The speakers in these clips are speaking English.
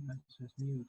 That says mute.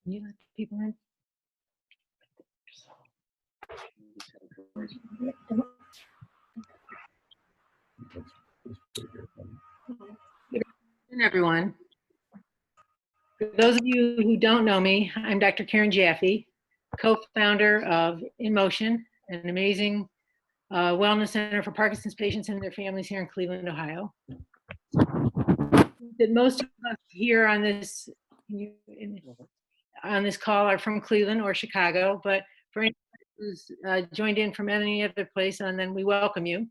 You let people in? Good afternoon, everyone. For those of you who don't know me, I'm Dr. Karen Jaffe, co-founder of In Motion, an amazing wellness center for Parkinson's patients and their families here in Cleveland, Ohio. That most of us here on this call are from Cleveland or Chicago, but for anyone who's joined in from any other place, and then we welcome you.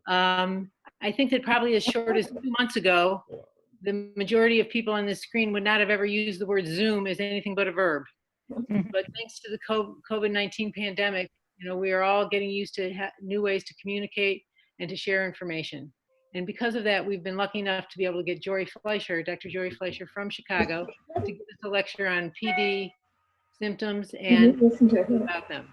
I think that probably as short as 2 months ago, the majority of people on this screen would not have ever used the word Zoom as anything but a verb. But thanks to the COVID-19 pandemic, we are all getting used to new ways to communicate and to share information. And because of that, we've been lucky enough to be able to get Jori Fleischer, Dr. Jori Fleischer from Chicago, to give us a lecture on PD symptoms and about them.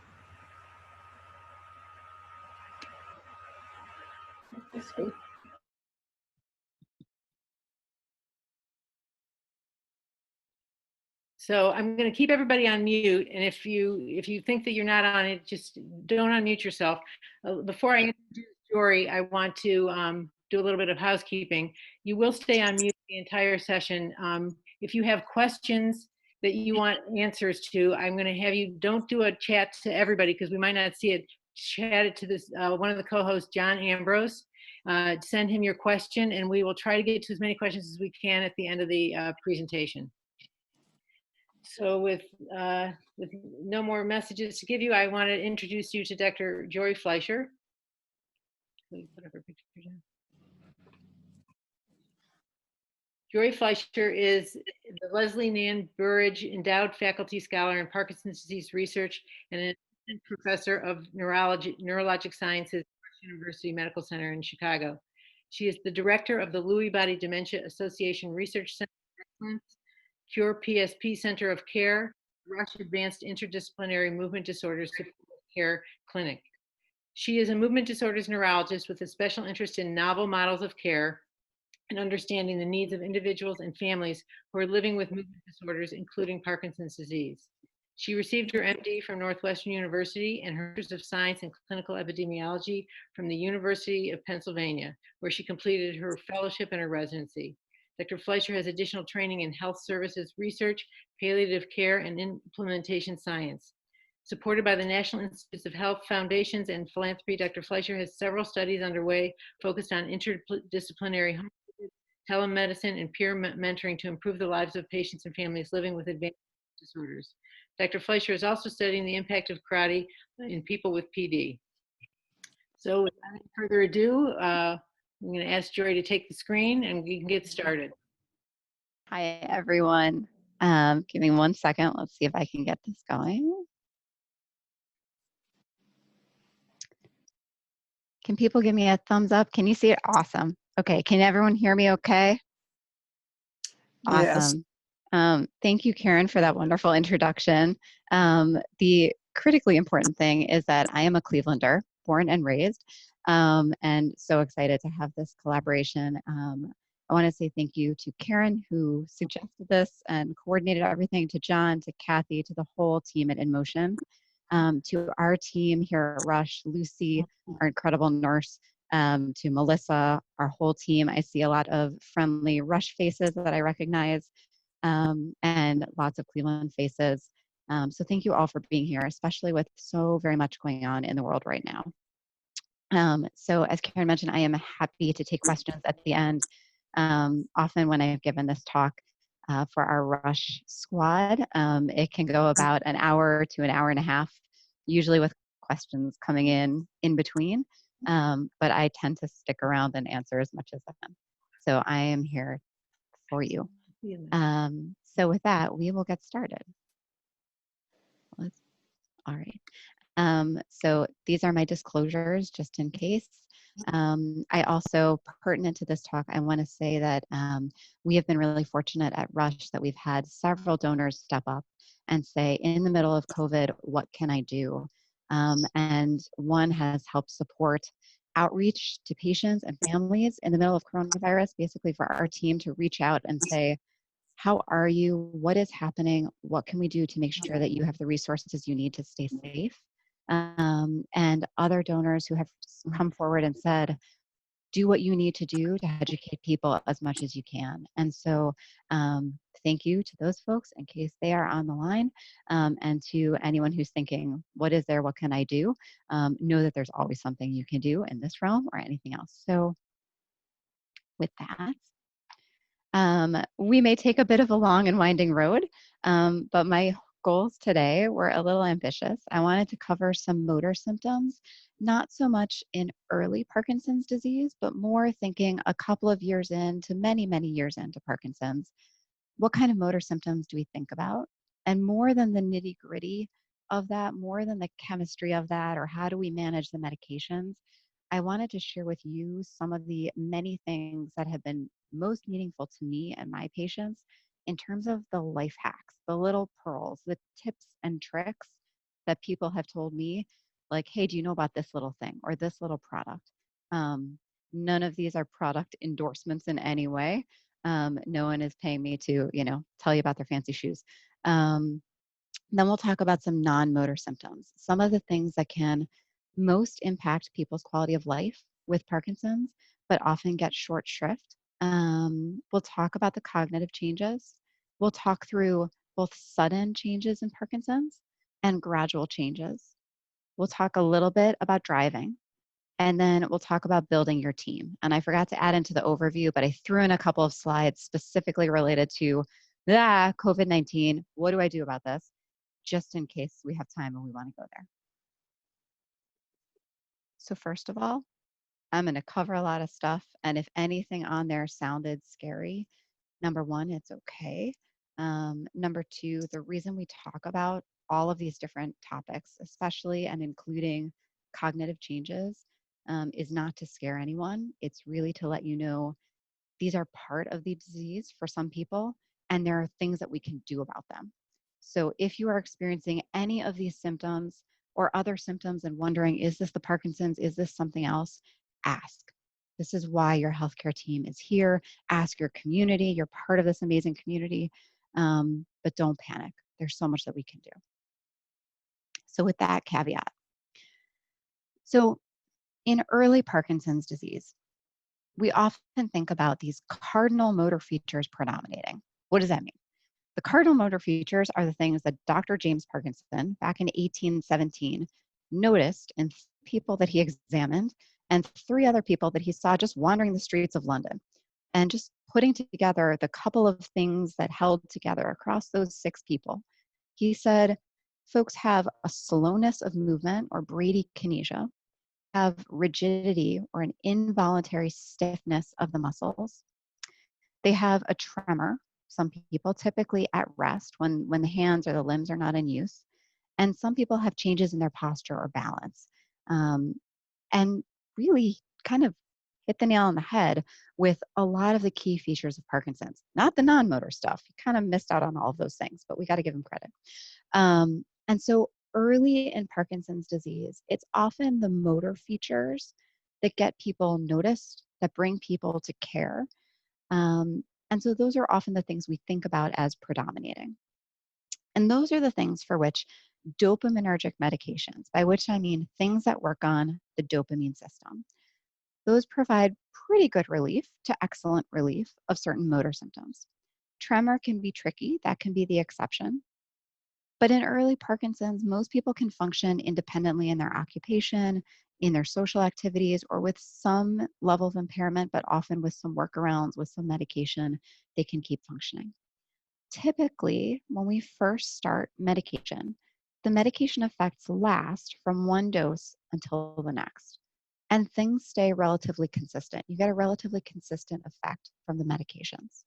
So I'm going to keep everybody on mute, and if you think that you're not on it, just don't unmute yourself. Before I introduce Jori, I want to do a little bit of housekeeping. You will stay on mute the entire session. If you have questions that you want answers to, I'm going to have you, don't do a chat to everybody because we might not see it. Chat it to this one of the co-hosts, John Ambrose. Send him your question, and we will try to get to as many questions as we can at the end of the presentation. So with no more messages to give you, I want to introduce you to Dr. Jori Fleischer. Jori Fleischer is the Leslie Nan Burridge Endowed Faculty Scholar in Parkinson's Disease Research and an assistant professor of neurologic sciences at the University Medical Center in Chicago. She is the director of the Lewy Body Dementia Association Research Center of Excellence, Cure PSP Center of Care, Rush Advanced Interdisciplinary Movement Disorders Care Clinic. She is a movement disorders neurologist with a special interest in novel models of care and understanding the needs of individuals and families who are living with movement disorders, including Parkinson's disease. She received her MD from Northwestern University and her Master's of Science in Clinical Epidemiology from the University of Pennsylvania, where she completed her fellowship and her residency. Dr. Fleischer has additional training in health services research, palliative care, and implementation science. Supported by the National Institutes of Health Foundations and Philanthropy, Dr. Fleischer has several studies underway focused on interdisciplinary telemedicine and peer mentoring to improve the lives of patients and families living with advanced disorders. Dr. Fleischer is also studying the impact of karate in people with PD. So without any further ado, I'm going to ask Jori to take the screen and we can get started. Hi, everyone. Give me 1 second. Let's see if I can get this going. Can people give me a thumbs up? Can you see it? Awesome. Okay. Can everyone hear me okay? Awesome. Yes. Thank you, Karen, for that wonderful introduction. The critically important thing is that I am a Clevelander, born and raised, and so excited to have this collaboration. I want to say thank you to Karen, who suggested this and coordinated everything, to John, to Kathy, to the whole team at InMotion, to our team here at Rush, Lucy, our incredible nurse, to Melissa, our whole team. I see a lot of friendly Rush faces that I recognize, and lots of Cleveland faces. So thank you all for being here, especially with so very much going on in the world right now. So as Karen mentioned, I am happy to take questions at the end. Often when I've given this talk for our Rush squad, it can go about an hour to an hour and a half, usually with questions coming in between. But I tend to stick around and answer as much as I can. So I am here for you. So with that, we will get started. All right. So these are my disclosures just in case. I also, pertinent to this talk, I want to say that we have been really fortunate at Rush that we've had several donors step up and say, in the middle of COVID, what can I do? And one has helped support outreach to patients and families in the middle of coronavirus, basically for our team to reach out and say, how are you? What is happening? What can we do to make sure that you have the resources you need to stay safe? And other donors who have come forward and said, do what you need to do to educate people as much as you can. And so thank you to those folks in case they are on the line, and to anyone who's thinking, what is there, what can I do? Know that there's always something you can do in this realm or anything else. So with that, we may take a bit of a long and winding road, but my goals today were a little ambitious. I wanted to cover some motor symptoms, not so much in early Parkinson's disease, but more thinking a couple of years into many, many years into Parkinson's. What kind of motor symptoms do we think about? And more than the nitty gritty of that, more than the chemistry of that, or how do we manage the medications, I wanted to share with you some of the many things that have been most meaningful to me and my patients in terms of the life hacks, the little pearls, the tips and tricks that people have told me, like, hey, do you know about this little thing or this little product? None of these are product endorsements in any way. No one is paying me to, tell you about their fancy shoes. Then we'll talk about some non-motor symptoms, some of the things that can most impact people's quality of life with Parkinson's, but often get short shrift. We'll talk about the cognitive changes. We'll talk through both sudden changes in Parkinson's and gradual changes. We'll talk a little bit about driving, and then we'll talk about building your team. And I forgot to add into the overview, but I threw in a couple of slides specifically related to COVID-19. What do I do about this? Just in case we have time and we want to go there. So first of all, I'm going to cover a lot of stuff. And if anything on there sounded scary, number one, it's okay. Number two, the reason we talk about all of these different topics, especially and including cognitive changes, is not to scare anyone. It's really to let you know these are part of the disease for some people, and there are things that we can do about them. So if you are experiencing any of these symptoms or other symptoms and wondering, is this the Parkinson's? Is this something else? Ask. This is why your healthcare team is here. Ask your community. You're part of this amazing community, but don't panic. There's so much that we can do. So with that caveat. So in early Parkinson's disease, we often think about these cardinal motor features predominating. What does that mean? The cardinal motor features are the things that Dr. James Parkinson, back in 1817, noticed in people that he examined and 3 other people that he saw just wandering the streets of London. And just putting together the couple of things that held together across those 6 people, he said, folks have a slowness of movement or bradykinesia, have rigidity or an involuntary stiffness of the muscles. They have a tremor, some people typically at rest when the hands or the limbs are not in use. And some people have changes in their posture or balance. And really kind of hit the nail on the head with a lot of the key features of Parkinson's, not the non-motor stuff. He kind of missed out on all of those things, but we got to give him credit. And so early in Parkinson's disease, it's often the motor features that get people noticed, that bring people to care. And so those are often the things we think about as predominating. And those are the things for which dopaminergic medications, by which I mean things that work on the dopamine system. those provide pretty good relief to excellent relief of certain motor symptoms. Tremor can be tricky, that can be the exception. But in early Parkinson's, most people can function independently in their occupation, in their social activities, or with some level of impairment, but often with some workarounds, with some medication, they can keep functioning. Typically, when we first start medication, the medication effects last from one dose until the next, and things stay relatively consistent. You get a relatively consistent effect from the medications.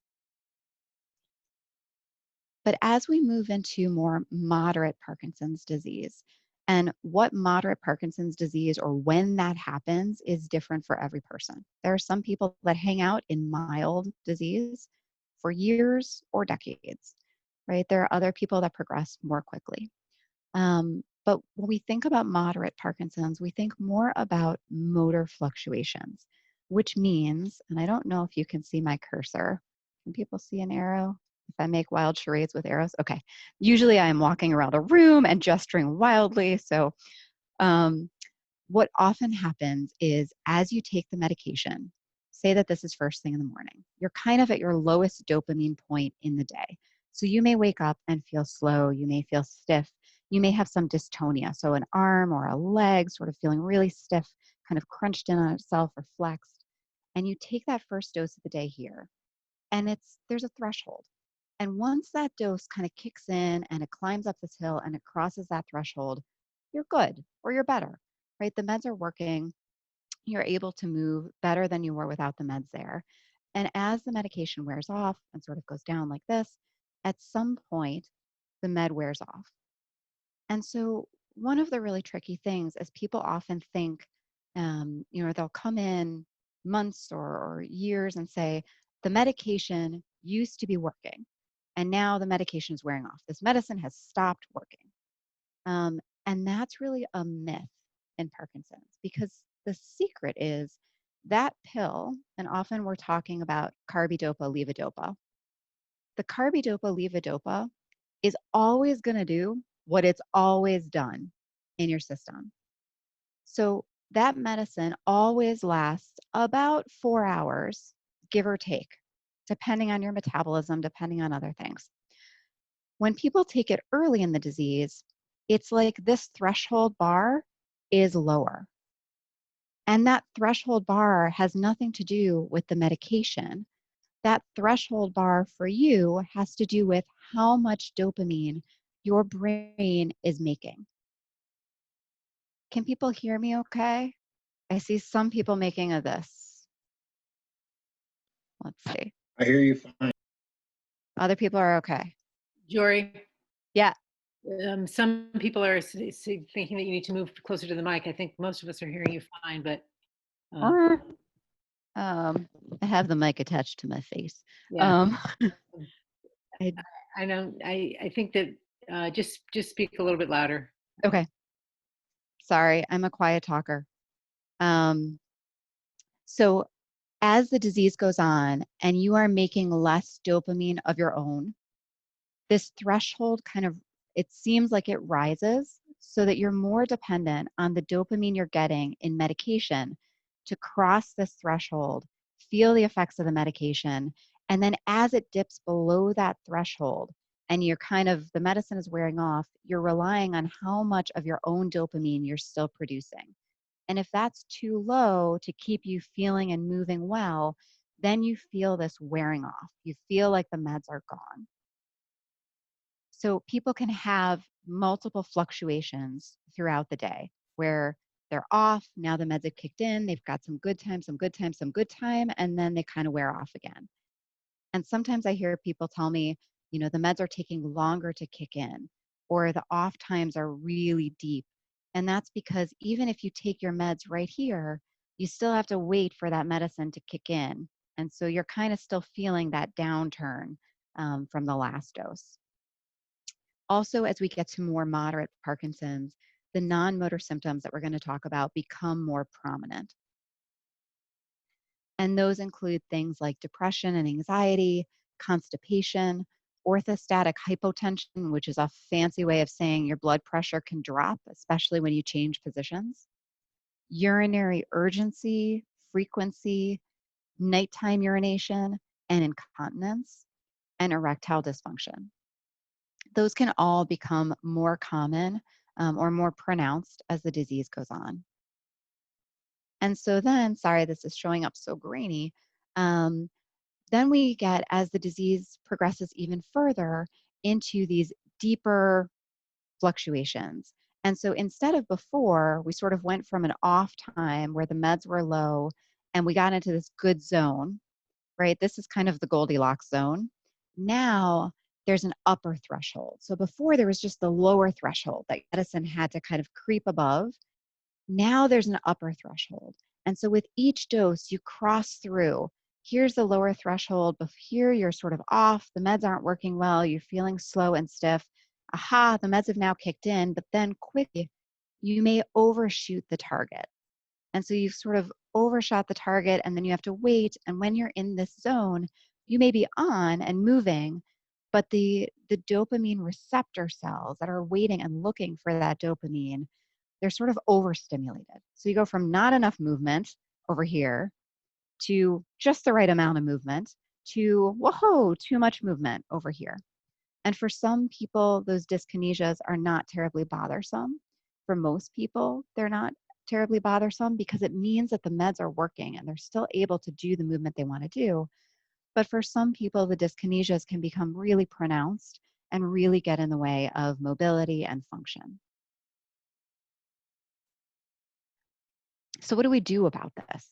But as we move into more moderate Parkinson's disease, and what moderate Parkinson's disease or when that happens is different for every person. There are some people that hang out in mild disease for years or decades, right? There are other people that progress more quickly. But when we think about moderate Parkinson's, we think more about motor fluctuations, which means, and I don't know if you can see my cursor. Can people see an arrow? If I make wild charades with arrows? Okay. Usually I am walking around a room and gesturing wildly. So what often happens is as you take the medication, say that this is first thing in the morning, you're kind of at your lowest dopamine point in the day. So you may wake up and feel slow. You may feel stiff. You may have some dystonia. So an arm or a leg sort of feeling really stiff, kind of crunched in on itself or flexed. And you take that first dose of the day here. And there's a threshold. And once that dose kind of kicks in and it climbs up this hill and it crosses that threshold, you're good or you're better, right? The meds are working. You're able to move better than you were without the meds there. And as the medication wears off and sort of goes down like this, at some point, the med wears off. And so one of the really tricky things is people often think, they'll come in months or years and say, the medication used to be working, and now the medication is wearing off. This medicine has stopped working. And that's really a myth in Parkinson's because the secret is that pill, and often we're talking about carbidopa levodopa. The carbidopa levodopa is always going to do what it's always done in your system. So that medicine always lasts about 4 hours, give or take, depending on your metabolism, depending on other things. When people take it early in the disease, it's like this threshold bar is lower. And that threshold bar has nothing to do with the medication. That threshold bar for you has to do with how much dopamine your brain is making. Can people hear me okay? I see some people making a this. Let's see. I hear you fine. Other people are okay. Jori, Yeah. some people are thinking that you need to move closer to the mic. I think most of us are hearing you fine, but I have the mic attached to my face. yeah. I know. I think that just speak a little bit louder. Okay. Sorry, I'm a quiet talker. So as the disease goes on and you are making less dopamine of your own, this threshold it seems like it rises so that you're more dependent on the dopamine you're getting in medication to cross this threshold, feel the effects of the medication, and then as it dips below that threshold and the medicine is wearing off, you're relying on how much of your own dopamine you're still producing. And if that's too low to keep you feeling and moving well, then you feel this wearing off. You feel like the meds are gone. So people can have multiple fluctuations throughout the day where they're off, now the meds have kicked in, they've got some good time, some good time, some good time, and then they kind of wear off again. And sometimes I hear people tell me, the meds are taking longer to kick in, or the off times are really deep. And that's because even if you take your meds right here, you still have to wait for that medicine to kick in. And so you're kind of still feeling that downturn from the last dose. Also, as we get to more moderate Parkinson's, the non-motor symptoms that we're going to talk about become more prominent. And those include things like depression and anxiety, constipation, orthostatic hypotension, which is a fancy way of saying your blood pressure can drop, especially when you change positions, urinary urgency, frequency, nighttime urination, and incontinence, and erectile dysfunction. Those can all become more common or more pronounced as the disease goes on. And so then, sorry, this is showing up so grainy. Then we get, as the disease progresses even further, into these deeper fluctuations. And so instead of before, we sort of went from an off time where the meds were low and we got into this good zone, right? This is kind of the Goldilocks zone. Now there's an upper threshold. So before there was just the lower threshold that medicine had to kind of creep above. Now there's an upper threshold. And so with each dose, you cross through. Here's the lower threshold, but here you're sort of off. The meds aren't working well. You're feeling slow and stiff. Aha, the meds have now kicked in, but then quickly, you may overshoot the target. And so you've sort of overshot the target, and then you have to wait. And when you're in this zone, you may be on and moving, but the dopamine receptor cells that are waiting and looking for that dopamine, they're sort of overstimulated. So you go from not enough movement over here to just the right amount of movement to, whoa, too much movement over here. And for some people, those dyskinesias are not terribly bothersome. For most people, they're not terribly bothersome because it means that the meds are working and they're still able to do the movement they want to do. But for some people, the dyskinesias can become really pronounced and really get in the way of mobility and function. So what do we do about this?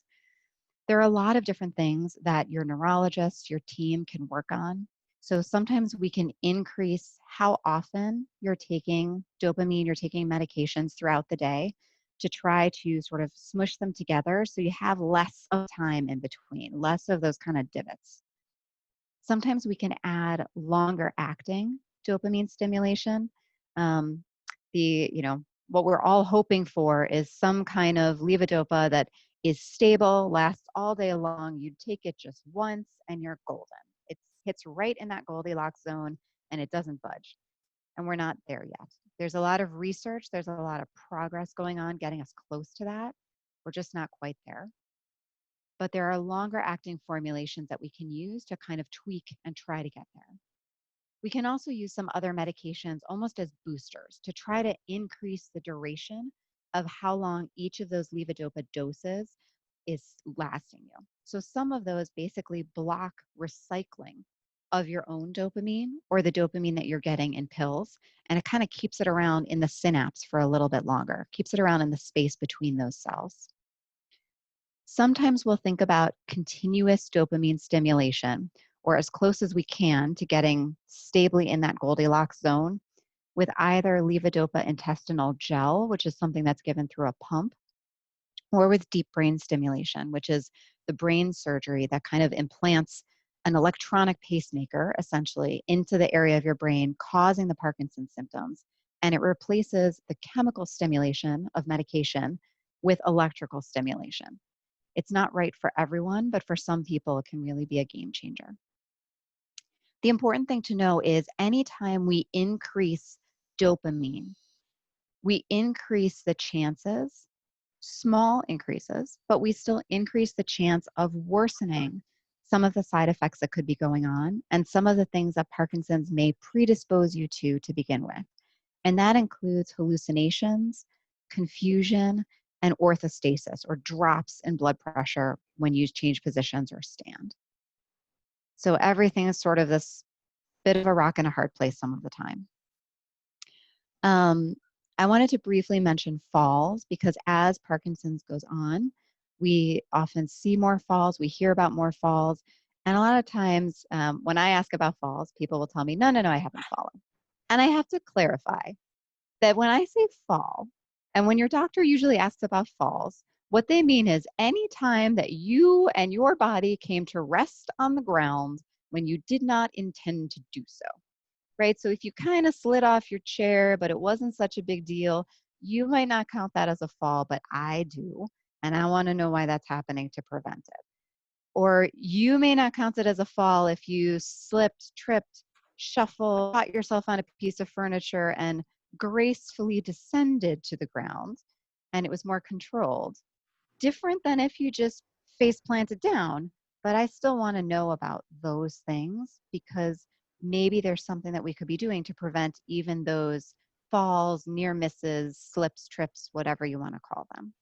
There are a lot of different things that your neurologist, your team can work on. So sometimes we can increase how often you're taking dopamine, you're taking medications throughout the day to try to sort of smush them together so you have less of time in between, less of those kind of divots. Sometimes we can add longer acting dopamine stimulation. Um, what we're all hoping for is some kind of levodopa that is stable, lasts all day long. You take it just once and you're golden. It hits right in that Goldilocks zone and it doesn't budge. And we're not there yet. There's a lot of research, there's a lot of progress going on getting us close to that. We're just not quite there. But there are longer acting formulations that we can use to kind of tweak and try to get there. We can also use some other medications almost as boosters to try to increase the duration of how long each of those levodopa doses is lasting you. So some of those basically block recycling of your own dopamine or the dopamine that you're getting in pills, and it kind of keeps it around in the synapse for a little bit longer, keeps it around in the space between those cells. Sometimes we'll think about continuous dopamine stimulation, or as close as we can to getting stably in that Goldilocks zone with either levodopa intestinal gel, which is something that's given through a pump, or with deep brain stimulation, which is the brain surgery that kind of implants an electronic pacemaker, essentially, into the area of your brain causing the Parkinson symptoms. And it replaces the chemical stimulation of medication with electrical stimulation. It's not right for everyone, but for some people, it can really be a game changer. The important thing to know is anytime we increase dopamine, we increase the chances, small increases, but we still increase the chance of worsening some of the side effects that could be going on and some of the things that Parkinson's may predispose you to begin with. And that includes hallucinations, confusion, and orthostasis, or drops in blood pressure when you change positions or stand. So everything is sort of this bit of a rock and a hard place some of the time. I wanted to briefly mention falls because as Parkinson's goes on, we often see more falls, we hear about more falls, and a lot of times when I ask about falls, people will tell me, no, I haven't fallen. And I have to clarify that when I say fall, and when your doctor usually asks about falls, what they mean is any time that you and your body came to rest on the ground when you did not intend to do so, right? So if you kind of slid off your chair, but it wasn't such a big deal, you might not count that as a fall, but I do. And I want to know why that's happening to prevent it. Or you may not count it as a fall if you slipped, tripped, shuffled, caught yourself on a piece of furniture and gracefully descended to the ground and it was more controlled. Different than if you just face planted down, but I still want to know about those things because maybe there's something that we could be doing to prevent even those falls, near misses, slips, trips, whatever you want to call them.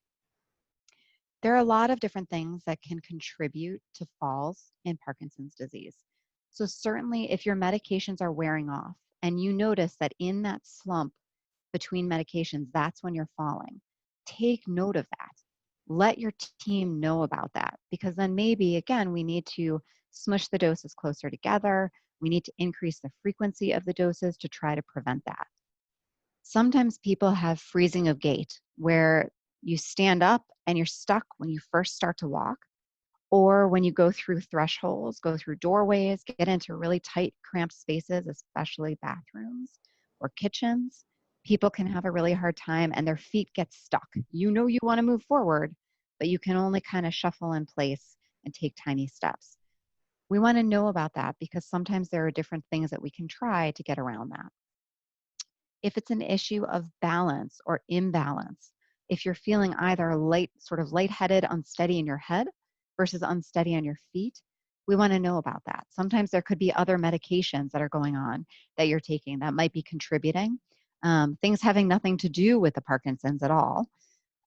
There are a lot of different things that can contribute to falls in Parkinson's disease. So certainly if your medications are wearing off and you notice that in that slump between medications, that's when you're falling, take note of that. Let your team know about that because then maybe, again, we need to smush the doses closer together. We need to increase the frequency of the doses to try to prevent that. Sometimes people have freezing of gait where you stand up and you're stuck when you first start to walk, or when you go through thresholds, go through doorways, get into really tight, cramped spaces, especially bathrooms or kitchens. People can have a really hard time and their feet get stuck. You know you want to move forward, but you can only kind of shuffle in place and take tiny steps. We want to know about that because sometimes there are different things that we can try to get around that. If it's an issue of balance or imbalance, if you're feeling either sort of lightheaded, unsteady in your head versus unsteady on your feet, we want to know about that. Sometimes there could be other medications that are going on that you're taking that might be contributing, things having nothing to do with the Parkinson's at all.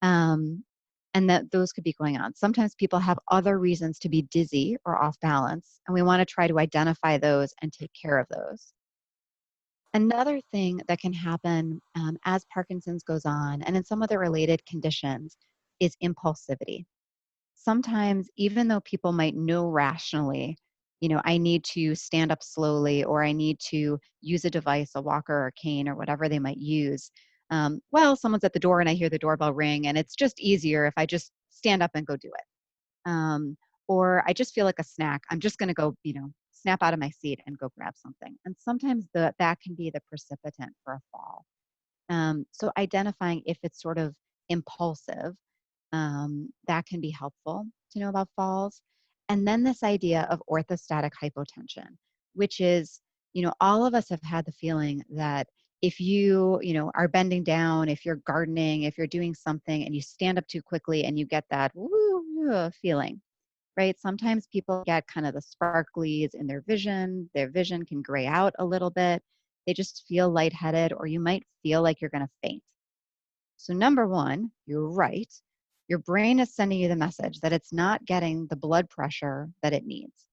And that those could be going on. Sometimes people have other reasons to be dizzy or off balance, and we want to try to identify those and take care of those. Another thing that can happen as Parkinson's goes on and in some of the related conditions is impulsivity. Sometimes, even though people might know rationally, I need to stand up slowly or I need to use a device, a walker or a cane or whatever they might use. Well, someone's at the door and I hear the doorbell ring and it's just easier if I just stand up and go do it. Or I just feel like a snack. I'm just going to go, snap out of my seat and go grab something. And sometimes that can be the precipitant for a fall. So identifying if it's sort of impulsive, that can be helpful to know about falls. And then this idea of orthostatic hypotension, which is, all of us have had the feeling that if are bending down, if you're gardening, if you're doing something and you stand up too quickly and you get that woo feeling, right? Sometimes people get kind of the sparklies in their vision. Their vision can gray out a little bit. They just feel lightheaded, or you might feel like you're going to faint. So number one, you're right. Your brain is sending you the message that it's not getting the blood pressure that it needs.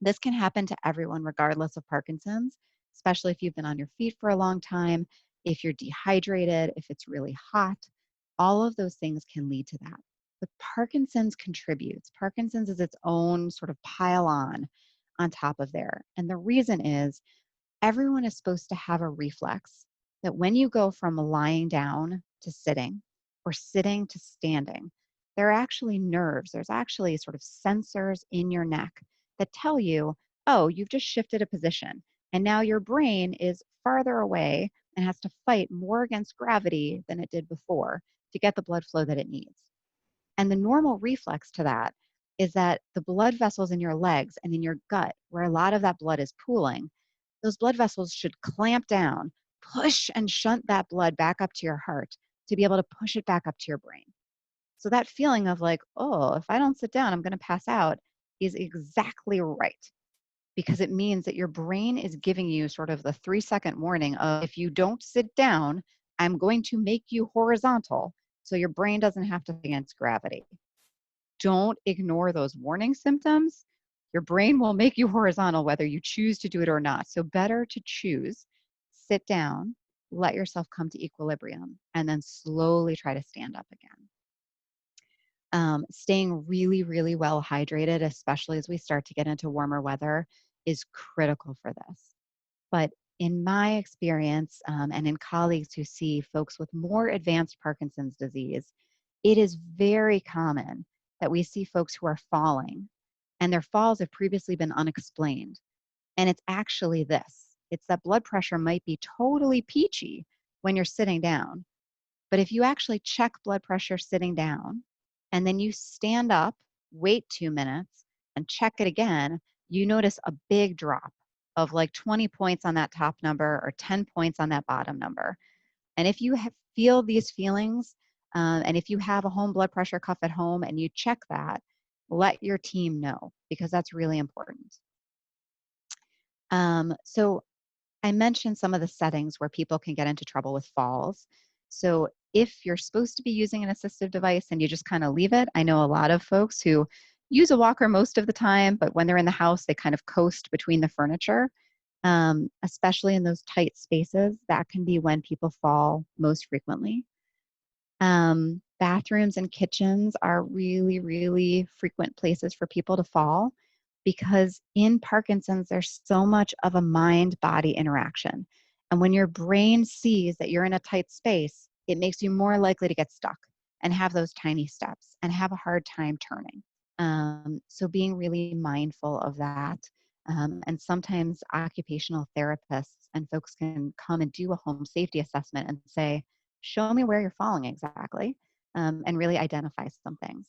This can happen to everyone regardless of Parkinson's, especially if you've been on your feet for a long time, if you're dehydrated, if it's really hot. All of those things can lead to that. But Parkinson's contributes. Parkinson's is its own sort of pile on top of there. And the reason is everyone is supposed to have a reflex that when you go from lying down to sitting or sitting to standing, there are actually nerves. There's actually sort of sensors in your neck that tell you, oh, you've just shifted a position. And now your brain is farther away and has to fight more against gravity than it did before to get the blood flow that it needs. And the normal reflex to that is that the blood vessels in your legs and in your gut, where a lot of that blood is pooling, those blood vessels should clamp down, push and shunt that blood back up to your heart to be able to push it back up to your brain. So that feeling of like, oh, if I don't sit down, I'm going to pass out is exactly right, because it means that your brain is giving you sort of the 3-second warning of if you don't sit down, I'm going to make you horizontal so your brain doesn't have to fight against gravity. Don't ignore those warning symptoms. Your brain will make you horizontal whether you choose to do it or not. So better to choose, sit down, let yourself come to equilibrium, and then slowly try to stand up again. Staying really, really well hydrated, especially as we start to get into warmer weather, is critical for this. But in my experience and in colleagues who see folks with more advanced Parkinson's disease, it is very common that we see folks who are falling and their falls have previously been unexplained. And it's actually this. It's that blood pressure might be totally peachy when you're sitting down. But if you actually check blood pressure sitting down and then you stand up, wait 2 minutes and check it again, you notice a big drop of like 20 points on that top number or 10 points on that bottom number. And if you feel these feelings, and if you have a home blood pressure cuff at home and you check that, let your team know, because that's really important. So I mentioned some of the settings where people can get into trouble with falls. So if you're supposed to be using an assistive device and you just kind of leave it, I know a lot of folks who use a walker most of the time, but when they're in the house, they kind of coast between the furniture, especially in those tight spaces. That can be when people fall most frequently. Bathrooms and kitchens are really, really frequent places for people to fall, because in Parkinson's, there's so much of a mind-body interaction. And when your brain sees that you're in a tight space, it makes you more likely to get stuck and have those tiny steps and have a hard time turning. So being really mindful of that. And sometimes occupational therapists and folks can come and do a home safety assessment and say, show me where you're falling exactly, and really identify some things.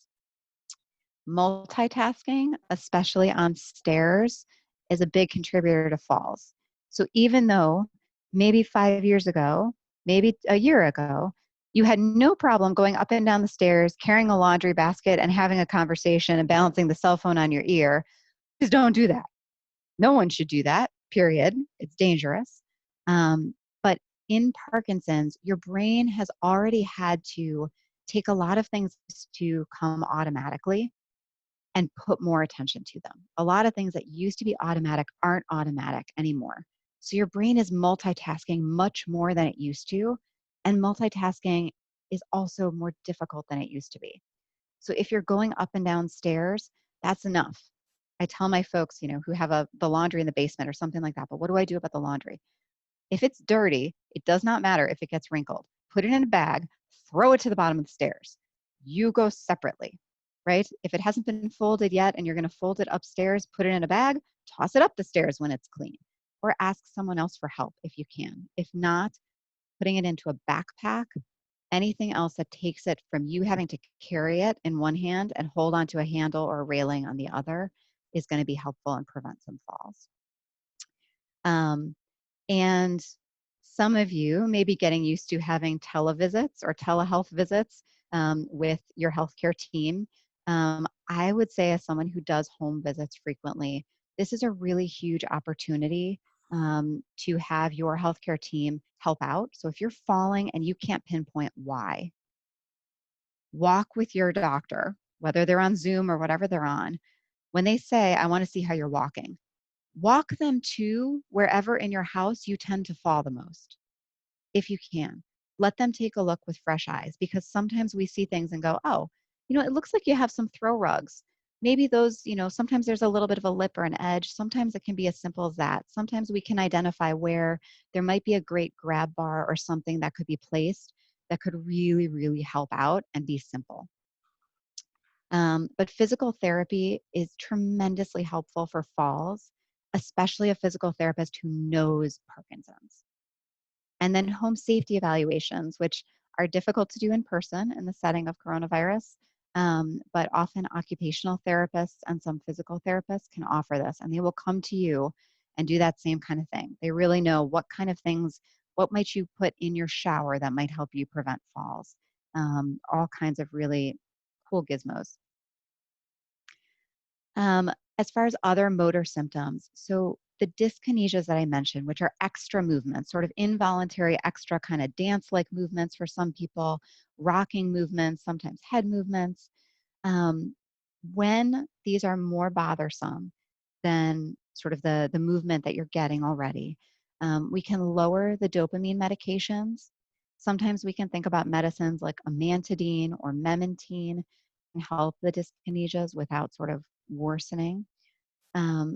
Multitasking, especially on stairs, is a big contributor to falls. So even though maybe 5 years ago, maybe a year ago, you had no problem going up and down the stairs, carrying a laundry basket and having a conversation and balancing the cell phone on your ear, just don't do that. No one should do that, period. It's dangerous. But in Parkinson's, your brain has already had to take a lot of things to come automatically and put more attention to them. A lot of things that used to be automatic aren't automatic anymore. So your brain is multitasking much more than it used to. And multitasking is also more difficult than it used to be. So if you're going up and down stairs, that's enough. I tell my folks, who have the laundry in the basement or something like that, but what do I do about the laundry? If it's dirty, it does not matter if it gets wrinkled. Put it in a bag, throw it to the bottom of the stairs. You go separately, right? If it hasn't been folded yet and you're going to fold it upstairs, put it in a bag, toss it up the stairs when it's clean, or ask someone else for help if you can. If not, putting it into a backpack, anything else that takes it from you having to carry it in one hand and hold onto a handle or a railing on the other is going to be helpful and prevent some falls. And some of you may be getting used to having televisits or telehealth visits with your healthcare team. I would say, as someone who does home visits frequently, this is a really huge opportunity to have your healthcare team help out. So if you're falling and you can't pinpoint why, walk with your doctor, whether they're on Zoom or whatever they're on. When they say, I want to see how you're walking, walk them to wherever in your house you tend to fall the most, if you can. Let them take a look with fresh eyes, because sometimes we see things and go, oh, it looks like you have some throw rugs. Maybe those, sometimes there's a little bit of a lip or an edge. Sometimes it can be as simple as that. Sometimes we can identify where there might be a great grab bar or something that could be placed that could really, really help out and be simple. But physical therapy is tremendously helpful for falls, especially a physical therapist who knows Parkinson's. And then home safety evaluations, which are difficult to do in person in the setting of coronavirus, but often occupational therapists and some physical therapists can offer this, and they will come to you and do that same kind of thing. They really know what kind of things, what might you put in your shower that might help you prevent falls, all kinds of really cool gizmos. As far as other motor symptoms, so the dyskinesias that I mentioned, which are extra movements, sort of involuntary, extra kind of dance-like movements for some people, rocking movements, sometimes head movements, when these are more bothersome than sort of the movement that you're getting already, we can lower the dopamine medications. Sometimes we can think about medicines like amantadine or memantine and help the dyskinesias without sort of worsening.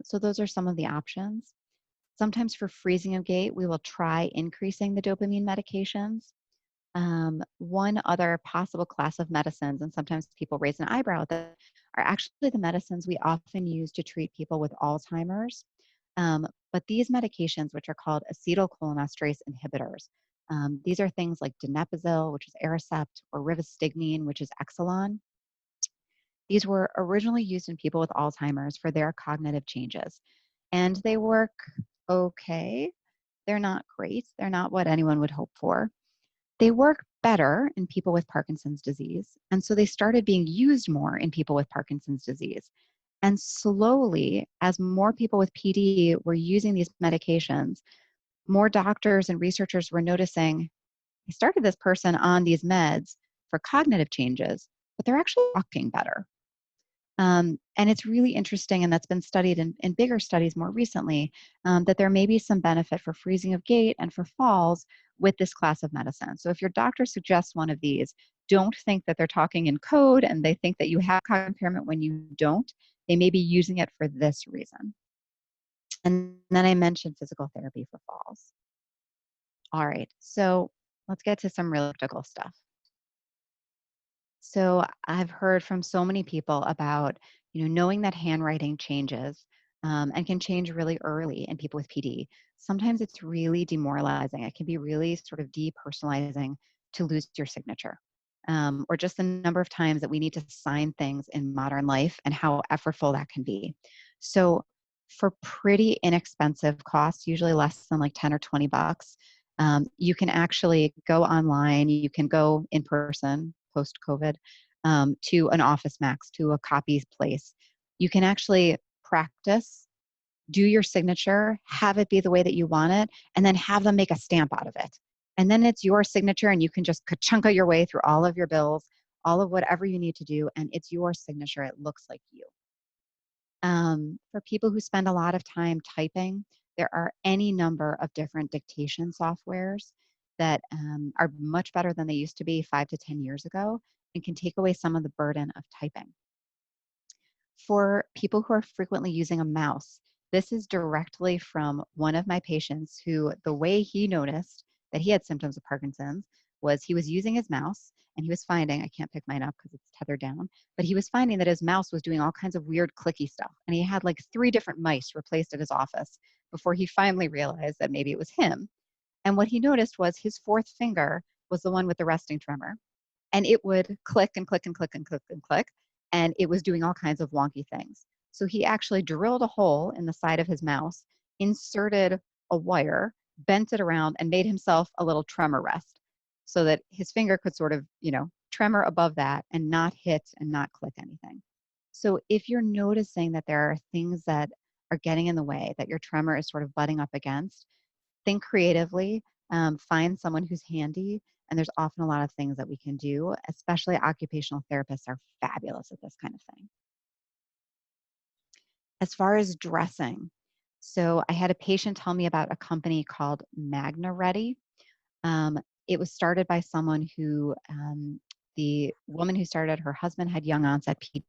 So those are some of the options. Sometimes for freezing of gait, we will try increasing the dopamine medications. One other possible class of medicines, and sometimes people raise an eyebrow at that, are actually the medicines we often use to treat people with Alzheimer's. But these medications, which are called acetylcholinesterase inhibitors, these are things like donepezil, which is Aricept, or rivastigmine, which is Exelon. These were originally used in people with Alzheimer's for their cognitive changes, and they work okay. They're not great. They're not what anyone would hope for. They work better in people with Parkinson's disease. And so they started being used more in people with Parkinson's disease. And slowly, as more people with PD were using these medications, more doctors and researchers were noticing they started this person on these meds for cognitive changes, but they're actually walking better. And it's really interesting, and that's been studied in bigger studies more recently, that there may be some benefit for freezing of gait and for falls with this class of medicine. So if your doctor suggests one of these, don't think that they're talking in code and they think that you have cognitive impairment when you don't. They may be using it for this reason. And then I mentioned physical therapy for falls. All right, so let's get to some real practical stuff. So I've heard from so many people about, knowing that handwriting changes and can change really early in people with PD. Sometimes it's really demoralizing. It can be really sort of depersonalizing to lose your signature, or just the number of times that we need to sign things in modern life and how effortful that can be. So for pretty inexpensive costs, usually less than like 10 or 20 bucks, you can actually go online, you can go in person post-COVID to an Office Max, to a copies place. You can actually practice, do your signature, have it be the way that you want it, and then have them make a stamp out of it. And then it's your signature, and you can just ka-chunka your way through all of your bills, all of whatever you need to do, and it's your signature. It looks like you. For people who spend a lot of time typing, there are any number of different dictation softwares that are much better than they used to be 5 to 10 years ago and can take away some of the burden of typing. For people who are frequently using a mouse, this is directly from one of my patients who the way he noticed that he had symptoms of Parkinson's was he was using his mouse and he was finding, I can't pick mine up because it's tethered down, but he was finding that his mouse was doing all kinds of weird clicky stuff. And he had like 3 different mice replaced at his office before he finally realized that maybe it was him. And what he noticed was his 4th finger was the one with the resting tremor. And it would click and click and click and click and click. And it was doing all kinds of wonky things. So he actually drilled a hole in the side of his mouse, inserted a wire, bent it around, and made himself a little tremor rest so that his finger could sort of, tremor above that and not hit and not click anything. So if you're noticing that there are things that are getting in the way, that your tremor is sort of butting up against, think creatively, find someone who's handy, and there's often a lot of things that we can do, especially occupational therapists are fabulous at this kind of thing. As far as dressing, so I had a patient tell me about a company called Magna Ready. It was started by someone who, the woman who started, her husband had young onset PD,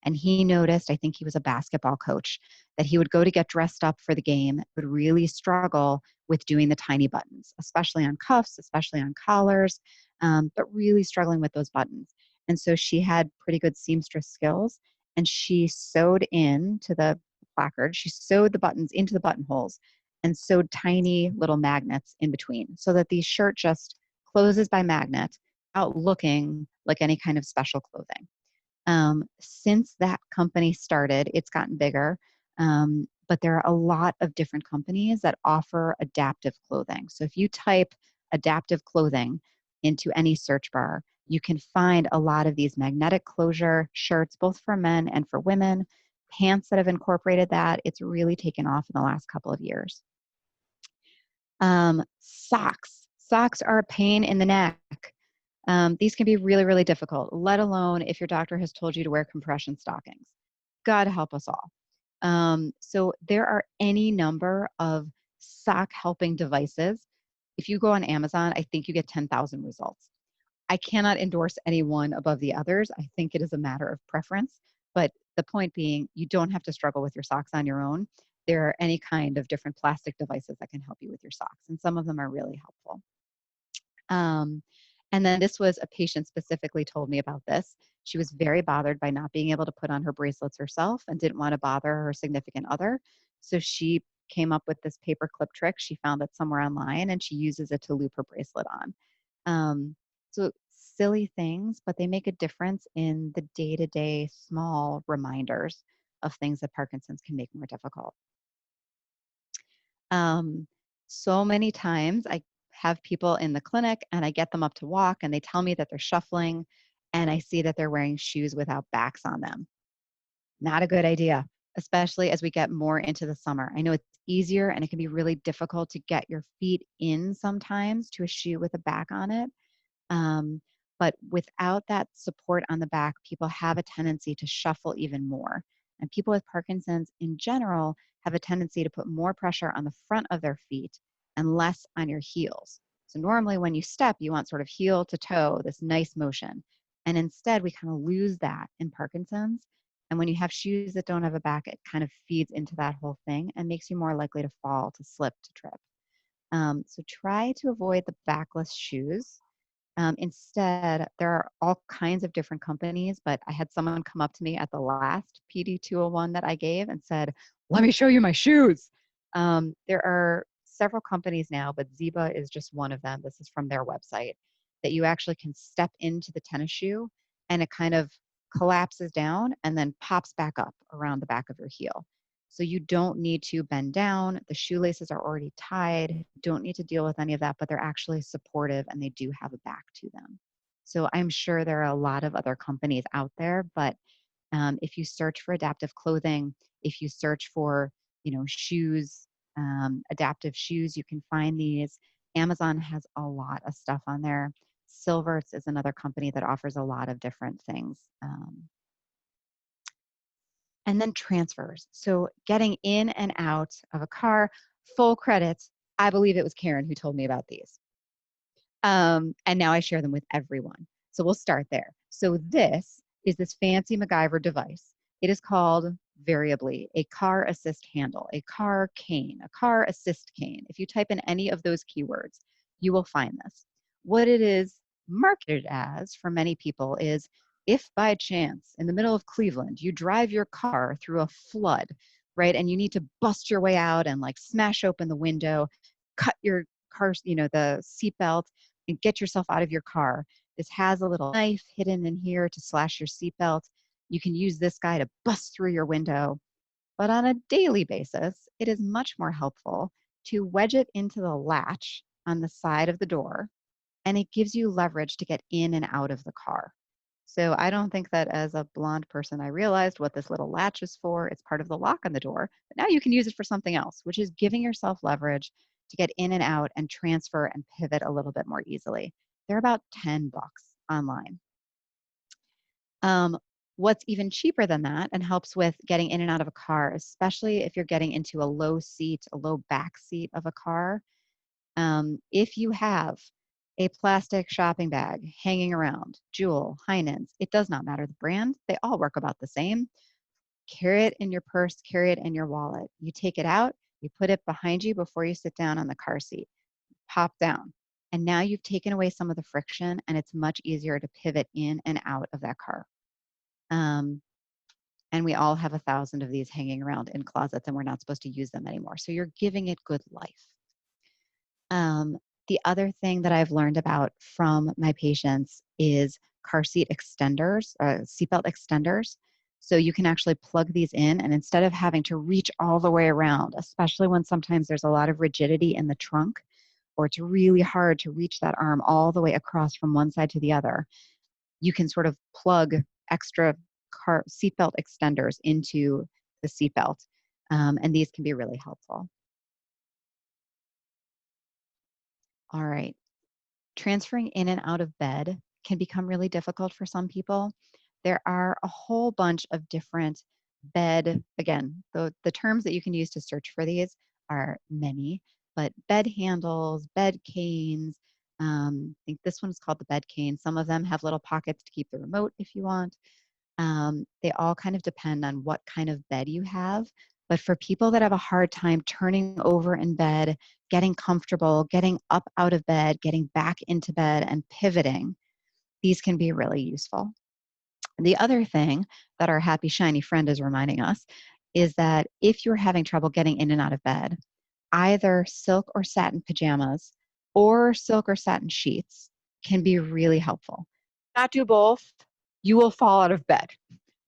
and he noticed, I think he was a basketball coach, that he would go to get dressed up for the game, would really struggle with doing the tiny buttons, especially on cuffs, especially on collars, but really struggling with those buttons. And so she had pretty good seamstress skills, and she sewed into the placard, she sewed the buttons into the buttonholes and sewed tiny little magnets in between so that the shirt just closes by magnet without looking like any kind of special clothing. Since that company started, it's gotten bigger, but there are a lot of different companies that offer adaptive clothing. So if you type adaptive clothing into any search bar, you can find a lot of these magnetic closure shirts, both for men and for women, pants that have incorporated that. It's really taken off in the last couple of years. Socks. Socks are a pain in the neck. These can be really, really difficult, let alone if your doctor has told you to wear compression stockings. God help us all. So there are any number of sock helping devices. If you go on Amazon, I think you get 10,000 results. I cannot endorse any one above the others. I think it is a matter of preference. But the point being, you don't have to struggle with your socks on your own. There are any kind of different plastic devices that can help you with your socks, and some of them are really helpful. And then this was a patient specifically told me about this. She was very bothered by not being able to put on her bracelets herself and didn't want to bother her significant other. So she came up with this paper clip trick. She found it somewhere online and she uses it to loop her bracelet on. So silly things, but they make a difference in the day-to-day small reminders of things that Parkinson's can make more difficult. So many times I have people in the clinic and I get them up to walk and they tell me that they're shuffling and I see that they're wearing shoes without backs on them. Not a good idea, especially as we get more into the summer. I know it's easier and it can be really difficult to get your feet in sometimes to a shoe with a back on it. Um, but without that support on the back, people have a tendency to shuffle even more. And people with Parkinson's in general have a tendency to put more pressure on the front of their feet and less on your heels. So normally when you step, you want sort of heel to toe, this nice motion. And instead, we kind of lose that in Parkinson's. And when you have shoes that don't have a back, it kind of feeds into that whole thing and makes you more likely to fall, to slip, to trip. So try to avoid the backless shoes. Instead, there are all kinds of different companies, but I had someone come up to me at the last PD 201 that I gave and said, "Let me show you my shoes." There are several companies now, but Ziba is just one of them. This is from their website, that you actually can step into the tennis shoe and it kind of collapses down and then pops back up around the back of your heel. So you don't need to bend down. The shoelaces are already tied. Don't need to deal with any of that, but they're actually supportive and they do have a back to them. So I'm sure there are a lot of other companies out there, but if you search for adaptive clothing, if you search for, shoes, adaptive shoes, you can find these. Amazon has a lot of stuff on there. Silverts is another company that offers a lot of different things. And then transfers. So getting in and out of a car, full credit. I believe it was Karen who told me about these. And now I share them with everyone. So we'll start there. So this is this fancy MacGyver device. It is called variably a car assist handle, a car cane, a car assist cane. If you type in any of those keywords, you will find this. What it is marketed as for many people is if by chance in the middle of Cleveland, you drive your car through a flood, right? And you need to bust your way out and like smash open the window, cut your car, the seatbelt, and get yourself out of your car. This has a little knife hidden in here to slash your seatbelt. You can use this guy to bust through your window. But on a daily basis, it is much more helpful to wedge it into the latch on the side of the door, and it gives you leverage to get in and out of the car. So I don't think that as a blonde person, I realized what this little latch is for. It's part of the lock on the door, but now you can use it for something else, which is giving yourself leverage to get in and out and transfer and pivot a little bit more easily. They're about $10 online. What's even cheaper than that and helps with getting in and out of a car, especially if you're getting into a low seat, a low back seat of a car, if you have a plastic shopping bag hanging around, Jewel, Heinen's, it does not matter the brand, they all work about the same. Carry it in your purse, carry it in your wallet. You take it out, you put it behind you before you sit down on the car seat, pop down. And now you've taken away some of the friction and it's much easier to pivot in and out of that car. And we all have 1,000 of these hanging around in closets and we're not supposed to use them anymore. So you're giving it good life. The other thing that I've learned about from my patients is car seat extenders, seatbelt extenders. So you can actually plug these in, and instead of having to reach all the way around, especially when sometimes there's a lot of rigidity in the trunk, or it's really hard to reach that arm all the way across from one side to the other, you can sort of plug extra car seatbelt extenders into the seatbelt, and these can be really helpful. All right. Transferring in and out of bed can become really difficult for some people. There are a whole bunch of different bed, again, the terms that you can use to search for these are many, but bed handles, bed canes, I think this one's called the bed cane. Some of them have little pockets to keep the remote if you want. They all kind of depend on what kind of bed you have. But for people that have a hard time turning over in bed, getting comfortable, getting up out of bed, getting back into bed, and pivoting, these can be really useful. The other thing that our happy, shiny friend is reminding us is that if you're having trouble getting in and out of bed, either silk or satin pajamas or silk or satin sheets can be really helpful. Not do both, you will fall out of bed.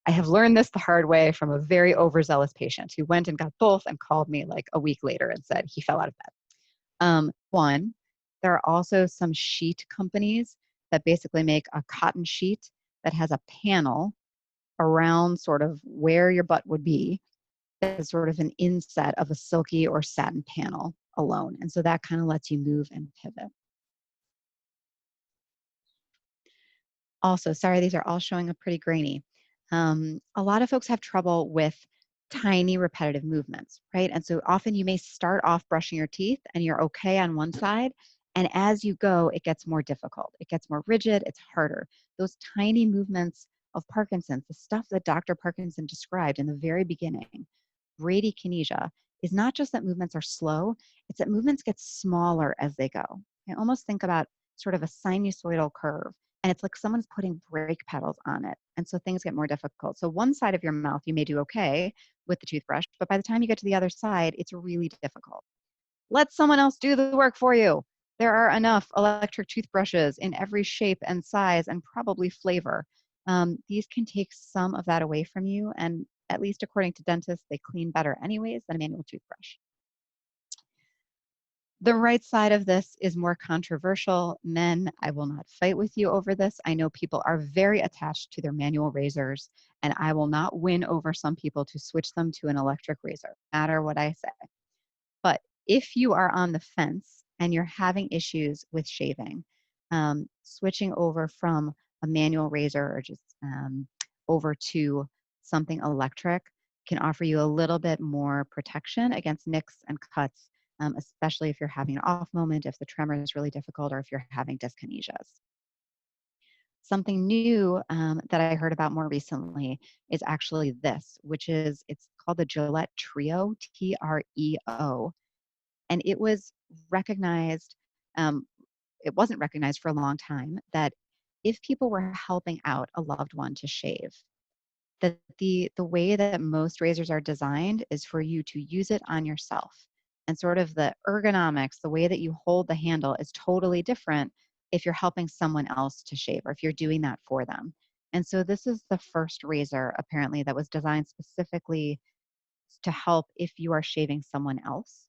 I have learned this the hard way from a very overzealous patient who went and got both and called me like a week later and said he fell out of bed. One, There are also some sheet companies that basically make a cotton sheet that has a panel around sort of where your butt would be, as sort of an inset of a silky or satin panel alone. And so that kind of lets you move and pivot. Also, sorry, these are all showing up pretty grainy. A lot of folks have trouble with tiny repetitive movements, right? And so often you may start off brushing your teeth and you're okay on one side. And as you go, it gets more difficult. It gets more rigid, it's harder. Those tiny movements of Parkinson's, the stuff that Dr. Parkinson described in the very beginning, bradykinesia, is not just that movements are slow, it's that movements get smaller as they go. I almost think about sort of a sinusoidal curve, and it's like someone's putting brake pedals on it. And so things get more difficult. So one side of your mouth, you may do okay with the toothbrush, but by the time you get to the other side, it's really difficult. Let someone else do the work for you. There are enough electric toothbrushes in every shape and size and probably flavor. These can take some of that away from you, and at least according to dentists, they clean better anyways than a manual toothbrush. The right side of this is more controversial. Men, I will not fight with you over this. I know people are very attached to their manual razors, and I will not win over some people to switch them to an electric razor, no matter what I say. But if you are on the fence and you're having issues with shaving, switching over from a manual razor or just over to something electric can offer you a little bit more protection against nicks and cuts, especially if you're having an off moment, if the tremor is really difficult, or if you're having dyskinesias. Something new that I heard about more recently is actually this, which is, it's called the Gillette Trio, Treo. And it was recognized, um, it wasn't recognized for a long time, that if people were helping out a loved one to shave, that the way that most razors are designed is for you to use it on yourself. And sort of the ergonomics, the way that you hold the handle is totally different if you're helping someone else to shave or if you're doing that for them. And so this is the first razor apparently that was designed specifically to help if you are shaving someone else.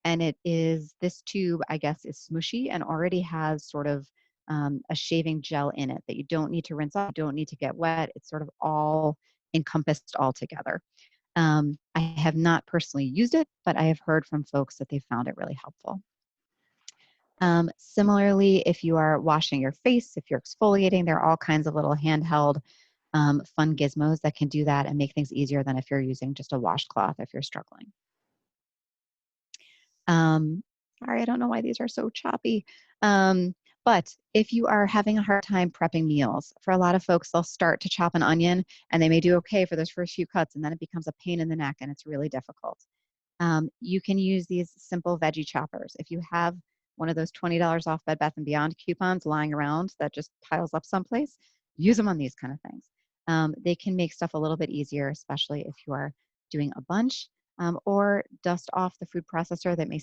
And it is, this tube, I guess, is smushy and already has sort of a shaving gel in it that you don't need to rinse off, you don't need to get wet. It's sort of all encompassed all together. I have not personally used it, but I have heard from folks that they found it really helpful. Similarly, if you are washing your face, if you're exfoliating, there are all kinds of little handheld fun gizmos that can do that and make things easier than if you're using just a washcloth if you're struggling. Sorry, I don't know why these are so choppy. But if you are having a hard time prepping meals, for a lot of folks, they'll start to chop an onion and they may do okay for those first few cuts, and then it becomes a pain in the neck and it's really difficult. You can use these simple veggie choppers. If you have one of those $20 off Bed Bath & Beyond coupons lying around that just piles up someplace, use them on these kind of things. They can make stuff a little bit easier, especially if you are doing a bunch. Or dust off the food processor that may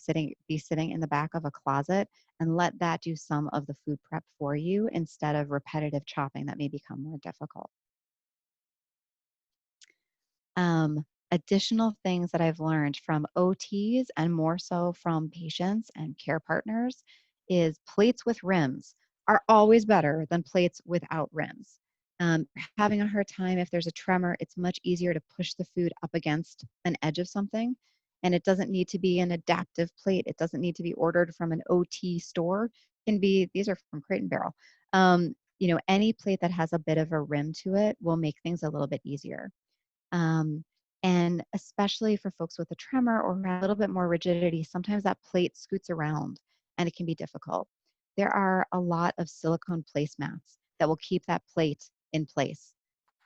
be sitting in the back of a closet and let that do some of the food prep for you instead of repetitive chopping that may become more difficult. Additional things that I've learned from OTs and more so from patients and care partners is plates with rims are always better than plates without rims. Having a hard time, if there's a tremor, it's much easier to push the food up against an edge of something. And it doesn't need to be an adaptive plate. It doesn't need to be ordered from an OT store. It can be, these are from Crate and Barrel. Any plate that has a bit of a rim to it will make things a little bit easier. And especially for folks with a tremor or a little bit more rigidity, sometimes that plate scoots around and it can be difficult. There are a lot of silicone placemats that will keep that plate in place.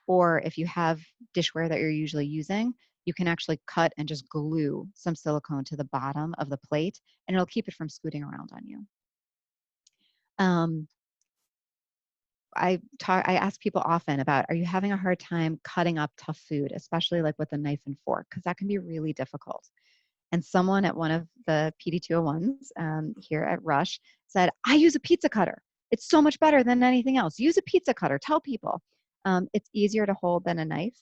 Or if you have dishware that you're usually using, you can actually cut and just glue some silicone to the bottom of the plate and it'll keep it from scooting around on you. I ask people often about, are you having a hard time cutting up tough food, especially like with a knife and fork? Because that can be really difficult. And someone at one of the PD201s here at Rush said, I use a pizza cutter. It's so much better than anything else. Use a pizza cutter. Tell people. It's easier to hold than a knife.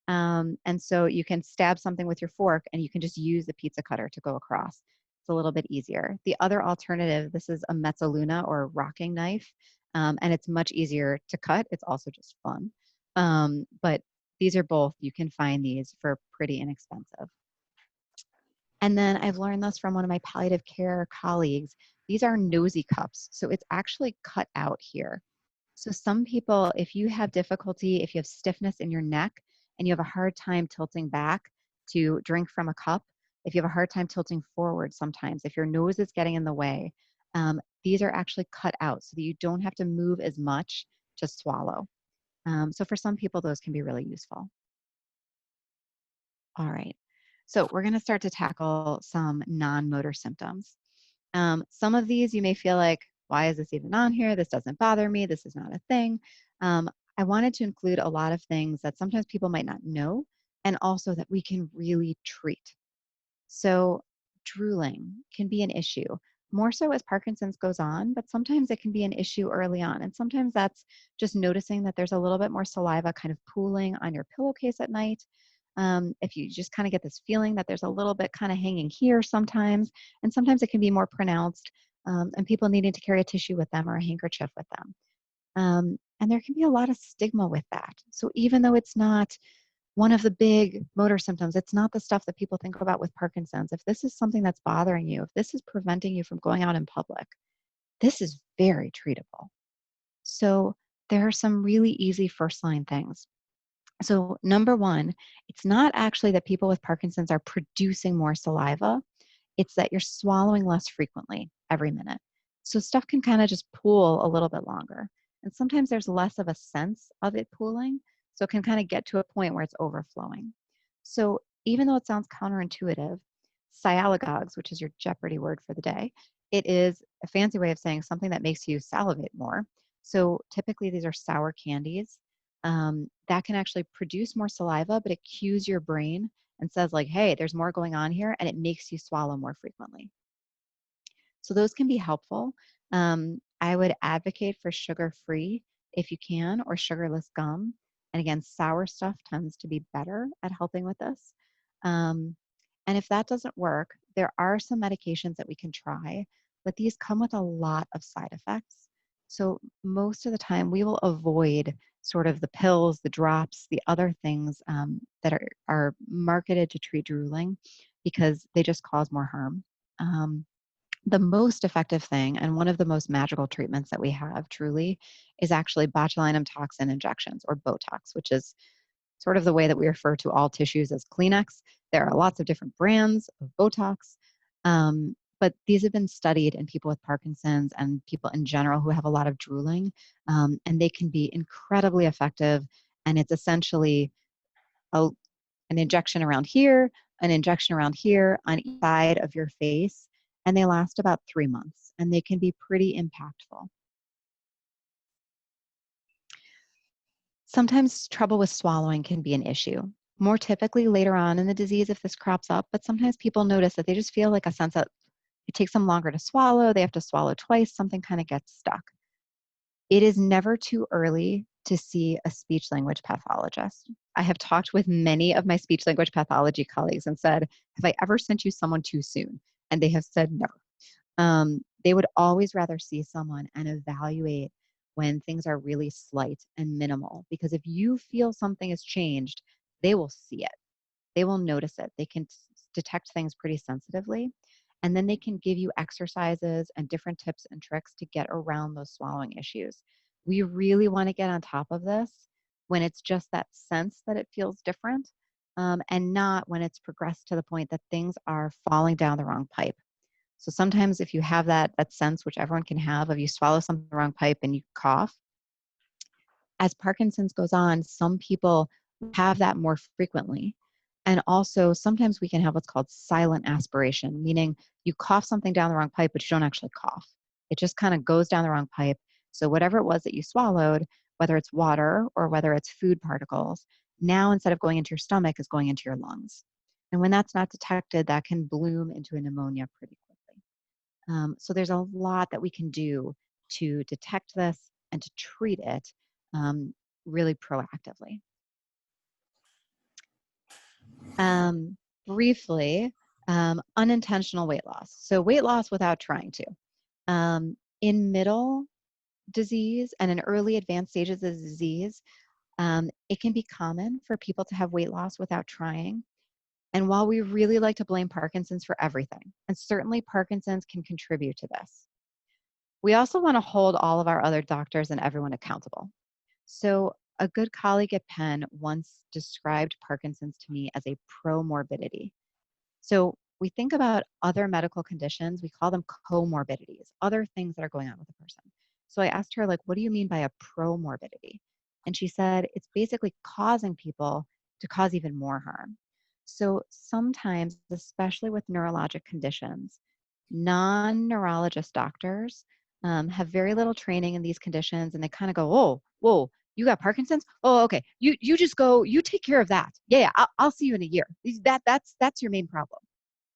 And so you can stab something with your fork and you can just use the pizza cutter to go across. It's a little bit easier. The other alternative, this is a mezzaluna or rocking knife, and it's much easier to cut. It's also just fun. But these are both, you can find these for pretty inexpensive. And then I've learned this from one of my palliative care colleagues. These are nosy cups. So it's actually cut out here. So some people, if you have difficulty, if you have stiffness in your neck and you have a hard time tilting back to drink from a cup, if you have a hard time tilting forward sometimes, if your nose is getting in the way, these are actually cut out so that you don't have to move as much to swallow. So for some people, those can be really useful. All right. So we're going to start to tackle some non-motor symptoms. Some of these you may feel like, why is this even on here? This doesn't bother me. This is not a thing. I wanted to include a lot of things that sometimes people might not know and also that we can really treat. So drooling can be an issue, more so as Parkinson's goes on, but sometimes it can be an issue early on. And sometimes that's just noticing that there's a little bit more saliva kind of pooling on your pillowcase at night. If you just kind of get this feeling that there's a little bit kind of hanging here sometimes, and sometimes it can be more pronounced, and people needing to carry a tissue with them or a handkerchief with them. And there can be a lot of stigma with that. So even though it's not one of the big motor symptoms, it's not the stuff that people think about with Parkinson's. If this is something that's bothering you, if this is preventing you from going out in public, this is very treatable. So there are some really easy first line things. So number one, it's not actually that people with Parkinson's are producing more saliva. It's that you're swallowing less frequently every minute. So stuff can kind of just pool a little bit longer. And sometimes there's less of a sense of it pooling. So it can kind of get to a point where it's overflowing. So even though it sounds counterintuitive, sialagogues, which is your Jeopardy word for the day, it is a fancy way of saying something that makes you salivate more. So typically these are sour candies that can actually produce more saliva, but it cues your brain and says like, hey, there's more going on here, and it makes you swallow more frequently. So those can be helpful. I would advocate for sugar-free if you can, or sugarless gum. And again, sour stuff tends to be better at helping with this. And if that doesn't work, there are some medications that we can try, but these come with a lot of side effects. So most of the time we will avoid sort of the pills, the drops, the other things that are marketed to treat drooling because they just cause more harm. The most effective thing and one of the most magical treatments that we have truly is actually botulinum toxin injections or Botox, which is sort of the way that we refer to all tissues as Kleenex. There are lots of different brands of Botox, but these have been studied in people with Parkinson's and people in general who have a lot of drooling, and they can be incredibly effective. And it's essentially an injection around here, an injection around here on each side of your face, and they last about 3 months, and they can be pretty impactful. Sometimes trouble with swallowing can be an issue. More typically later on in the disease if this crops up, but sometimes people notice that they just feel like a sense that it takes them longer to swallow, they have to swallow twice, something kind of gets stuck. It is never too early to see a speech language pathologist. I have talked with many of my speech language pathology colleagues and said, have I ever sent you someone too soon? And they have said never. They would always rather see someone and evaluate when things are really slight and minimal. Because if you feel something has changed, they will see it. They will notice it. They can detect things pretty sensitively. And then they can give you exercises and different tips and tricks to get around those swallowing issues. We really want to get on top of this when it's just that sense that it feels different, and not when it's progressed to the point that things are falling down the wrong pipe. So sometimes if you have that sense, which everyone can have, of you swallow something the wrong pipe and you cough, as Parkinson's goes on, some people have that more frequently. And also sometimes we can have what's called silent aspiration, meaning you cough something down the wrong pipe, but you don't actually cough. It just kind of goes down the wrong pipe. So whatever it was that you swallowed, whether it's water or whether it's food particles, now instead of going into your stomach is going into your lungs. And when that's not detected, that can bloom into a pneumonia pretty quickly. So there's a lot that we can do to detect this and to treat it really proactively. Briefly, Unintentional weight loss. So weight loss without trying to. In middle disease and in early advanced stages of disease, it can be common for people to have weight loss without trying. And while we really like to blame Parkinson's for everything, and certainly Parkinson's can contribute to this, we also want to hold all of our other doctors and everyone accountable. So, a good colleague at Penn once described Parkinson's to me as a promorbidity. So, we think about other medical conditions, we call them comorbidities, other things that are going on with a person. So, I asked her, like, what do you mean by a promorbidity? And she said, it's basically causing people to cause even more harm. So, sometimes, especially with neurologic conditions, non neurologist doctors have very little training in these conditions and they kind of go, oh, whoa, you got Parkinson's? Oh, okay. You just go, you take care of that. Yeah, I'll see you in a year. That's your main problem.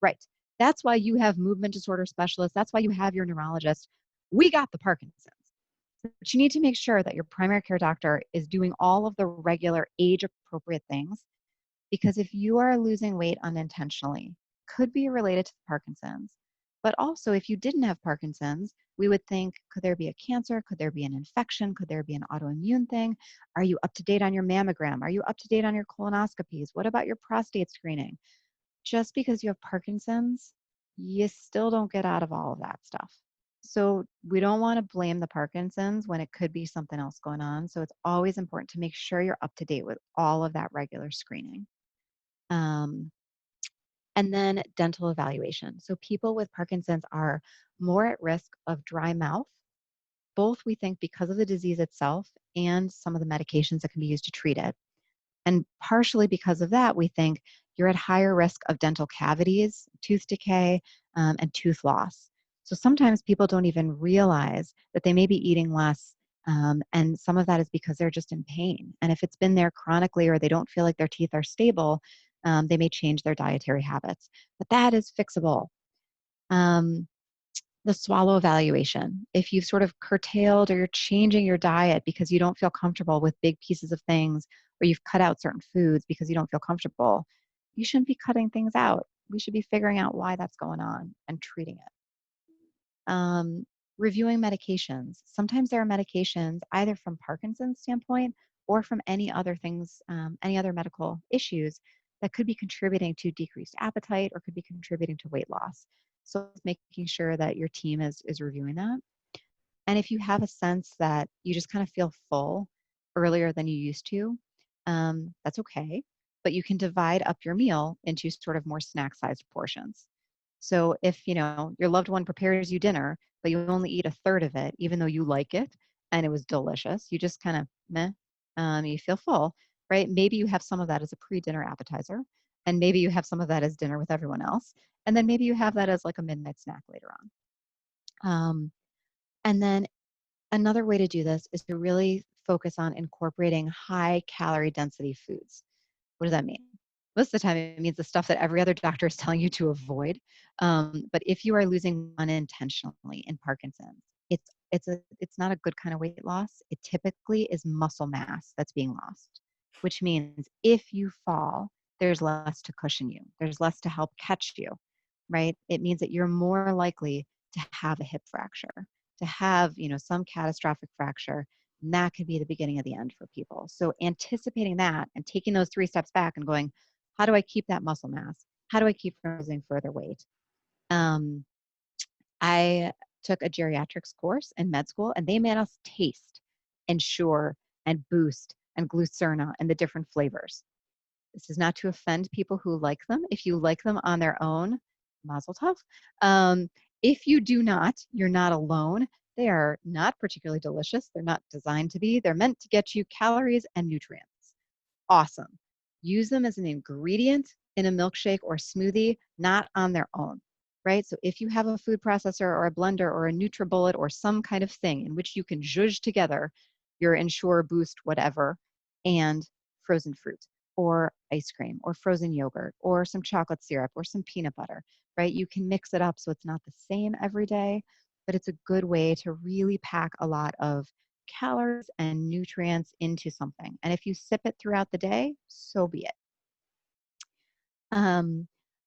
Right. That's why you have movement disorder specialists. That's why you have your neurologist. We got the Parkinson's. But you need to make sure that your primary care doctor is doing all of the regular age appropriate things because if you are losing weight unintentionally, could be related to Parkinson's. But also, if you didn't have Parkinson's, we would think, could there be a cancer? Could there be an infection? Could there be an autoimmune thing? Are you up to date on your mammogram? Are you up to date on your colonoscopies? What about your prostate screening? Just because you have Parkinson's, you still don't get out of all of that stuff. So we don't want to blame the Parkinson's when it could be something else going on. So it's always important to make sure you're up to date with all of that regular screening. Um, and then dental evaluation. So people with Parkinson's are more at risk of dry mouth, both we think because of the disease itself and some of the medications that can be used to treat it. And partially because of that, we think you're at higher risk of dental cavities, tooth decay, and tooth loss. So sometimes people don't even realize that they may be eating less. And some of that is because they're just in pain. And if it's been there chronically or they don't feel like their teeth are stable, they may change their dietary habits. But that is fixable. Um, the swallow evaluation. If you've sort of curtailed or you're changing your diet because you don't feel comfortable with big pieces of things, or you've cut out certain foods because you don't feel comfortable, you shouldn't be cutting things out. We should be figuring out why that's going on and treating it. Um, reviewing medications. Sometimes there are medications either from Parkinson's standpoint or from any other things, any other medical issues that could be contributing to decreased appetite or could be contributing to weight loss. So making sure that your team is reviewing that. And if you have a sense that you just kind of feel full earlier than you used to, that's okay. But you can divide up your meal into sort of more snack-sized portions. So if your loved one prepares you dinner, but you only eat a third of it, even though you like it and it was delicious, you just kind of meh, you feel full, right? Maybe you have some of that as a pre-dinner appetizer, and maybe you have some of that as dinner with everyone else, and then maybe you have that as like a midnight snack later on. And then another way to do this is to really focus on incorporating high calorie density foods. What does that mean? Most of the time, it means the stuff that every other doctor is telling you to avoid. But if you are losing unintentionally in Parkinson's, it's not a good kind of weight loss. It typically is muscle mass that's being lost, which means if you fall, there's less to cushion you. There's less to help catch you, right? It means that you're more likely to have a hip fracture, to have some catastrophic fracture, and that could be the beginning of the end for people. So anticipating that and taking those 3 steps back and going, how do I keep that muscle mass? How do I keep from losing further weight? Um, I took a geriatrics course in med school, and they made us taste Ensure and Boost and Glucerna and the different flavors. This is not to offend people who like them. If you like them on their own, mazel tov. If you do not, you're not alone. They are not particularly delicious. They're not designed to be. They're meant to get you calories and nutrients. Awesome. Use them as an ingredient in a milkshake or smoothie, not on their own, right? So if you have a food processor or a blender or a NutriBullet or some kind of thing in which you can zhuzh together your Ensure, Boost, whatever, and frozen fruit or ice cream or frozen yogurt or some chocolate syrup or some peanut butter, right? You can mix it up so it's not the same every day, but it's a good way to really pack a lot of calories and nutrients into something. And if you sip it throughout the day, so be it.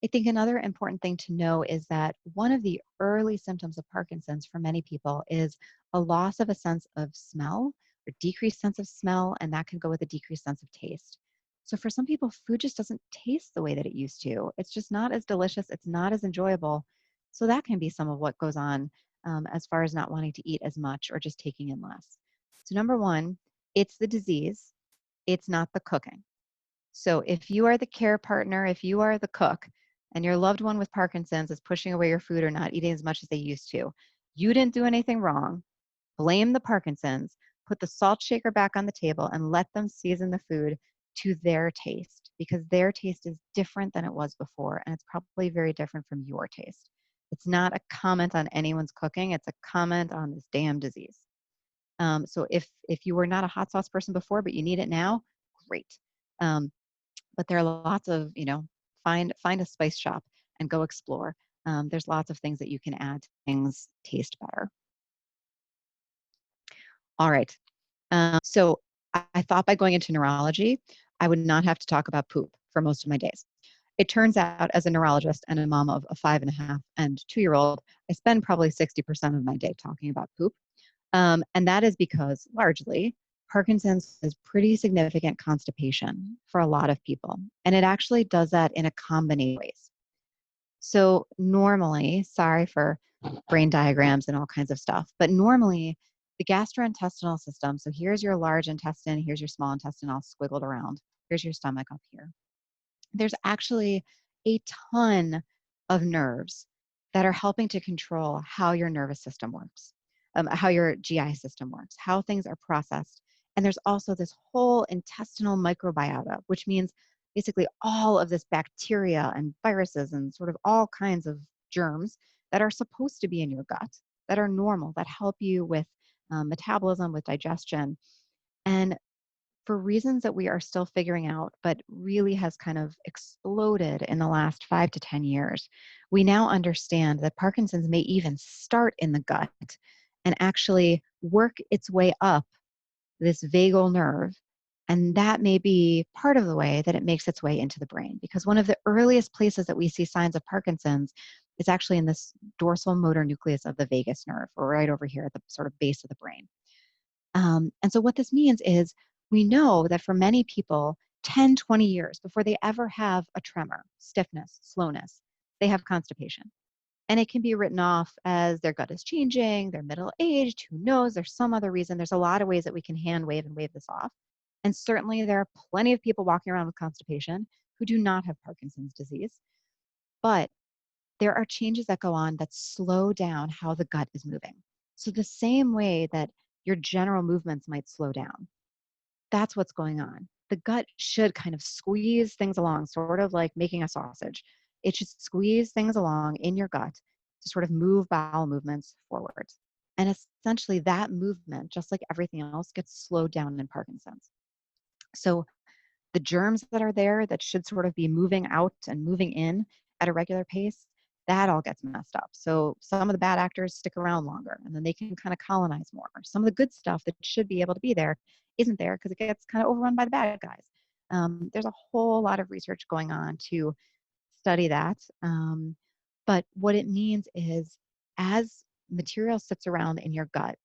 I think another important thing to know is that one of the early symptoms of Parkinson's for many people is a loss of a sense of smell or decreased sense of smell, and that can go with a decreased sense of taste. So for some people, food just doesn't taste the way that it used to. It's just not as delicious, it's not as enjoyable. So that can be some of what goes on as far as not wanting to eat as much or just taking in less. So number one, it's the disease, it's not the cooking. So if you are the care partner, if you are the cook, and your loved one with Parkinson's is pushing away your food or not eating as much as they used to, you didn't do anything wrong. Blame the Parkinsons, put the salt shaker back on the table, and let them season the food to their taste because their taste is different than it was before, and it's probably very different from your taste. It's not a comment on anyone's cooking, it's a comment on this damn disease. So if you were not a hot sauce person before, but you need it now, great. But there are lots of, find a spice shop and go explore. There's lots of things that you can add to things taste better. All right. So I thought by going into neurology, I would not have to talk about poop for most of my days. It turns out, as a neurologist and a mom of a 5.5 and 2-year-old, I spend probably 60% of my day talking about poop. And that is because largely Parkinson's is pretty significant constipation for a lot of people. And it actually does that in a combination of ways. So normally, sorry for brain diagrams and all kinds of stuff, but normally the gastrointestinal system, so here's your large intestine, here's your small intestine all squiggled around, here's your stomach up here. There's actually a ton of nerves that are helping to control how your nervous system works, how your GI system works, how things are processed. And there's also this whole intestinal microbiota, which means basically all of this bacteria and viruses and sort of all kinds of germs that are supposed to be in your gut, that are normal, that help you with metabolism, with digestion. And for reasons that we are still figuring out, but really has kind of exploded in the last 5 to 10 years, we now understand that Parkinson's may even start in the gut and actually work its way up this vagal nerve. And that may be part of the way that it makes its way into the brain, because one of the earliest places that we see signs of Parkinson's is actually in this dorsal motor nucleus of the vagus nerve, or right over here at the sort of base of the brain. And so what this means is we know that for many people, 10, 20 years before they ever have a tremor, stiffness, slowness, they have constipation. And it can be written off as their gut is changing, they're middle-aged, who knows, there's some other reason. There's a lot of ways that we can hand wave and wave this off. And certainly there are plenty of people walking around with constipation who do not have Parkinson's disease. But there are changes that go on that slow down how the gut is moving. So the same way that your general movements might slow down, that's what's going on. The gut should kind of squeeze things along, sort of like making a sausage. It should squeeze things along in your gut to sort of move bowel movements forward. And essentially that movement, just like everything else, gets slowed down in Parkinson's. So the germs that are there that should sort of be moving out and moving in at a regular pace, that all gets messed up. So some of the bad actors stick around longer and then they can kind of colonize more. Some of the good stuff that should be able to be there isn't there because it gets kind of overrun by the bad guys. There's a whole lot of research going on to study that. But what it means is as material sits around in your gut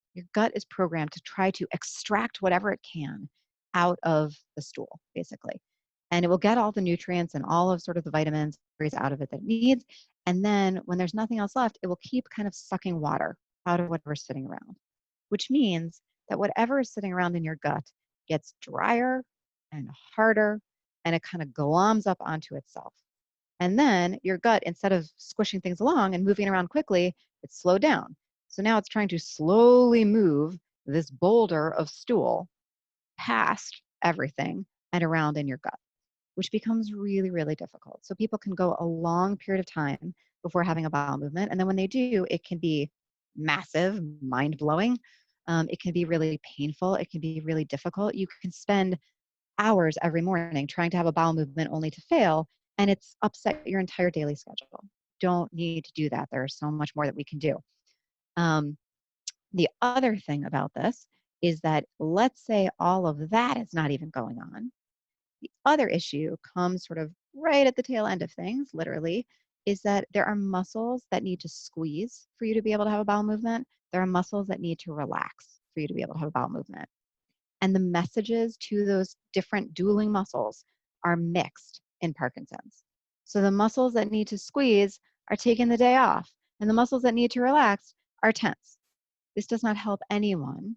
is programmed to try to extract whatever it can out of the stool, basically. And it will get all the nutrients and all of sort of the vitamins out of it that it needs. And then when there's nothing else left, it will keep kind of sucking water out of whatever's sitting around, which means that whatever is sitting around in your gut gets drier and harder and it kind of gloms up onto itself. And then your gut, instead of squishing things along and moving around quickly, it's slowed down. So now it's trying to slowly move this boulder of stool past everything and around in your gut, which becomes really, really difficult. So people can go a long period of time before having a bowel movement. And then when they do, it can be massive, mind-blowing. It can be really painful. It can be really difficult. You can spend hours every morning trying to have a bowel movement only to fail, and it's upset your entire daily schedule. Don't need to do that. There's so much more that we can do. Um, the other thing about this is that let's say all of that is not even going on. The other issue comes sort of right at the tail end of things, literally, is that there are muscles that need to squeeze for you to be able to have a bowel movement. There are muscles that need to relax for you to be able to have a bowel movement. And the messages to those different dueling muscles are mixed in Parkinson's. So the muscles that need to squeeze are taking the day off, and the muscles that need to relax are tense. This does not help anyone.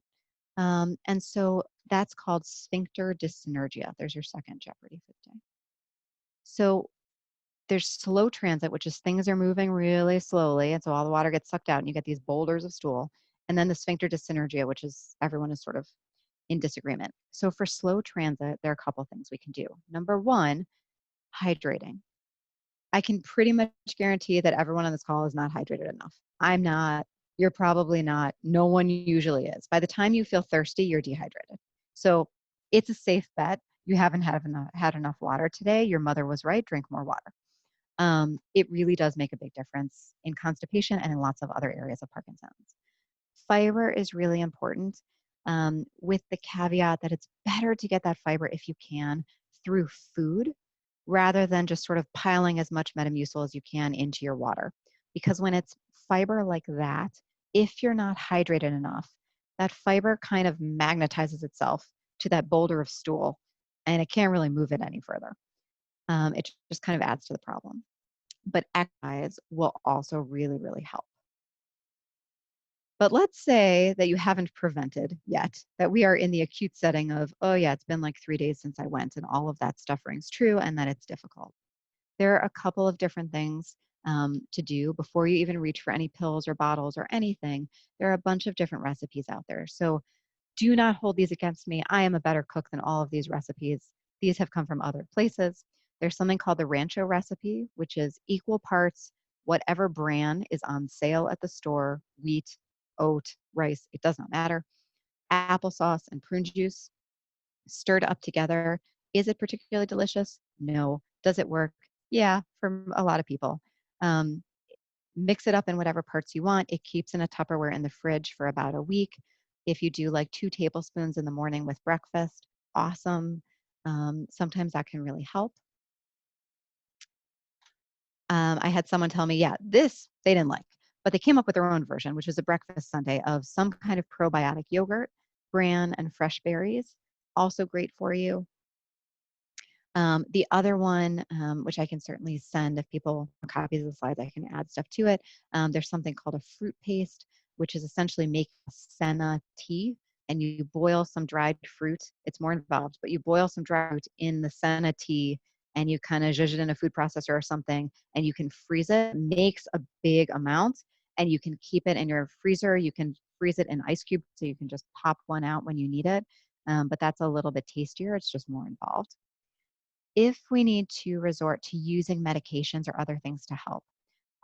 And so that's called sphincter dyssynergia. There's your second Jeopardy for the day. So there's slow transit, which is things are moving really slowly, and so all the water gets sucked out, and you get these boulders of stool. And then the sphincter dyssynergia, which is everyone is sort of in disagreement. So for slow transit, there are a couple things we can do. Number one, hydrating. I can pretty much guarantee that everyone on this call is not hydrated enough. I'm not. You're probably not. No one usually is. By the time you feel thirsty, you're dehydrated. So it's a safe bet. You haven't had enough water today. Your mother was right. Drink more water. It really does make a big difference in constipation and in lots of other areas of Parkinson's. Fiber is really important, with the caveat that it's better to get that fiber if you can through food rather than just sort of piling as much Metamucil as you can into your water. Because when it's fiber like that, if you're not hydrated enough, that fiber kind of magnetizes itself to that boulder of stool and it can't really move it any further. It just kind of adds to the problem. But exercise will also really, really help. But let's say that you haven't prevented yet, that we are in the acute setting of, oh, yeah, it's been like 3 days since I went, and all of that stuff rings true, and that it's difficult. There are a couple of different things to do before you even reach for any pills or bottles or anything. There are a bunch of different recipes out there. So do not hold these against me. I am a better cook than all of these recipes. These have come from other places. There's something called the Rancho recipe, which is equal parts whatever bran is on sale at the store, wheat, oat, rice, it does not matter, applesauce and prune juice, stirred up together. Is it particularly delicious? No. Does it work? Yeah, for a lot of people. Um, Mix it up in whatever parts you want. It keeps in a Tupperware in the fridge for about a week. If you do like 2 tablespoons in the morning with breakfast, awesome. Sometimes that can really help. I had someone tell me, yeah, this they didn't like, but they came up with their own version, which was a breakfast sundae of some kind of probiotic yogurt, bran, and fresh berries. Also great for you. The other one, which I can certainly send if people want copies of the slides, I can add stuff to it. There's something called a fruit paste, which is essentially make senna tea, and you boil some dried fruit. It's more involved, but you boil some dried fruit in the senna tea, and you kind of zhuzh it in a food processor or something, and you can freeze it. It makes a big amount, and you can keep it in your freezer. You can freeze it in ice cubes, so you can just pop one out when you need it. But that's a little bit tastier. It's just more involved. If we need to resort to using medications or other things to help,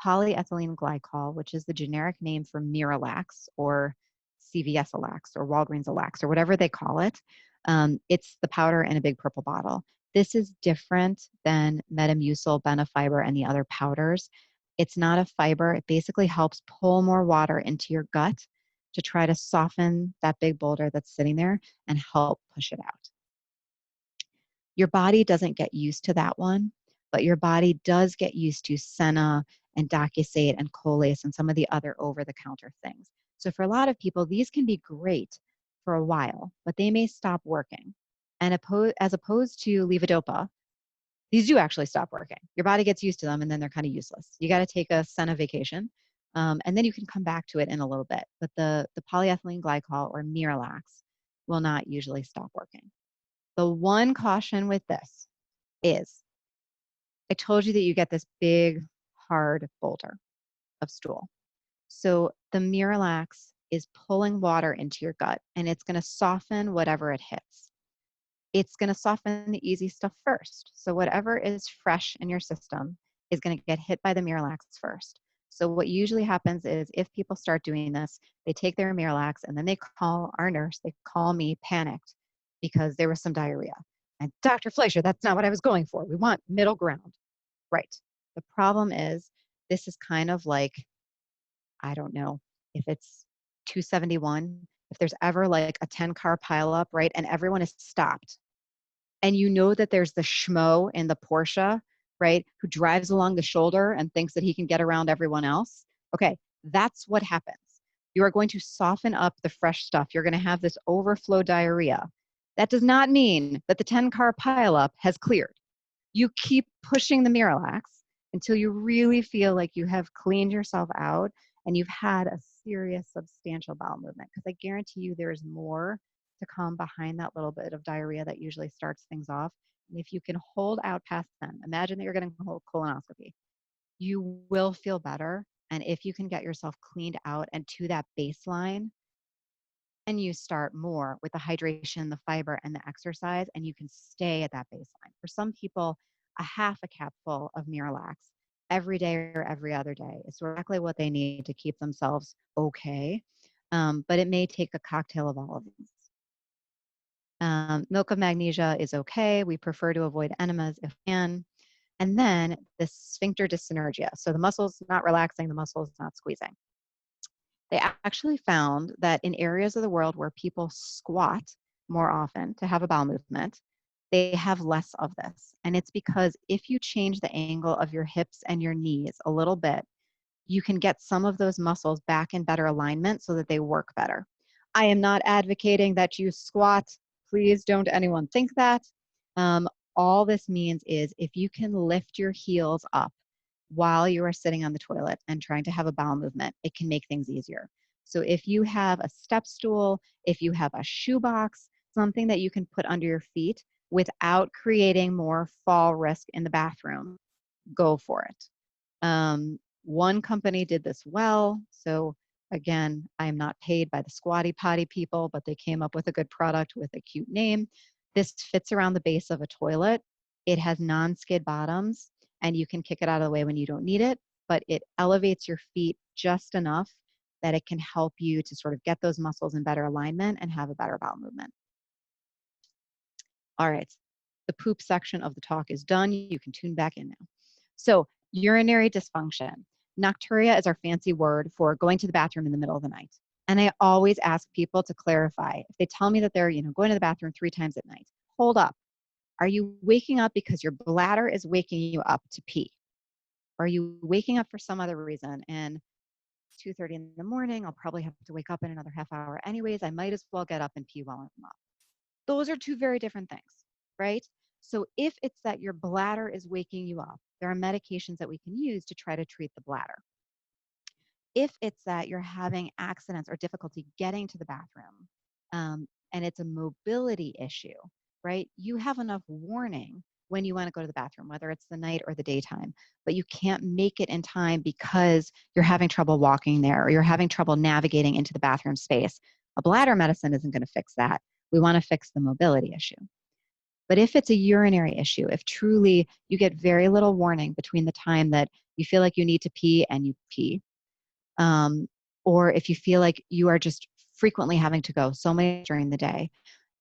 polyethylene glycol, which is the generic name for Miralax or CVS Alax or Walgreens Alax or whatever they call it, it's the powder in a big purple bottle. This is different than Metamucil, Benefiber, and the other powders. It's not a fiber. It basically helps pull more water into your gut to try to soften that big boulder that's sitting there and help push it out. Your body doesn't get used to that one, but your body does get used to senna and docusate and Colace and some of the other over-the-counter things. So for a lot of people, these can be great for a while, but they may stop working. And as opposed to levodopa, these do actually stop working. Your body gets used to them, and then they're kind of useless. You got to take a senna vacation, and then you can come back to it in a little bit. But the polyethylene glycol or Miralax will not usually stop working. The one caution with this is I told you that you get this big, hard boulder of stool. So the Miralax is pulling water into your gut, and it's going to soften whatever it hits. It's going to soften the easy stuff first. So whatever is fresh in your system is going to get hit by the Miralax first. So what usually happens is if people start doing this, they take their Miralax and then they call our nurse, they call me panicked because there was some diarrhea. And Dr. Fleischer, that's not what I was going for. We want middle ground. Right. The problem is this is kind of like, I don't know if it's 271, if there's ever like a 10-car pileup, right? And everyone is stopped. And you know that there's the schmo in the Porsche right? Who drives along the shoulder and thinks that he can get around everyone else. Okay, that's what happens. You are going to soften up the fresh stuff. You're going to have this overflow diarrhea. That does not mean that the 10-car pileup has cleared. You keep pushing the Miralax until you really feel like you have cleaned yourself out and you've had a serious, substantial bowel movement. Because I guarantee you there is more to come behind that little bit of diarrhea that usually starts things off. And if you can hold out past then, imagine that you're getting a colonoscopy, you will feel better. And if you can get yourself cleaned out and to that baseline, and you start more with the hydration, the fiber, and the exercise, and you can stay at that baseline. For some people, a half a capful of Miralax every day or every other day is exactly what they need to keep themselves okay. But it may take a cocktail of all of these. Milk of magnesia is okay. We prefer to avoid enemas if we can. And then the sphincter dyssynergia. So the muscle's not relaxing, the muscle's not squeezing. They actually found that in areas of the world where people squat more often to have a bowel movement, they have less of this. And it's because if you change the angle of your hips and your knees a little bit, you can get some of those muscles back in better alignment so that they work better. I am not advocating that you squat. Please don't anyone think that. Um, all this means is if you can lift your heels up while you are sitting on the toilet and trying to have a bowel movement, it can make things easier. So if you have a step stool, if you have a shoebox, something that you can put under your feet without creating more fall risk in the bathroom, go for it. One company did this well. So again, I'm not paid by the squatty potty people, but they came up with a good product with a cute name. This fits around the base of a toilet. It has non-skid bottoms, and you can kick it out of the way when you don't need it, but it elevates your feet just enough that it can help you to sort of get those muscles in better alignment and have a better bowel movement. All right, the poop section of the talk is done. You can tune back in now. So urinary dysfunction. Nocturia is our fancy word for going to the bathroom in the middle of the night. And I always ask people to clarify. If they tell me that they're, going to the bathroom 3 times at night, hold up. Are you waking up because your bladder is waking you up to pee? Or are you waking up for some other reason? And it's 2:30 in the morning. I'll probably have to wake up in another half hour anyways. I might as well get up and pee while I'm up. Those are 2 very different things, right? So if it's that your bladder is waking you up, there are medications that we can use to try to treat the bladder. If it's that you're having accidents or difficulty getting to the bathroom, and it's a mobility issue, right? You have enough warning when you want to go to the bathroom, whether it's the night or the daytime, but you can't make it in time because you're having trouble walking there or you're having trouble navigating into the bathroom space. A bladder medicine isn't going to fix that. We want to fix the mobility issue. But if it's a urinary issue, if truly you get very little warning between the time that you feel like you need to pee and you pee, or if you feel like you are just frequently having to go so many during the day,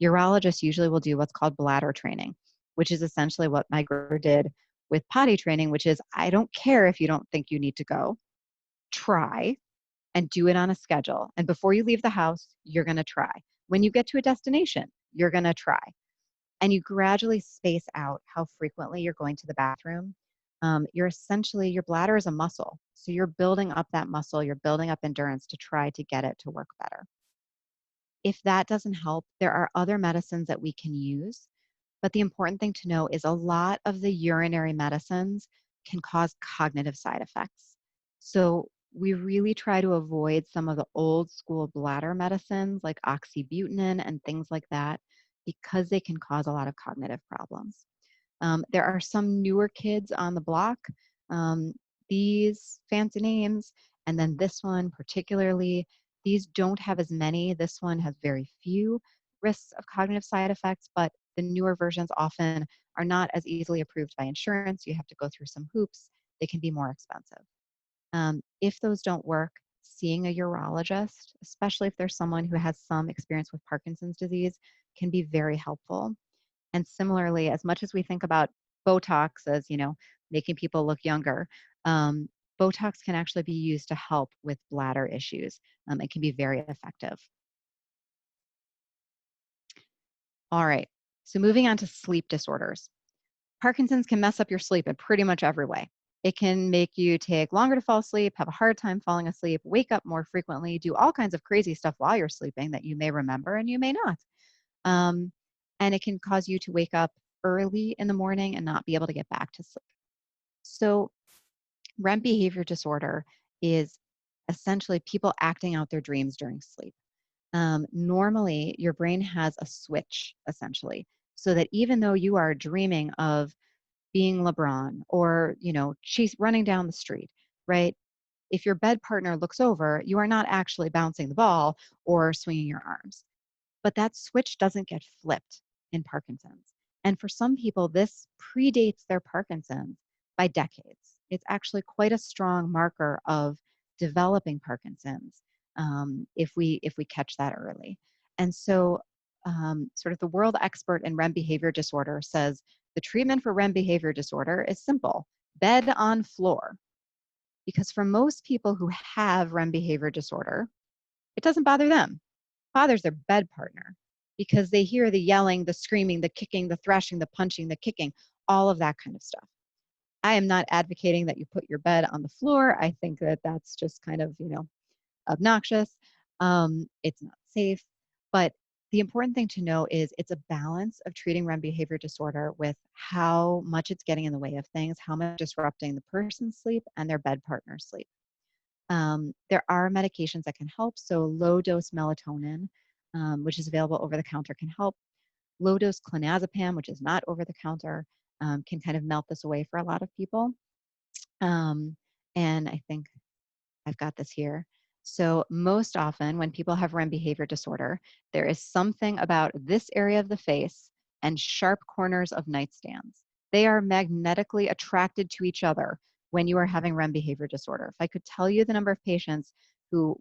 urologists usually will do what's called bladder training, which is essentially what my girl did with potty training, which is I don't care if you don't think you need to go, try and do it on a schedule. And before you leave the house, you're going to try. When you get to a destination, you're going to try. And you gradually space out how frequently you're going to the bathroom. Your bladder is a muscle. So you're building up that muscle, you're building up endurance to try to get it to work better. If that doesn't help, there are other medicines that we can use. But the important thing to know is a lot of the urinary medicines can cause cognitive side effects. So we really try to avoid some of the old school bladder medicines like oxybutynin and things like that because they can cause a lot of cognitive problems. There are some newer kids on the block, these fancy names, and then this one particularly. These don't have as many. This one has very few risks of cognitive side effects, but the newer versions often are not as easily approved by insurance. You have to go through some hoops. They can be more expensive. If those don't work, seeing a urologist, especially if there's someone who has some experience with Parkinson's disease, can be very helpful. And similarly, as much as we think about Botox as, making people look younger, Botox can actually be used to help with bladder issues. It can be very effective. All right, so moving on to sleep disorders. Parkinson's can mess up your sleep in pretty much every way. It can make you take longer to fall asleep, have a hard time falling asleep, wake up more frequently, do all kinds of crazy stuff while you're sleeping that you may remember and you may not. Um, and it can cause you to wake up early in the morning and not be able to get back to sleep. So, REM behavior disorder is essentially people acting out their dreams during sleep. Normally, your brain has a switch, essentially, so that even though you are dreaming of being LeBron or, chase running down the street, right? If your bed partner looks over, you are not actually bouncing the ball or swinging your arms. But that switch doesn't get flipped in Parkinson's. And for some people, this predates their Parkinson's by decades. It's actually quite a strong marker of developing Parkinson's if we catch that early. And so, sort of the world expert in REM behavior disorder says the treatment for REM behavior disorder is simple: bed on floor. Because for most people who have REM behavior disorder, it doesn't bother them, bothers their bed partner because they hear the yelling, the screaming, the kicking, the thrashing, the punching, the kicking, all of that kind of stuff. I am not advocating that you put your bed on the floor. I think that that's just kind of, obnoxious. It's not safe. But the important thing to know is it's a balance of treating REM behavior disorder with how much it's getting in the way of things, how much disrupting the person's sleep and their bed partner's sleep. There are medications that can help. So low dose melatonin, which is available over the counter, can help. Low dose clonazepam, which is not over the counter, can kind of melt this away for a lot of people. And I think I've got this here. So most often when people have REM behavior disorder, there is something about this area of the face and sharp corners of nightstands. They are magnetically attracted to each other when you are having REM behavior disorder. If I could tell you the number of patients who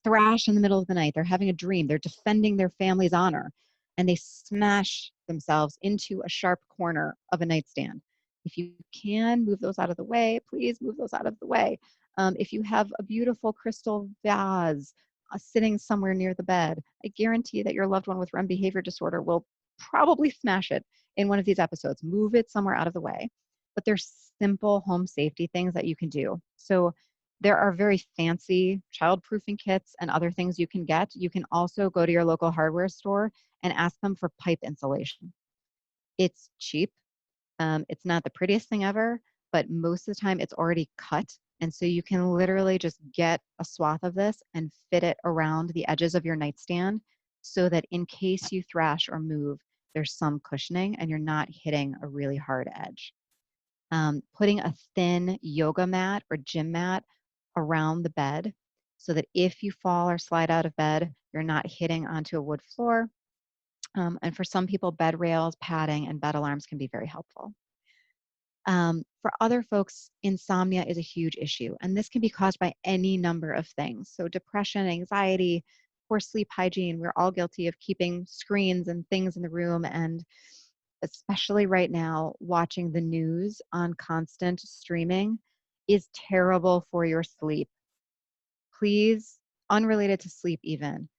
thrash in the middle of the night, they're having a dream, they're defending their family's honor, and they smash themselves into a sharp corner of a nightstand. If you can move those out of the way, please move those out of the way. If you have a beautiful crystal vase sitting somewhere near the bed, I guarantee that your loved one with REM behavior disorder will probably smash it in one of these episodes. Move it somewhere out of the way. But there's simple home safety things that you can do. So there are very fancy child-proofing kits and other things you can get. You can also go to your local hardware store and ask them for pipe insulation. It's cheap. It's not the prettiest thing ever, but most of the time it's already cut. And so you can literally just get a swath of this and fit it around the edges of your nightstand so that in case you thrash or move, there's some cushioning and you're not hitting a really hard edge. Putting a thin yoga mat or gym mat around the bed so that if you fall or slide out of bed, you're not hitting onto a wood floor. And for some people, bed rails, padding, and bed alarms can be very helpful. For other folks, insomnia is a huge issue, and this can be caused by any number of things. So depression, anxiety, poor sleep hygiene, we're all guilty of keeping screens and things in the room, and especially right now, watching the news on constant streaming is terrible for your sleep. Please, unrelated to sleep even,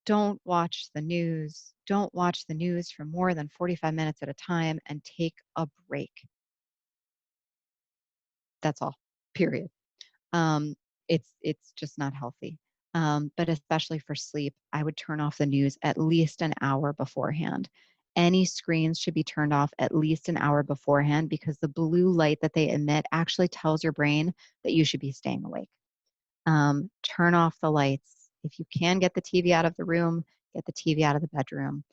don't watch the news. Don't watch the news for more than 45 minutes at a time and take a break. That's all, period. Um, it's just not healthy. But especially for sleep, I would turn off the news at least an hour beforehand. Any screens should be turned off at least an hour beforehand because the blue light that they emit actually tells your brain that you should be staying awake. Turn off the lights. If you can get the TV out of the room, get the TV out of the bedroom.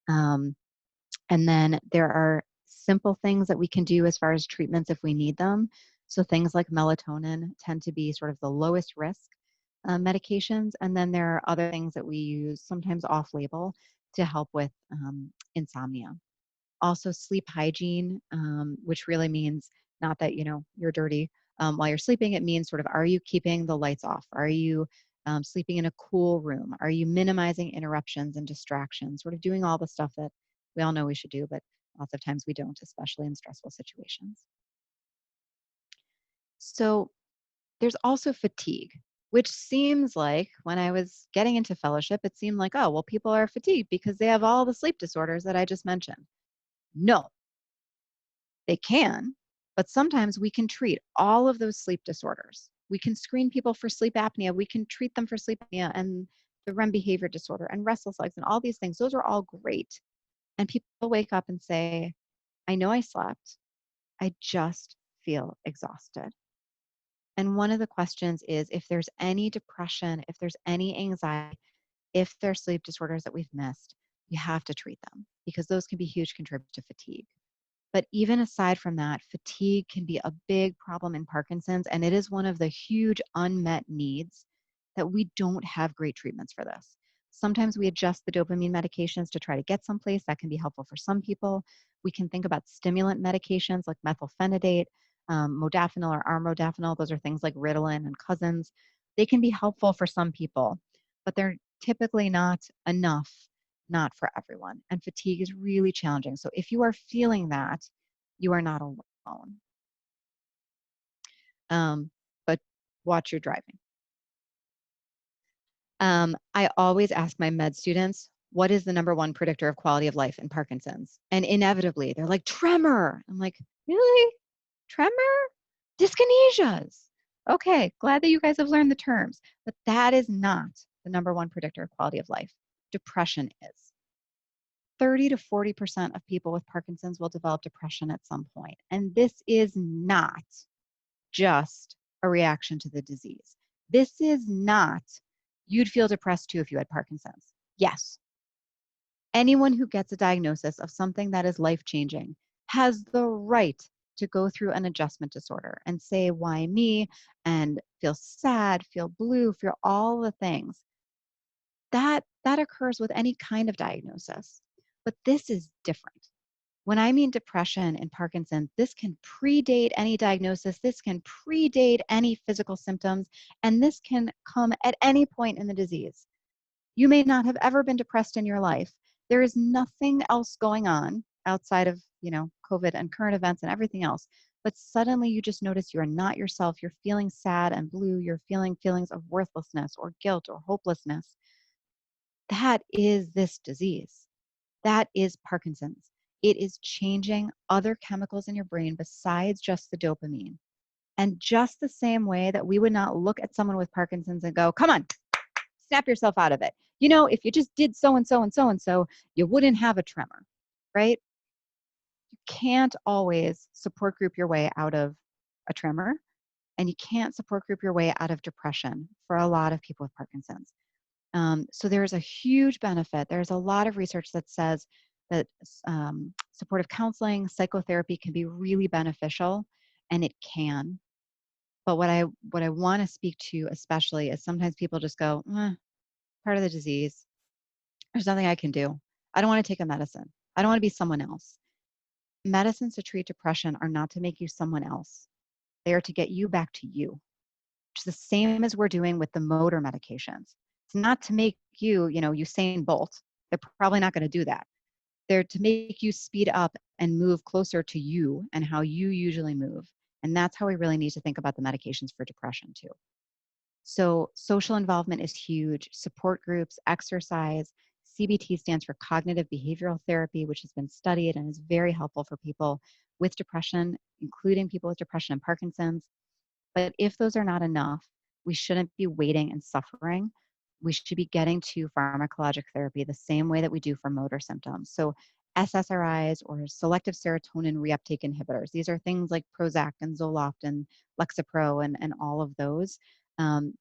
Um, and then there are simple things that we can do as far as treatments if we need them. So things like melatonin tend to be sort of the lowest risk medications. And then there are other things that we use, sometimes off label, to help with insomnia. Also, sleep hygiene, which really means not that you're dirty while you're sleeping. It means sort of, are you keeping the lights off? Are you sleeping in a cool room? Are you minimizing interruptions and distractions? Sort of doing all the stuff that we all know we should do, but lots of times we don't, especially in stressful situations. So there's also fatigue, which seems like when I was getting into fellowship, it seemed like, oh, well, people are fatigued because they have all the sleep disorders that I just mentioned. No, They can, but sometimes we can treat all of those sleep disorders. We can screen people for sleep apnea. We can treat them for sleep apnea and the REM behavior disorder and restless legs and all these things. Those are all great. And people wake up and say, I know I slept. I just feel exhausted. And one of the questions is if there's any depression, if there's any anxiety, if there's sleep disorders that we've missed, you have to treat them because those can be huge contributors to fatigue. But even aside from that, fatigue can be a big problem in Parkinson's, and it is one of the huge unmet needs that we don't have great treatments for this. Sometimes we adjust the dopamine medications to try to get someplace. That can be helpful for some people. We can think about stimulant medications like methylphenidate, modafinil or armodafinil. Those are things like Ritalin and Cousins. They can be helpful for some people, but they're typically not enough, not for everyone. And fatigue is really challenging. So if you are feeling that, you are not alone. But watch your driving. I always ask my med students, what is the number one predictor of quality of life in Parkinson's? And inevitably, they're like, tremor. I'm like, really? Tremor? Dyskinesias. Okay, glad that you guys have learned the terms, but that is not the number one predictor of quality of life. Depression is. 30 to 40% of people with Parkinson's will develop depression at some point. And this is not just a reaction to the disease. This is not, you'd feel depressed too if you had Parkinson's. Yes. Anyone who gets a diagnosis of something that is life-changing has the right to go through an adjustment disorder and say, why me? And feel sad, feel blue, feel all the things. That occurs with any kind of diagnosis. But this is different. When I mean depression and Parkinson's, this can predate any diagnosis, this can predate any physical symptoms, and this can come at any point in the disease. You may not have ever been depressed in your life. There is nothing else going on outside of, COVID and current events and everything else. But suddenly you just notice you're not yourself. You're feeling sad and blue. You're feeling feelings of worthlessness or guilt or hopelessness. That is this disease. That is Parkinson's. It is changing other chemicals in your brain besides just the dopamine. And just the same way that we would not look at someone with Parkinson's and go, come on, snap yourself out of it. If you just did so and so and so and so, you wouldn't have a tremor, right? You can't always support group your way out of a tremor, and you can't support group your way out of depression for a lot of people with Parkinson's. So there's a huge benefit. There's a lot of research that says that supportive counseling, psychotherapy can be really beneficial, and it can. But what I want to speak to especially is sometimes people just go, part of the disease. There's nothing I can do. I don't want to take a medicine. I don't want to be someone else. Medicines to treat depression are not to make you someone else. They are to get you back to you, which is the same as we're doing with the motor medications. It's not to make you, Usain Bolt. They're probably not going to do that. They're to make you speed up and move closer to you and how you usually move. And that's how we really need to think about the medications for depression too. So social involvement is huge. Support groups, exercise. CBT stands for cognitive behavioral therapy, which has been studied and is very helpful for people with depression, including people with depression and Parkinson's. But if those are not enough, we shouldn't be waiting and suffering. We should be getting to pharmacologic therapy the same way that we do for motor symptoms. So SSRIs or selective serotonin reuptake inhibitors. These are things like Prozac and Zoloft and Lexapro and all of those.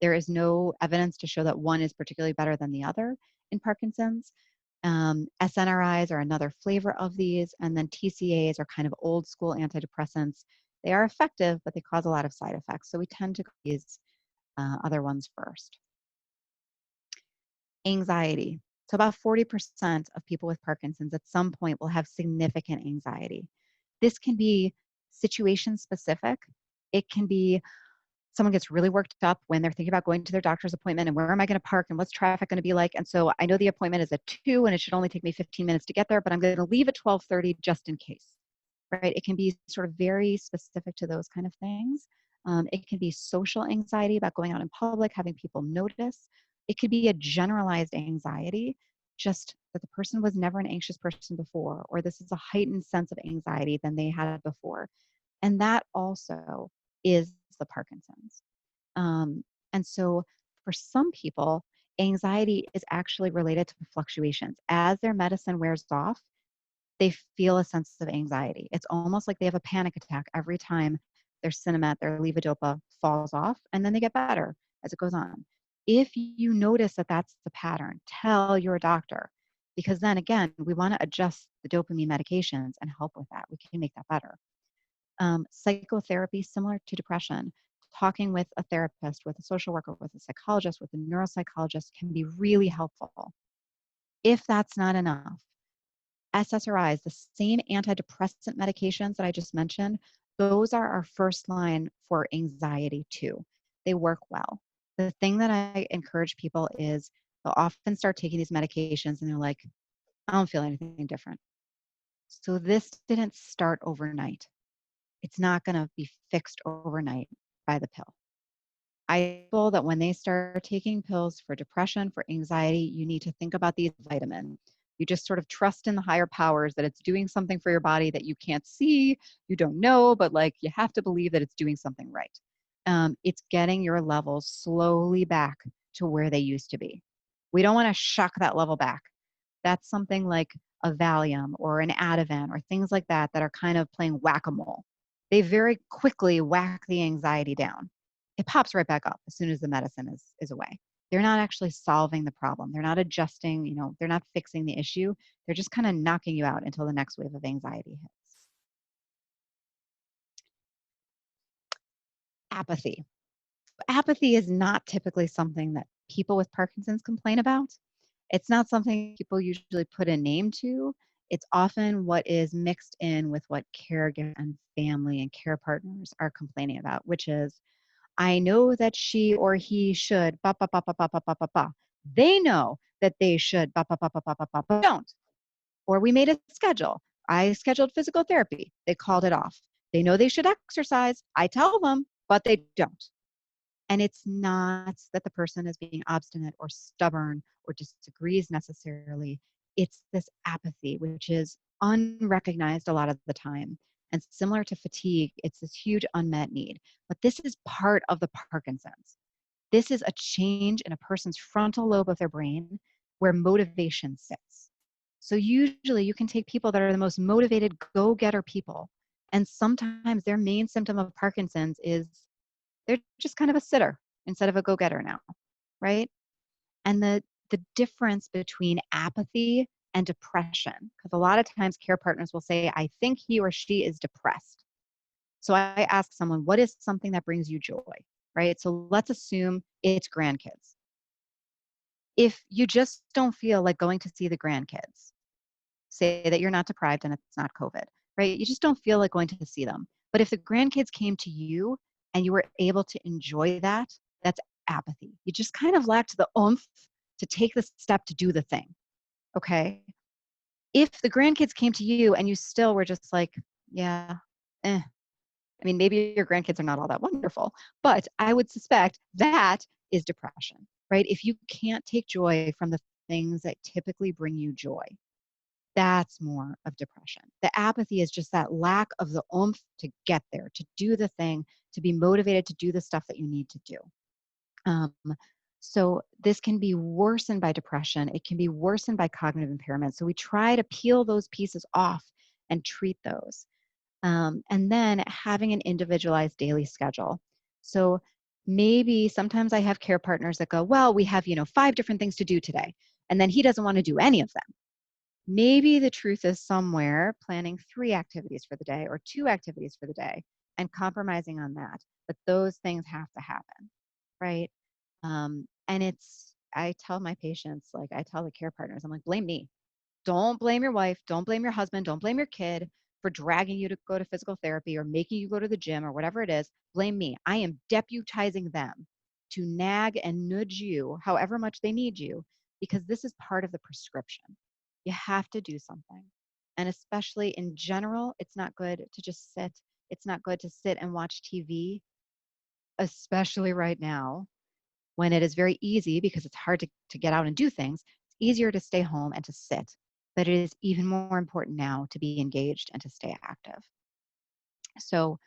There is no evidence to show that one is particularly better than the other in Parkinson's. SNRIs are another flavor of these, and then TCAs are kind of old school antidepressants. They are effective, but they cause a lot of side effects. So we tend to go these other ones first. Anxiety. So about 40% of people with Parkinson's at some point will have significant anxiety. This can be situation specific. It can be someone gets really worked up when they're thinking about going to their doctor's appointment and where am I going to park and what's traffic going to be like. And so I know the appointment is at 2 and it should only take me 15 minutes to get there, but I'm going to leave at 12:30 just in case, right? It can be sort of very specific to those kind of things. It can be social anxiety about going out in public, having people notice. It could be a generalized anxiety just that the person was never an anxious person before, or this is a heightened sense of anxiety than they had before. And that also is the Parkinson's. Um, and so for some people, anxiety is actually related to fluctuations. As their medicine wears off, they feel a sense of anxiety. It's almost like they have a panic attack every time their Cinemet, their levodopa falls off, and then they get better as it goes on. If you notice that that's the pattern, tell your doctor, because then again, we want to adjust the dopamine medications and help with that. We can make that better. Psychotherapy, similar to depression, talking with a therapist, with a social worker, with a psychologist, with a neuropsychologist can be really helpful. If that's not enough, SSRIs, the same antidepressant medications that I just mentioned, those are our first line for anxiety too. They work well. The thing that I encourage people is they'll often start taking these medications and they're like, I don't feel anything different. So this didn't start overnight. It's not going to be fixed overnight by the pill. I feel that when they start taking pills for depression, for anxiety, you need to think about these vitamins. You just sort of trust in the higher powers that it's doing something for your body that you can't see, you don't know, but like you have to believe that it's doing something right. It's getting your levels slowly back to where they used to be. We don't want to shock that level back. That's something like a Valium or an Ativan or things like that that are kind of playing whack-a-mole. They very quickly whack the anxiety down. It pops right back up as soon as the medicine is away. They're not actually solving the problem. They're not adjusting, they're not fixing the issue. They're just kind of knocking you out until the next wave of anxiety hits. Apathy. Apathy is not typically something that people with Parkinson's complain about. It's not something people usually put a name to. It's often what is mixed in with what caregiver and family and care partners are complaining about, which is, I know that she or he should, ba, ba, ba, ba, ba, ba, ba, ba, ba. They know that they should, ba, ba, ba, ba, ba, ba, ba, but don't. Or we made a schedule. I scheduled physical therapy. They called it off. They know they should exercise. I tell them, but they don't. And it's not that the person is being obstinate or stubborn or disagrees necessarily. It's this apathy, which is unrecognized a lot of the time. And similar to fatigue, it's this huge unmet need. But this is part of the Parkinson's. This is a change in a person's frontal lobe of their brain where motivation sits. So usually you can take people that are the most motivated go-getter people, and sometimes their main symptom of Parkinson's is they're just kind of a sitter instead of a go-getter now, right? And the difference between apathy and depression, because a lot of times care partners will say, I think he or she is depressed. So I ask someone, what is something that brings you joy, right? So let's assume it's grandkids. If you just don't feel like going to see the grandkids, say that you're not deprived and it's not COVID, right? You just don't feel like going to see them. But if the grandkids came to you and you were able to enjoy that, that's apathy. You just kind of lacked the oomph to take the step to do the thing. Okay. If the grandkids came to you and you still were just like, yeah, I mean, maybe your grandkids are not all that wonderful, but I would suspect that is depression, right? If you can't take joy from the things that typically bring you joy, that's more of depression. The apathy is just that lack of the oomph to get there, to do the thing, to be motivated to do the stuff that you need to do. Um, so this can be worsened by depression. It can be worsened by cognitive impairment. So we try to peel those pieces off and treat those. And then having an individualized daily schedule. So maybe sometimes I have care partners that go, well, we have, 5 different things to do today. And then he doesn't want to do any of them. Maybe the truth is somewhere planning 3 activities for the day or 2 activities for the day and compromising on that. But those things have to happen, right? And I tell my patients, like I tell the care partners, I'm like, blame me. Don't blame your wife. Don't blame your husband. Don't blame your kid for dragging you to go to physical therapy or making you go to the gym or whatever it is. Blame me. I am deputizing them to nag and nudge you however much they need you, because this is part of the prescription. You have to do something. And especially in general, it's not good to just sit. It's not good to sit and watch TV, especially right now when it is very easy because it's hard to get out and do things. It's easier to stay home and to sit, but it is even more important now to be engaged and to stay active. So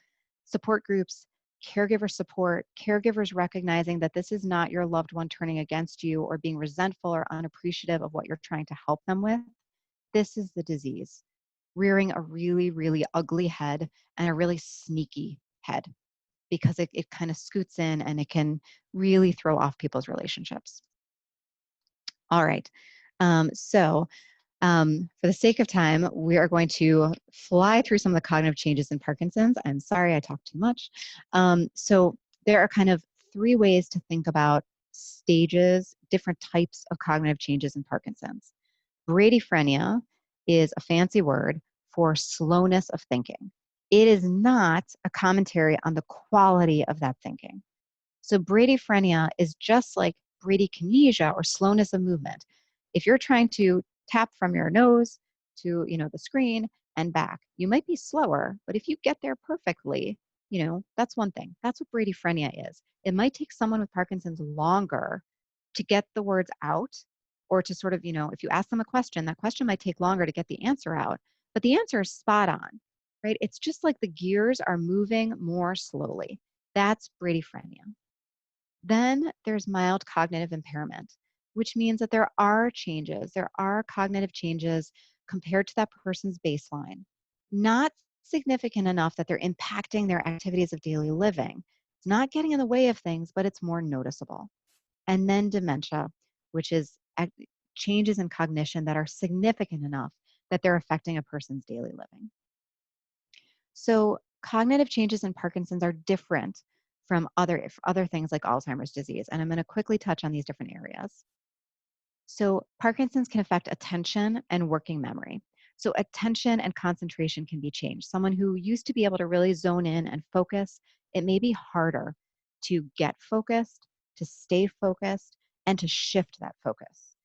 support groups, caregiver support, caregivers recognizing that this is not your loved one turning against you or being resentful or unappreciative of what you're trying to help them with. This is the disease, rearing a really, really ugly head and a really sneaky head, because it kind of scoots in and it can really throw off people's relationships. All right. For the sake of time, we are going to fly through some of the cognitive changes in Parkinson's. I'm sorry I talked too much. So there are kind of three ways to think about stages, different types of cognitive changes in Parkinson's. Bradyphrenia is a fancy word for slowness of thinking. It is not a commentary on the quality of that thinking. So bradyphrenia is just like bradykinesia or slowness of movement. If you're trying to tap from your nose to, the screen and back, you might be slower, but if you get there perfectly, that's one thing. That's what bradyphrenia is. It might take someone with Parkinson's longer to get the words out, or to sort of, if you ask them a question, that question might take longer to get the answer out, but the answer is spot on, right? It's just like the gears are moving more slowly. That's bradyphrenia. Then there's mild cognitive impairment, which means that there are changes. There are cognitive changes compared to that person's baseline, not significant enough that they're impacting their activities of daily living. It's not getting in the way of things, but it's more noticeable. And then dementia, which is changes in cognition that are significant enough that they're affecting a person's daily living. So cognitive changes in Parkinson's are different from other things like Alzheimer's disease. And I'm going to quickly touch on these different areas. So Parkinson's can affect attention and working memory. So attention and concentration can be changed. Someone who used to be able to really zone in and focus, it may be harder to get focused, to stay focused, and to shift that focus.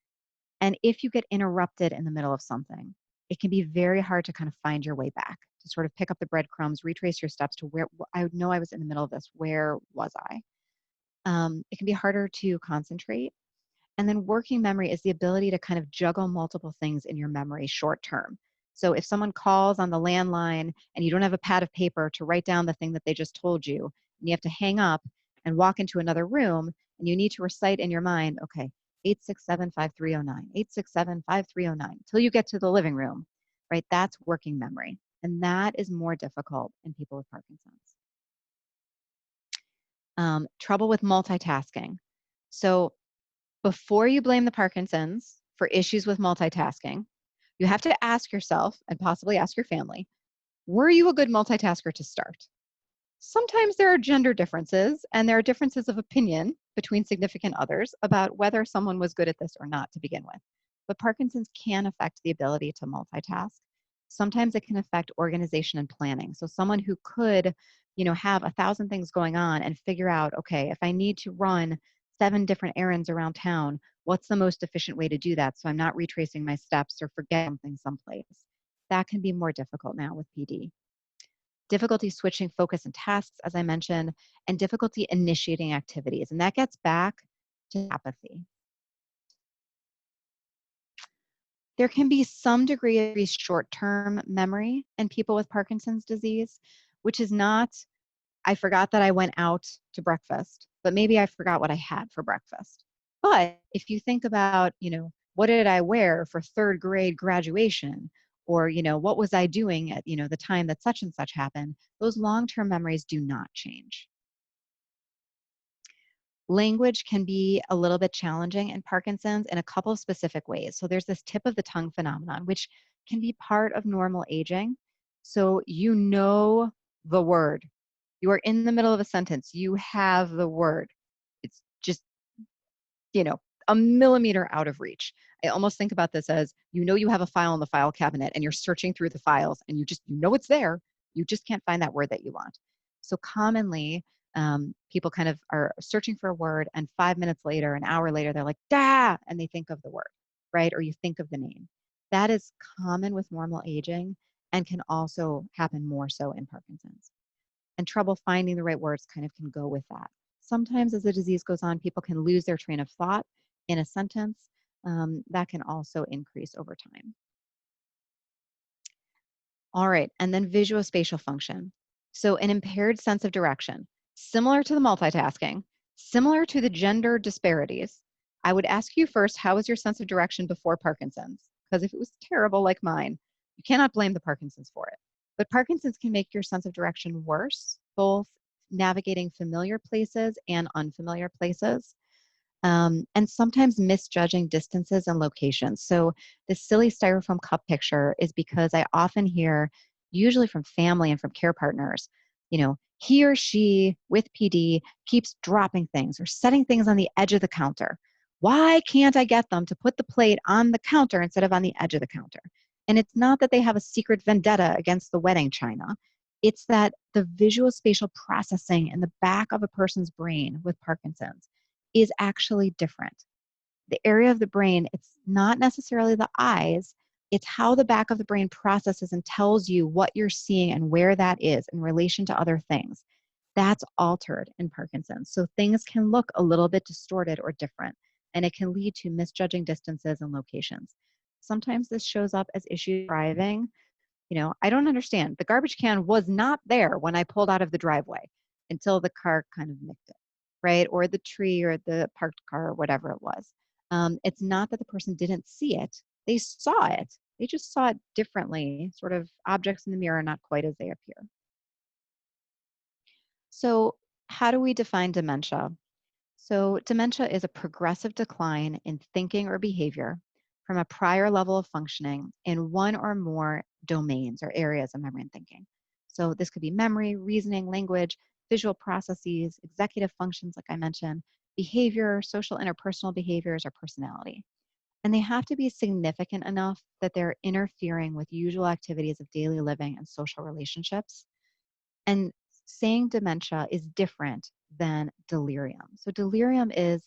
And if you get interrupted in the middle of something, it can be very hard to kind of find your way back, to sort of pick up the breadcrumbs, retrace your steps to where I know I was in the middle of this. Where was I? It can be harder to concentrate. And then working memory is the ability to kind of juggle multiple things in your memory short term. So if someone calls on the landline and you don't have a pad of paper to write down the thing that they just told you, and you have to hang up and walk into another room, and you need to recite in your mind, okay, 867-5309, 867-5309, until you get to the living room, right? That's working memory. And that is more difficult in people with Parkinson's. Trouble with multitasking. So before you blame the Parkinsons for issues with multitasking, you have to ask yourself, and possibly ask your family, were you a good multitasker to start? Sometimes there are gender differences and there are differences of opinion between significant others about whether someone was good at this or not to begin with. But Parkinson's can affect the ability to multitask. Sometimes it can affect organization and planning. So someone who could, have 1,000 things going on and figure out, okay, if I need to run 7 different errands around town, what's the most efficient way to do that so I'm not retracing my steps or forgetting something someplace? That can be more difficult now with PD. Difficulty switching focus and tasks, as I mentioned, and difficulty initiating activities. And that gets back to apathy. There can be some degree of short-term memory in people with Parkinson's disease, which is not, I forgot that I went out to breakfast, but maybe I forgot what I had for breakfast. But if you think about, what did I wear for 3rd grade graduation? Or, what was I doing at, the time that such and such happened? Those long-term memories do not change. Language can be a little bit challenging in Parkinson's in a couple of specific ways. So there's this tip of the tongue phenomenon, which can be part of normal aging. So you know the word. You are in the middle of a sentence. You have the word. It's just, a millimeter out of reach. I almost think about this as, you have a file in the file cabinet and you're searching through the files and it's there. You just can't find that word that you want. So commonly, people kind of are searching for a word and 5 minutes later, an hour later, they're like, "Da!" and they think of the word, right? Or you think of the name. That is common with normal aging and can also happen more so in Parkinson's. And trouble finding the right words kind of can go with that. Sometimes as the disease goes on, people can lose their train of thought in a sentence. that can also increase over time. All right, and then visuospatial function. So an impaired sense of direction, similar to the multitasking, similar to the gender disparities. I would ask you first, how was your sense of direction before Parkinson's? Because if it was terrible like mine, you cannot blame the Parkinson's for it. But Parkinson's can make your sense of direction worse, both navigating familiar places and unfamiliar places, and sometimes misjudging distances and locations. So the silly styrofoam cup picture is because I often hear, usually from family and from care partners, he or she with PD keeps dropping things or setting things on the edge of the counter. Why can't I get them to put the plate on the counter instead of on the edge of the counter? And it's not that they have a secret vendetta against the wedding china. It's that the visual spatial processing in the back of a person's brain with Parkinson's is actually different. The area of the brain, it's not necessarily the eyes, it's how the back of the brain processes and tells you what you're seeing and where that is in relation to other things. That's altered in Parkinson's. So things can look a little bit distorted or different, and it can lead to misjudging distances and locations. Sometimes this shows up as issues driving. I don't understand. The garbage can was not there when I pulled out of the driveway until the car kind of nicked it, right? Or the tree or the parked car or whatever it was. It's not that the person didn't see it. They saw it. They just saw it differently, sort of objects in the mirror, not quite as they appear. So how do we define dementia? So dementia is a progressive decline in thinking or behavior from a prior level of functioning in one or more domains or areas of memory and thinking. So this could be memory, reasoning, language, visual processes, executive functions, like I mentioned, behavior, social interpersonal behaviors, or personality. And they have to be significant enough that they're interfering with usual activities of daily living and social relationships. And saying dementia is different than delirium. So delirium is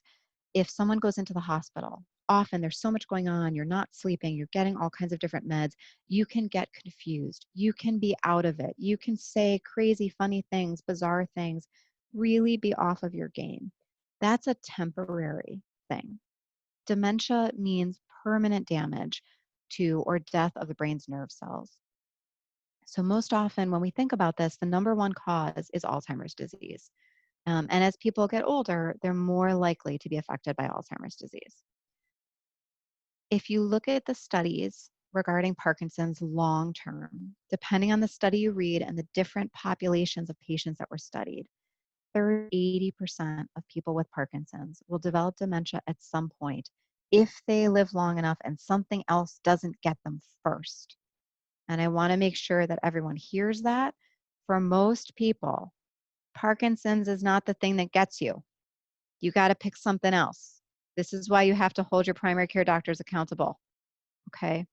if someone goes into the hospital, often there's so much going on, you're not sleeping, you're getting all kinds of different meds, you can get confused, you can be out of it, you can say crazy, funny things, bizarre things, really be off of your game. That's a temporary thing. Dementia means permanent damage to or death of the brain's nerve cells. So most often when we think about this, the number one cause is Alzheimer's disease. And as people get older, they're more likely to be affected by Alzheimer's disease. If you look at the studies regarding Parkinson's long term, depending on the study you read and the different populations of patients that were studied, 80% of people with Parkinson's will develop dementia at some point if they live long enough and something else doesn't get them first. And I want to make sure that everyone hears that. For most people, Parkinson's is not the thing that gets you. You got to pick something else. This is why you have to hold your primary care doctors accountable. Okay.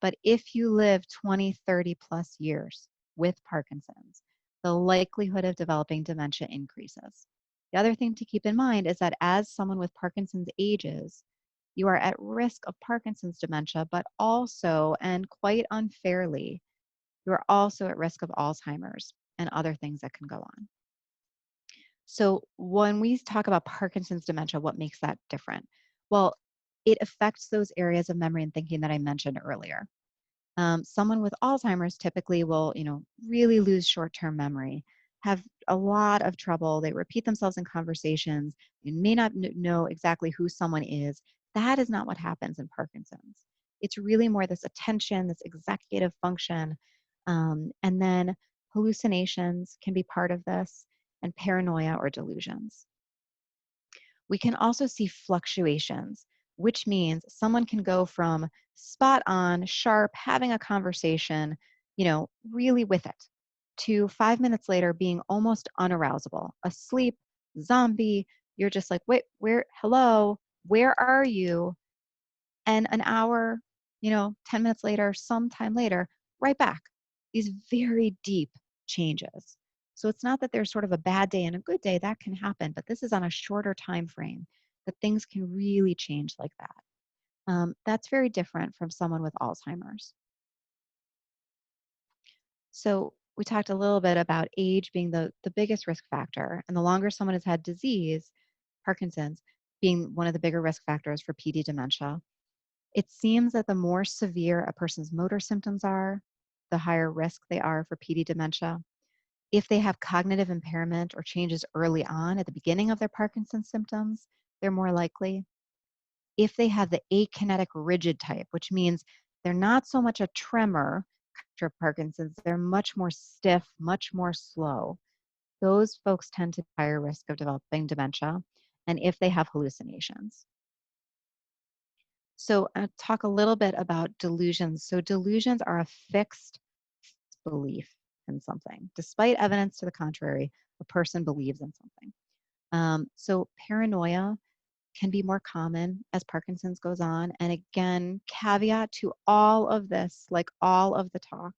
But if you live 20, 30 plus years with Parkinson's, the likelihood of developing dementia increases. The other thing to keep in mind is that as someone with Parkinson's ages, you are at risk of Parkinson's dementia, but also, and quite unfairly, you are also at risk of Alzheimer's and other things that can go on. So when we talk about Parkinson's dementia, what makes that different? Well, it affects those areas of memory and thinking that I mentioned earlier. Someone with Alzheimer's typically will, really lose short-term memory, have a lot of trouble. They repeat themselves in conversations. You may not know exactly who someone is. That is not what happens in Parkinson's. It's really more this attention, this executive function, and then hallucinations can be part of this, and paranoia or delusions. We can also see fluctuations, which means someone can go from spot on, sharp, having a conversation, really with it, to 5 minutes later being almost unarousable, asleep, zombie. You're just like, wait, hello, where are you? And an hour, 10 minutes later, sometime later, right back. These very deep changes. So it's not that there's sort of a bad day and a good day, that can happen, but this is on a shorter time frame that things can really change like that. That's very different from someone with Alzheimer's. So we talked a little bit about age being the biggest risk factor, and the longer someone has had disease, Parkinson's, being one of the bigger risk factors for PD dementia. It seems that the more severe a person's motor symptoms are, the higher risk they are for PD dementia. If they have cognitive impairment or changes early on at the beginning of their Parkinson's symptoms, they're more likely. If they have the akinetic rigid type, which means they're not so much a tremor after Parkinson's, they're much more stiff, much more slow. Those folks tend to have higher risk of developing dementia, and if they have hallucinations. So I'll talk a little bit about delusions. So delusions are a fixed belief in something. Despite evidence to the contrary, a person believes in something. So paranoia can be more common as Parkinson's goes on. And again, caveat to all of this, like all of the talk,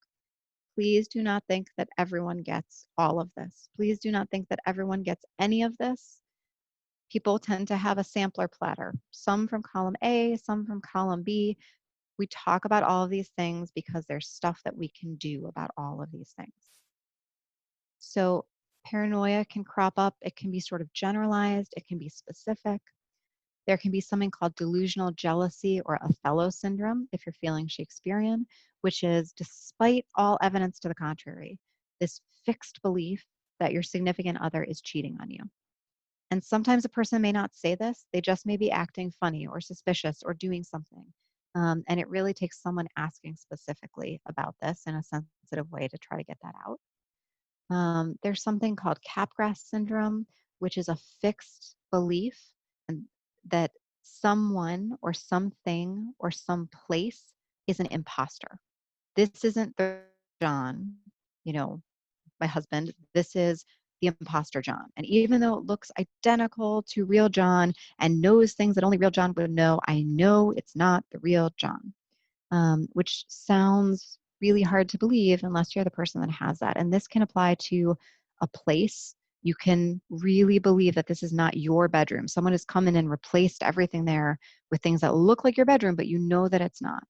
please do not think that everyone gets all of this. Please do not think that everyone gets any of this. People tend to have a sampler platter, some from column A, some from column B. We talk about all of these things because there's stuff that we can do about all of these things. So paranoia can crop up. It can be sort of generalized. It can be specific. There can be something called delusional jealousy or Othello syndrome, if you're feeling Shakespearean, which is despite all evidence to the contrary, this fixed belief that your significant other is cheating on you. And sometimes a person may not say this, they just may be acting funny or suspicious or doing something. And it really takes someone asking specifically about this in a sensitive way to try to get that out. There's something called Capgras syndrome, which is a fixed belief and that someone or something or some place is an imposter. This isn't the John, you know, my husband. This is the imposter John. And even though it looks identical to real John and knows things that only real John would know, I know it's not the real John, which sounds really hard to believe unless you're the person that has that. And this can apply to a place. You can really believe that this is not your bedroom. Someone has come in and replaced everything there with things that look like your bedroom, but you know that it's not.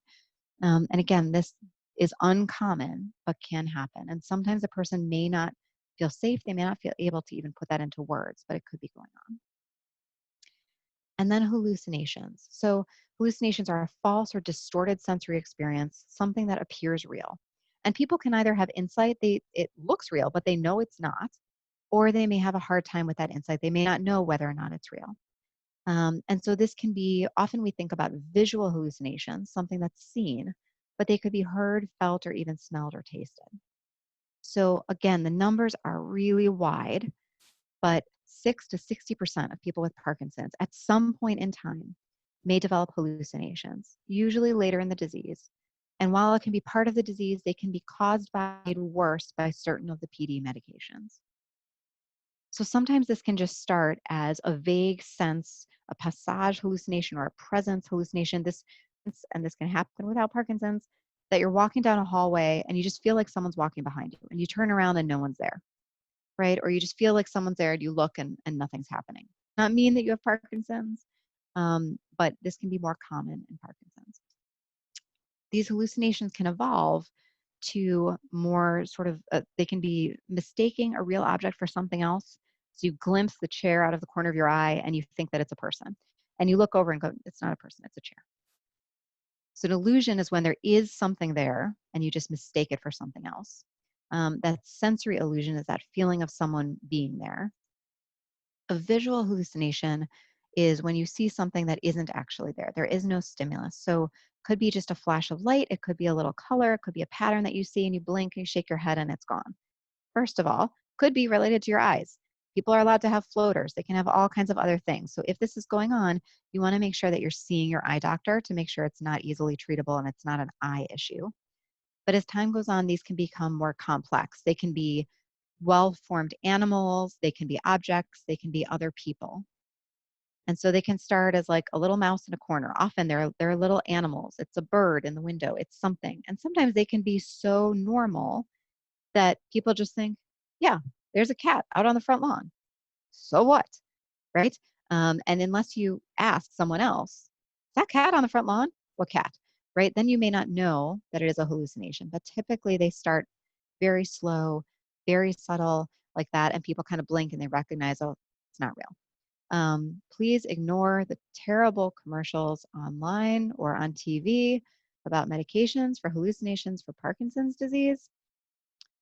And again, this is uncommon, but can happen. And sometimes a person may not feel safe. They may not feel able to even put that into words, but it could be going on. And then hallucinations. So hallucinations are a false or distorted sensory experience, something that appears real. And people can either have insight, it looks real, but they know it's not, or they may have a hard time with that insight. They may not know whether or not it's real. And so this can be, often we think about visual hallucinations, something that's seen, but they could be heard, felt, or even smelled or tasted. So again, the numbers are really wide, but 6 to 60% of people with Parkinson's at some point in time may develop hallucinations, usually later in the disease. And while it can be part of the disease, they can be caused by, made worse by certain of the PD medications. So sometimes this can just start as a vague sense, a passage hallucination or a presence hallucination. And this can happen without Parkinson's, that you're walking down a hallway and you just feel like someone's walking behind you and you turn around and no one's there, right? Or you just feel like someone's there and you look and nothing's happening. Not mean that you have Parkinson's, but this can be more common in Parkinson's. These hallucinations can evolve to more sort of, they can be mistaking a real object for something else. So you glimpse the chair out of the corner of your eye and you think that it's a person. And you look over and go, it's not a person, it's a chair. So an illusion is when there is something there and you just mistake it for something else. That sensory illusion is that feeling of someone being there. A visual hallucination is when you see something that isn't actually there. There is no stimulus. So it could be just a flash of light. It could be a little color. It could be a pattern that you see and you blink and you shake your head and it's gone. First of all, could be related to your eyes. People are allowed to have floaters. They can have all kinds of other things. So if this is going on, you want to make sure that you're seeing your eye doctor to make sure it's not easily treatable and it's not an eye issue. But as time goes on, these can become more complex. They can be well-formed animals, they can be objects, they can be other people. And so they can start as like a little mouse in a corner. Often they're little animals. It's a bird in the window. It's something. And sometimes they can be so normal that people just think, yeah, there's a cat out on the front lawn. So what? Right? And unless you ask someone else, is that cat on the front lawn? What cat? Right? Then you may not know that it is a hallucination. But typically they start very slow, very subtle like that. And people kind of blink and they recognize, oh, it's not real. Please ignore the terrible commercials online or on TV about medications for hallucinations for Parkinson's disease.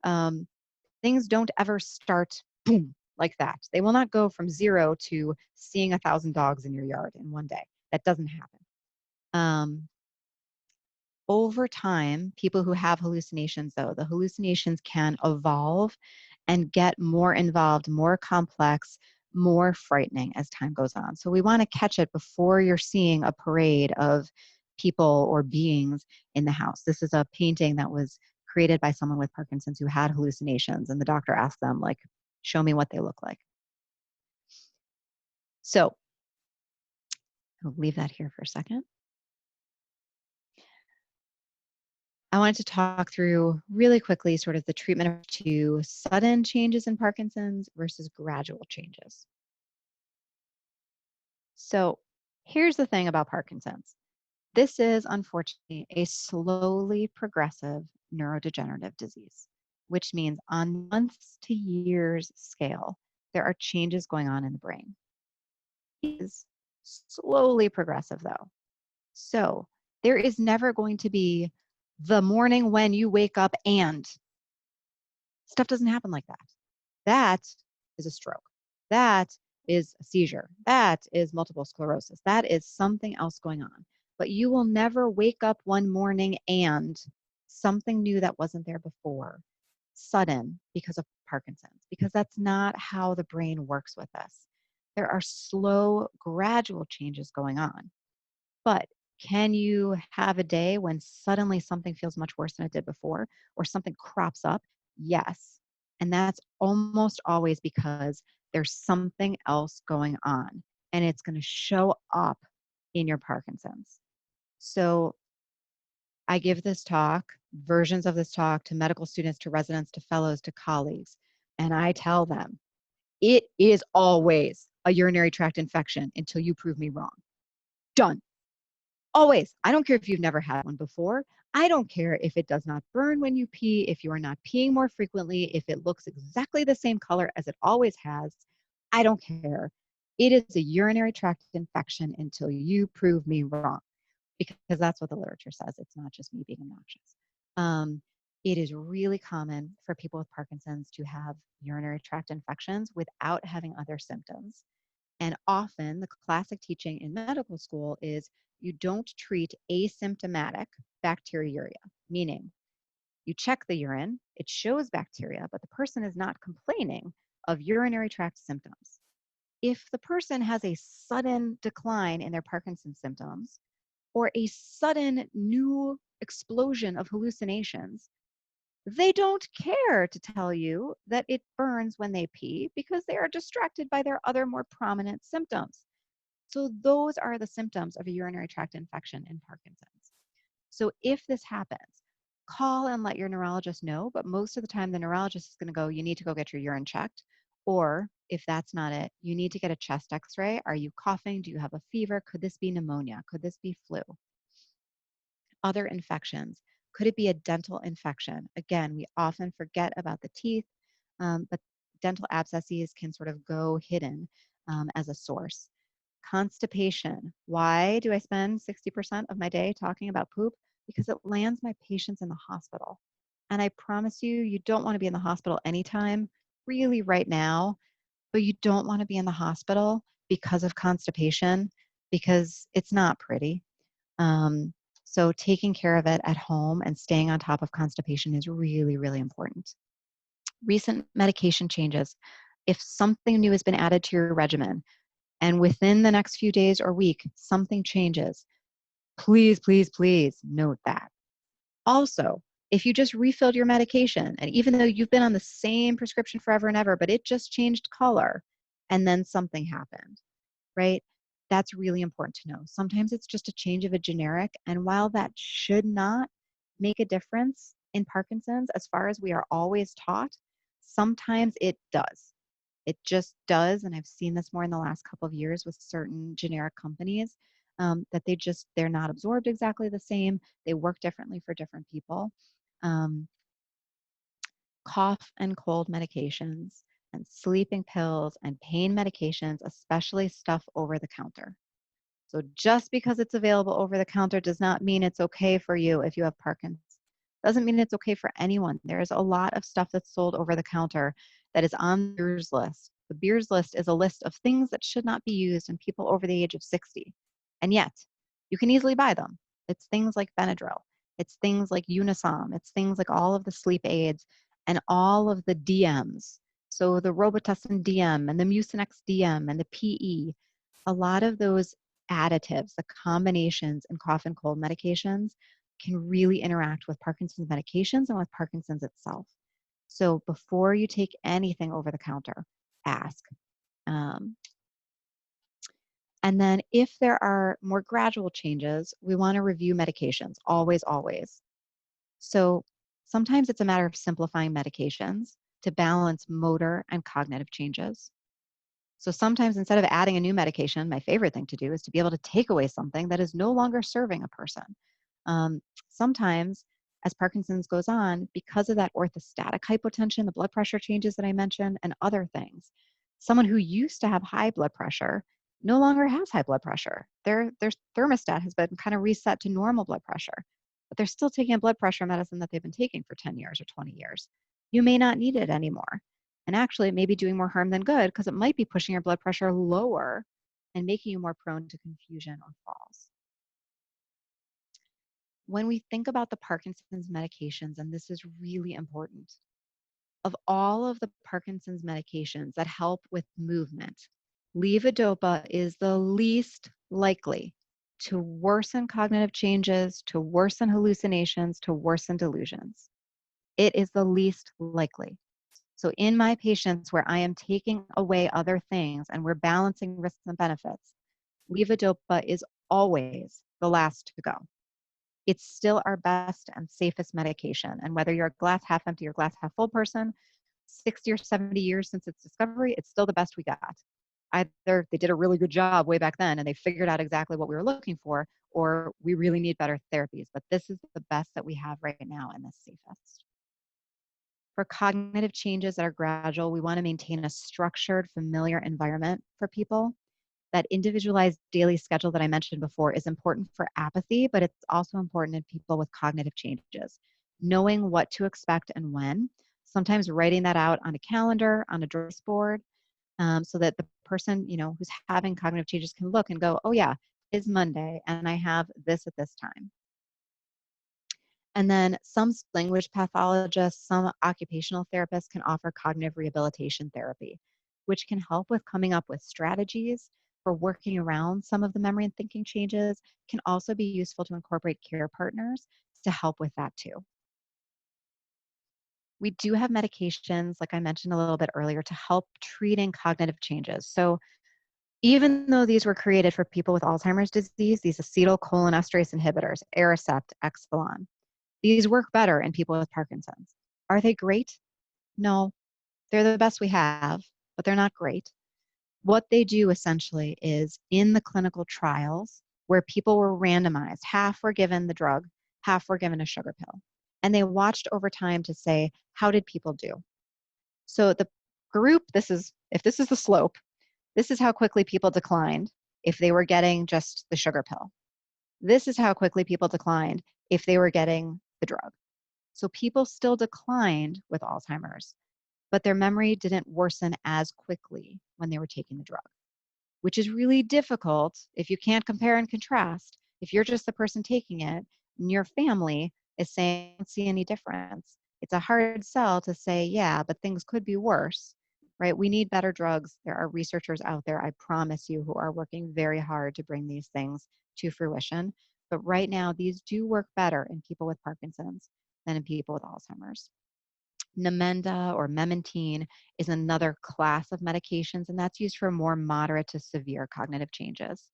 Things don't ever start, boom, like that. They will not go from 0 to seeing 1,000 dogs in your yard in one day. That doesn't happen. Over time, people who have hallucinations, though, the hallucinations can evolve and get more involved, more complex, more frightening as time goes on. So we want to catch it before you're seeing a parade of people or beings in the house. This is a painting that was created by someone with Parkinson's who had hallucinations, and the doctor asked them, like, show me what they look like. So I'll leave that here for a second. I wanted to talk through really quickly sort of the treatment to sudden changes in Parkinson's versus gradual changes. So here's the thing about Parkinson's. This is unfortunately a slowly progressive neurodegenerative disease, which means on months to years scale, there are changes going on in the brain. It is slowly progressive though. So there is never going to be the morning when you wake up and stuff doesn't happen like that. That is a stroke. That is a seizure. That is multiple sclerosis. That is something else going on. But you will never wake up one morning and something new that wasn't there before, sudden because of Parkinson's, because that's not how the brain works with us. There are slow, gradual changes going on. But can you have a day when suddenly something feels much worse than it did before, or something crops up? Yes. And that's almost always because there's something else going on, and it's going to show up in your Parkinson's. So I give this talk, versions of this talk, to medical students, to residents, to fellows, to colleagues, and I tell them, it is always a urinary tract infection until you prove me wrong. Done. Always. I don't care if you've never had one before. I don't care if it does not burn when you pee, if you are not peeing more frequently, if it looks exactly the same color as it always has. I don't care. It is a urinary tract infection until you prove me wrong, because that's what the literature says. It's not just me being obnoxious. It is really common for people with Parkinson's to have urinary tract infections without having other symptoms. And often the classic teaching in medical school is you don't treat asymptomatic bacteriuria, meaning you check the urine, it shows bacteria, but the person is not complaining of urinary tract symptoms. If the person has a sudden decline in their Parkinson's symptoms or a sudden new explosion of hallucinations, they don't care to tell you that it burns when they pee because they are distracted by their other more prominent symptoms. So those are the symptoms of a urinary tract infection in Parkinson's. So if this happens, call and let your neurologist know, but most of the time the neurologist is going to go, you need to go get your urine checked. Or if that's not it, you need to get a chest x-ray. Are you coughing? Do you have a fever? Could this be pneumonia? Could this be flu? Other infections. Could it be a dental infection? Again, we often forget about the teeth, but dental abscesses can sort of go hidden as a source. Constipation. Why do I spend 60% of my day talking about poop? Because it lands my patients in the hospital. And I promise you, you don't want to be in the hospital anytime, really right now, but you don't want to be in the hospital because of constipation, because it's not pretty. So taking care of it at home and staying on top of constipation is really, really important. Recent medication changes. If something new has been added to your regimen and within the next few days or week, something changes, please, please, please note that. Also, if you just refilled your medication, and even though you've been on the same prescription forever and ever, but it just changed color and then something happened, right? That's really important to know. Sometimes it's just a change of a generic, and while that should not make a difference in Parkinson's as far as we are always taught, sometimes it does. It just does, and I've seen this more in the last couple of years with certain generic companies, that they're not absorbed exactly the same. They work differently for different people. Cough and cold medications and sleeping pills and pain medications, especially stuff over the counter. So just because it's available over the counter does not mean it's okay for you if you have Parkinson's. Doesn't mean it's okay for anyone. There's a lot of stuff that's sold over the counter that is on the Beers list. The Beers list is a list of things that should not be used in people over the age of 60. And yet, you can easily buy them. It's things like Benadryl. It's things like Unisom. It's things like all of the sleep aids and all of the DMs. So the Robitussin DM and the Mucinex DM and the PE. A lot of those additives, the combinations in cough and cold medications can really interact with Parkinson's medications and with Parkinson's itself. So before you take anything over the counter, ask. Um, and then if there are more gradual changes, we want to review medications, always, always. So sometimes it's a matter of simplifying medications to balance motor and cognitive changes. So sometimes instead of adding a new medication, my favorite thing to do is to be able to take away something that is no longer serving a person. Sometimes as Parkinson's goes on, because of that orthostatic hypotension, the blood pressure changes that I mentioned, and other things, someone who used to have high blood pressure no longer has high blood pressure. Their thermostat has been kind of reset to normal blood pressure, but they're still taking a blood pressure medicine that they've been taking for 10 years or 20 years. You may not need it anymore. And actually, it may be doing more harm than good because it might be pushing your blood pressure lower and making you more prone to confusion or falls. When we think about the Parkinson's medications, and this is really important, of all of the Parkinson's medications that help with movement, levodopa is the least likely to worsen cognitive changes, to worsen hallucinations, to worsen delusions. It is the least likely. So in my patients where I am taking away other things and we're balancing risks and benefits, levodopa is always the last to go. It's still our best and safest medication. And whether you're a glass half empty or glass half full person, 60 or 70 years since its discovery, it's still the best we got. Either they did a really good job way back then and they figured out exactly what we were looking for, or we really need better therapies. But this is the best that we have right now and the safest. For cognitive changes that are gradual, we want to maintain a structured, familiar environment for people. That individualized daily schedule that I mentioned before is important for apathy, but it's also important in people with cognitive changes. Knowing what to expect and when, sometimes writing that out on a calendar, on a address board, so that the person, who's having cognitive changes can look and go, oh yeah, it's Monday and I have this at this time. And then some language pathologists, some occupational therapists can offer cognitive rehabilitation therapy, which can help with coming up with strategies for working around some of the memory and thinking changes, can also be useful to incorporate care partners to help with that too. We do have medications, like I mentioned a little bit earlier, to help treating cognitive changes. So even though these were created for people with Alzheimer's disease, these acetylcholinesterase inhibitors, Aricept, Exelon, these work better in people with Parkinson's. Are they great? No, they're the best we have, but they're not great. What they do essentially is in the clinical trials where people were randomized, half were given the drug, half were given a sugar pill. And they watched over time to say, how did people do? So the group, if this is the slope, this is how quickly people declined if they were getting just the sugar pill. This is how quickly people declined if they were getting the drug. So people still declined with Alzheimer's, but their memory didn't worsen as quickly when they were taking the drug, which is really difficult if you can't compare and contrast. If you're just the person taking it and your family is saying, I don't see any difference, it's a hard sell to say, yeah, but things could be worse, right? We need better drugs. There are researchers out there, I promise you, who are working very hard to bring these things to fruition. But right now, these do work better in people with Parkinson's than in people with Alzheimer's. Namenda or memantine is another class of medications, and that's used for more moderate to severe cognitive changes.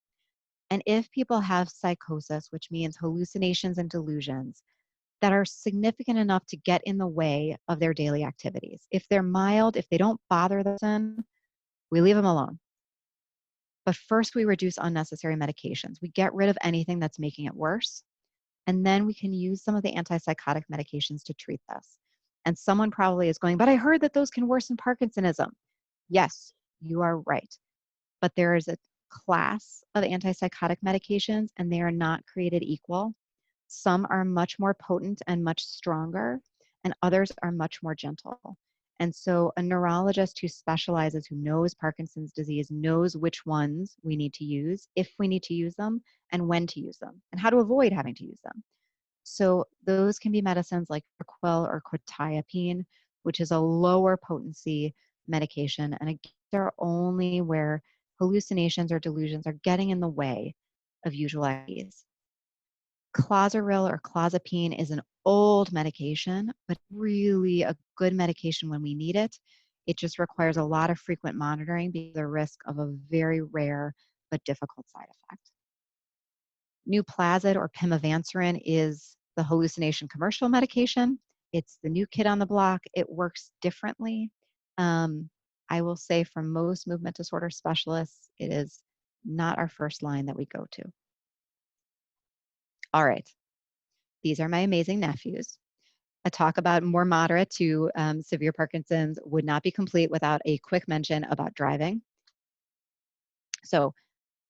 And if people have psychosis, which means hallucinations and delusions that are significant enough to get in the way of their daily activities, if they're mild, if they don't bother them, we leave them alone. But first, we reduce unnecessary medications. We get rid of anything that's making it worse. And then we can use some of the antipsychotic medications to treat this. And someone probably is going, but I heard that those can worsen Parkinsonism. Yes, you are right. But there is a class of antipsychotic medications, and they are not created equal. Some are much more potent and much stronger, and others are much more gentle. And so, a neurologist who specializes, who knows Parkinson's disease, knows which ones we need to use, if we need to use them, and when to use them, and how to avoid having to use them. So, those can be medicines like Quell or quetiapine, which is a lower potency medication. And again, they're only where hallucinations or delusions are getting in the way of usual activities. Clozaril or clozapine is an old medication, but really a good medication when we need it. It just requires a lot of frequent monitoring because of the risk of a very rare but difficult side effect. Nuplazid or pimavanserin is the hallucination commercial medication. It's the new kid on the block. It works differently. Um, I will say for most movement disorder specialists, it is not our first line that we go to. All right. These are my amazing nephews. A talk about more moderate to severe Parkinson's would not be complete without a quick mention about driving. So,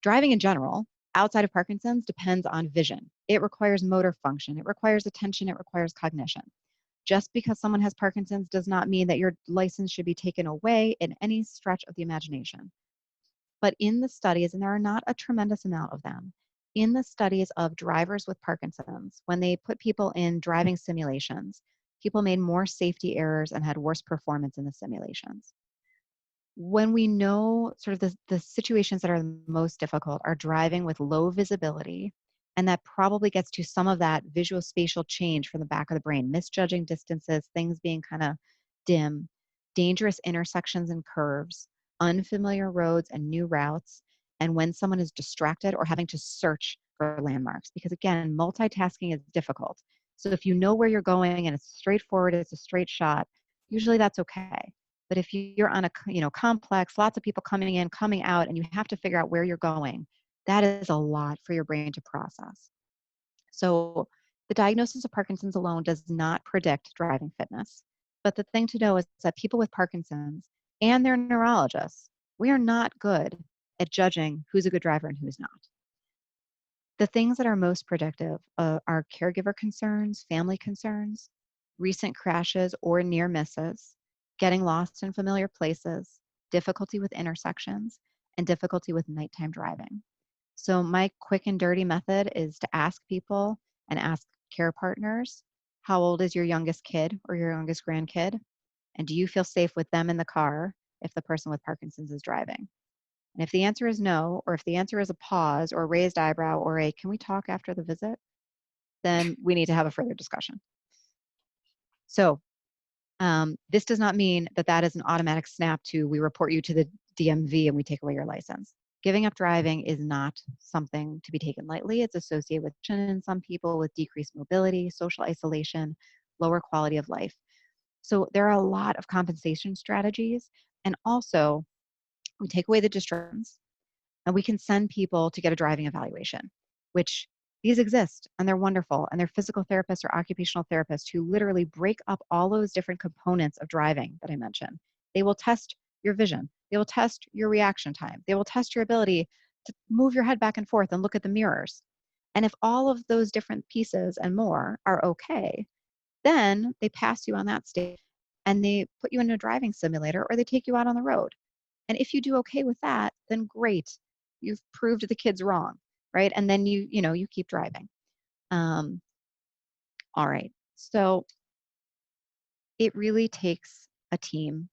driving in general, outside of Parkinson's, depends on vision. It requires motor function, it requires attention, it requires cognition. Just because someone has Parkinson's does not mean that your license should be taken away in any stretch of the imagination. But in the studies, and there are not a tremendous amount of them, in the studies of drivers with Parkinson's, when they put people in driving simulations, people made more safety errors and had worse performance in the simulations. When we know sort of the situations that are most difficult are driving with low visibility, and that probably gets to some of that visual spatial change from the back of the brain, misjudging distances, things being kind of dim, dangerous intersections and curves, unfamiliar roads and new routes, and when someone is distracted or having to search for landmarks. Because again, multitasking is difficult. So if you know where you're going and it's straightforward, it's a straight shot, usually that's okay. But if you're on a complex, lots of people coming in, coming out, and you have to figure out where you're going, that is a lot for your brain to process. So the diagnosis of Parkinson's alone does not predict driving fitness. But the thing to know is that people with Parkinson's and their neurologists, we are not good at judging who's a good driver and who's not. The things that are most predictive are caregiver concerns, family concerns, recent crashes or near misses, getting lost in familiar places, difficulty with intersections, and difficulty with nighttime driving. So my quick and dirty method is to ask people and ask care partners, how old is your youngest kid or your youngest grandkid? And do you feel safe with them in the car if the person with Parkinson's is driving? And if the answer is no, or if the answer is a pause or a raised eyebrow or a can we talk after the visit, then we need to have a further discussion. So this does not mean that that is an automatic snap to we report you to the DMV and we take away your license. Giving up driving is not something to be taken lightly. It's associated with in some people with decreased mobility, social isolation, lower quality of life. So there are a lot of compensation strategies. And also, we take away the distractions and we can send people to get a driving evaluation, which these exist and they're wonderful. And they're physical therapists or occupational therapists who literally break up all those different components of driving that I mentioned. They will test your vision. They will test your reaction time. They will test your ability to move your head back and forth and look at the mirrors. And if all of those different pieces and more are okay, then they pass you on that stage and they put you in a driving simulator or they take you out on the road. And if you do okay with that, then great. You've proved the kids wrong, right? And then you keep driving. All right. So it really takes a team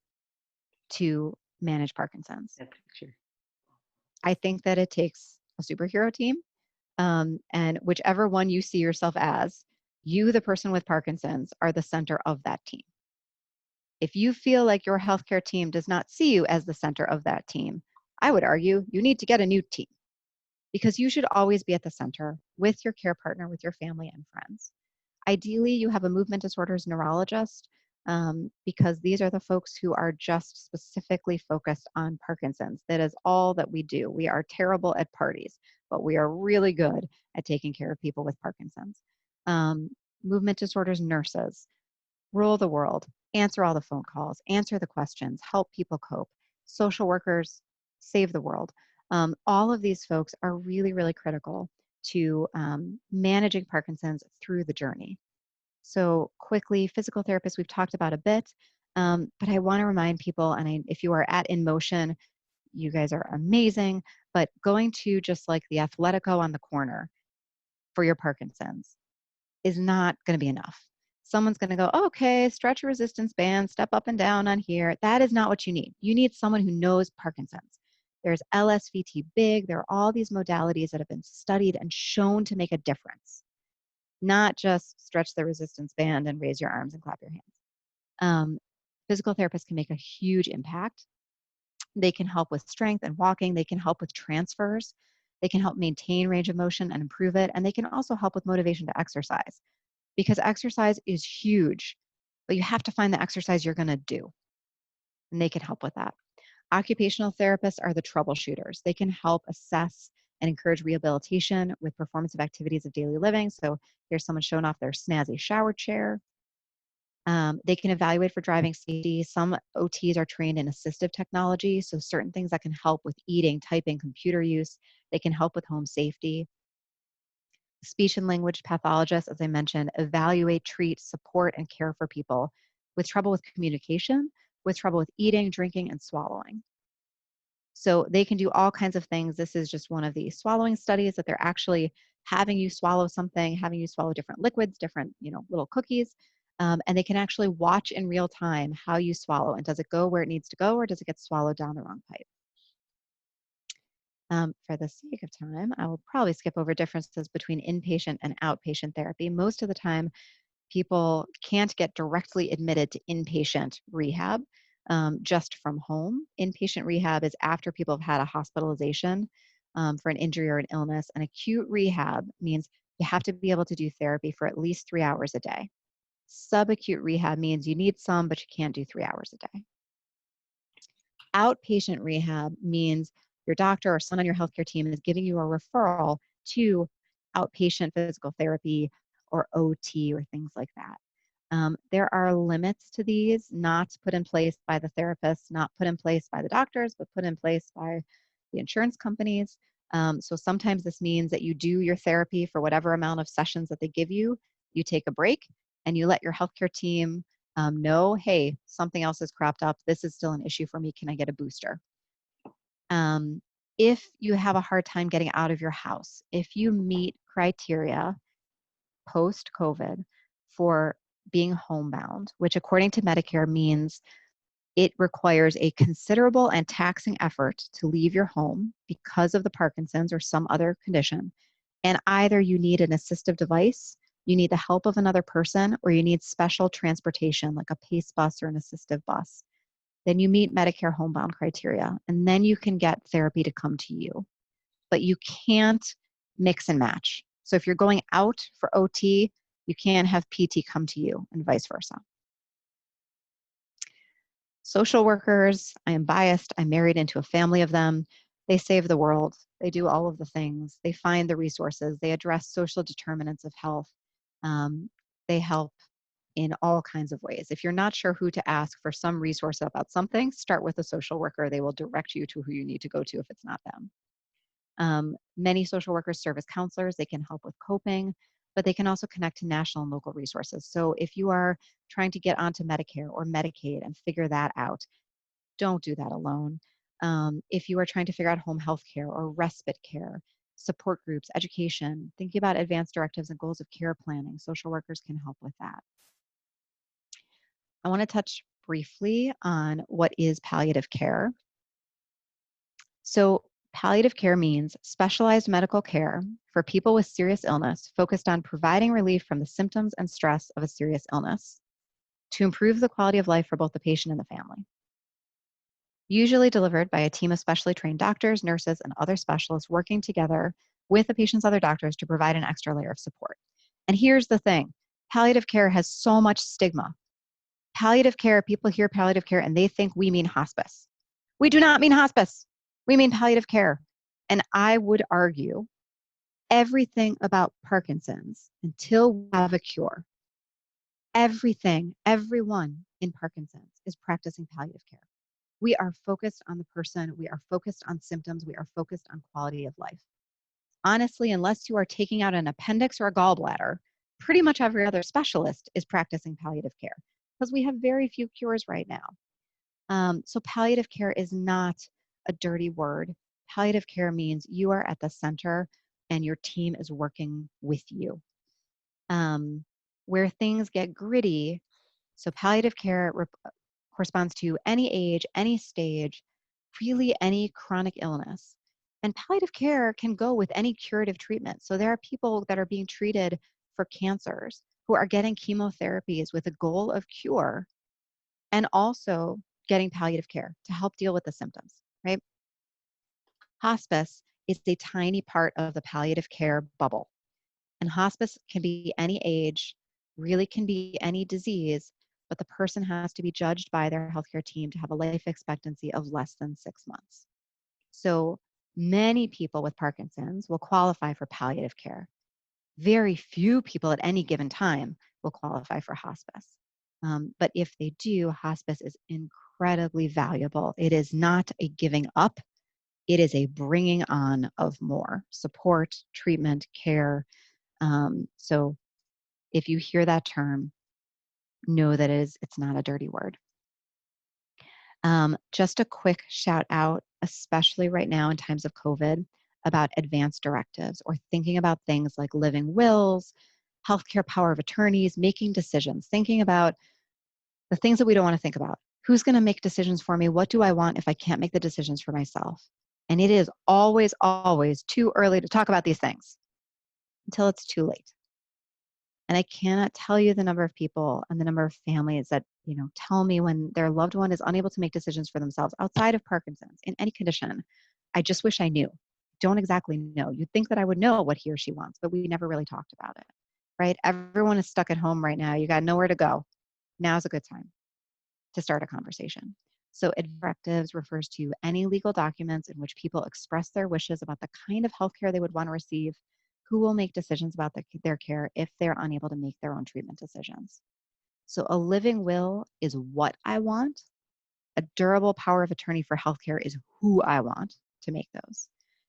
to manage Parkinson's. That picture. I think that it takes a superhero team. And whichever one you see yourself as, you, the person with Parkinson's, are the center of that team. If you feel like your healthcare team does not see you as the center of that team, I would argue you need to get a new team because you should always be at the center with your care partner, with your family and friends. Ideally, you have a movement disorders neurologist because these are the folks who are just specifically focused on Parkinson's. That is all that we do. We are terrible at parties, but we are really good at taking care of people with Parkinson's. Movement disorders nurses rule the world, answer all the phone calls, answer the questions, help people cope. social workers, save the world. All of these folks are really, really critical to managing Parkinson's through the journey. So quickly, physical therapists, we've talked about a bit, but I want to remind people, and if you are at In Motion, you guys are amazing, but going to just like the Athletico on the corner for your Parkinson's is not going to be enough. Someone's going to go, okay, stretch a resistance band, step up and down on here. That is not what you need. You need someone who knows Parkinson's. There's LSVT big. There are all these modalities that have been studied and shown to make a difference, not just stretch the resistance band and raise your arms and clap your hands. Physical therapists can make a huge impact. They can help with strength and walking. They can help with transfers. They can help maintain range of motion and improve it. And they can also help with motivation to exercise, because exercise is huge, but you have to find the exercise you're going to do. And they can help with that. Occupational therapists are the troubleshooters. They can help assess and encourage rehabilitation with performance of activities of daily living. So here's someone showing off their snazzy shower chair. They can evaluate for driving safety. Some OTs are trained in assistive technology, so certain things that can help with eating, typing, computer use. They can help with home safety. Speech and language pathologists, as I mentioned, evaluate, treat, support, and care for people with trouble with communication, with trouble with eating, drinking, and swallowing. So they can do all kinds of things. This is just one of the swallowing studies that they're actually having you swallow something, having you swallow different liquids, different, little cookies, and they can actually watch in real time how you swallow, and does it go where it needs to go, or does it get swallowed down the wrong pipe? For the sake of time, I will probably skip over differences between inpatient and outpatient therapy. Most of the time, people can't get directly admitted to inpatient rehab just from home. Inpatient rehab is after people have had a hospitalization for an injury or an illness. And acute rehab means you have to be able to do therapy for at least 3 hours a day. Subacute rehab means you need some, but you can't do 3 hours a day. Outpatient rehab means your doctor or someone on your healthcare team is giving you a referral to outpatient physical therapy or OT or things like that. There are limits to these, not put in place by the therapists, not put in place by the doctors, but put in place by the insurance companies. So sometimes this means that you do your therapy for whatever amount of sessions that they give you, you take a break, and you let your healthcare team know, hey, something else has cropped up. This is still an issue for me. Can I get a booster? If you have a hard time getting out of your house, if you meet criteria post-COVID for being homebound, which according to Medicare means it requires a considerable and taxing effort to leave your home because of the Parkinson's or some other condition, and either you need an assistive device, you need the help of another person, or you need special transportation like a PACE bus or an assistive bus, then you meet Medicare homebound criteria, and then you can get therapy to come to you. But you can't mix and match. So if you're going out for OT, you can't have PT come to you, and vice versa. Social workers, I am biased. I'm married into a family of them. They save the world. They do all of the things. They find the resources. They address social determinants of health. They help in all kinds of ways. If you're not sure who to ask for some resource about something, start with a social worker. They will direct you to who you need to go to if it's not them. Many social workers serve as counselors. They can help with coping, but they can also connect to national and local resources. So if you are trying to get onto Medicare or Medicaid and figure that out, don't do that alone. If you are trying to figure out home health care or respite care, support groups, education, thinking about advanced directives and goals of care planning, social workers can help with that. I want to touch briefly on what is palliative care. So palliative care means specialized medical care for people with serious illness focused on providing relief from the symptoms and stress of a serious illness to improve the quality of life for both the patient and the family. Usually delivered by a team of specially trained doctors, nurses, and other specialists working together with the patient's other doctors to provide an extra layer of support. And here's the thing, palliative care has so much stigma. Palliative care, people hear palliative care and they think we mean hospice. We do not mean hospice. We mean palliative care. And I would argue everything about Parkinson's until we have a cure, everyone in Parkinson's is practicing palliative care. We are focused on the person. We are focused on symptoms. We are focused on quality of life. Honestly, unless you are taking out an appendix or a gallbladder, pretty much every other specialist is practicing palliative care because we have very few cures right now. So palliative care is not a dirty word. Palliative care means you are at the center and your team is working with you. Where things get gritty, so palliative care corresponds to any age, any stage, really any chronic illness. And palliative care can go with any curative treatment. So there are people that are being treated for cancers who are getting chemotherapies with a goal of cure and also getting palliative care to help deal with the symptoms, right? Hospice is a tiny part of the palliative care bubble. And hospice can be any age, really can be any disease, but the person has to be judged by their healthcare team to have a life expectancy of less than 6 months. So many people with Parkinson's will qualify for palliative care. Very few people at any given time will qualify for hospice. But if they do, hospice is incredibly valuable. It is not a giving up, it is a bringing on of more support, treatment, care. So if you hear that term, know that it's not a dirty word. Just a quick shout out, especially right now in times of COVID, about advance directives or thinking about things like living wills, healthcare power of attorneys, making decisions, thinking about the things that we don't want to think about. Who's going to make decisions for me? What do I want if I can't make the decisions for myself? And it is always, always too early to talk about these things until it's too late. And I cannot tell you the number of people and the number of families that, tell me when their loved one is unable to make decisions for themselves outside of Parkinson's in any condition. I just wish I knew. Don't exactly know. You'd think that I would know what he or she wants, but we never really talked about it, right? Everyone is stuck at home right now. You got nowhere to go. Now's a good time to start a conversation. So directives refers to any legal documents in which people express their wishes about the kind of healthcare they would want to receive, who will make decisions about their care if they're unable to make their own treatment decisions. So a living will is what I want. A durable power of attorney for healthcare is who I want to make those.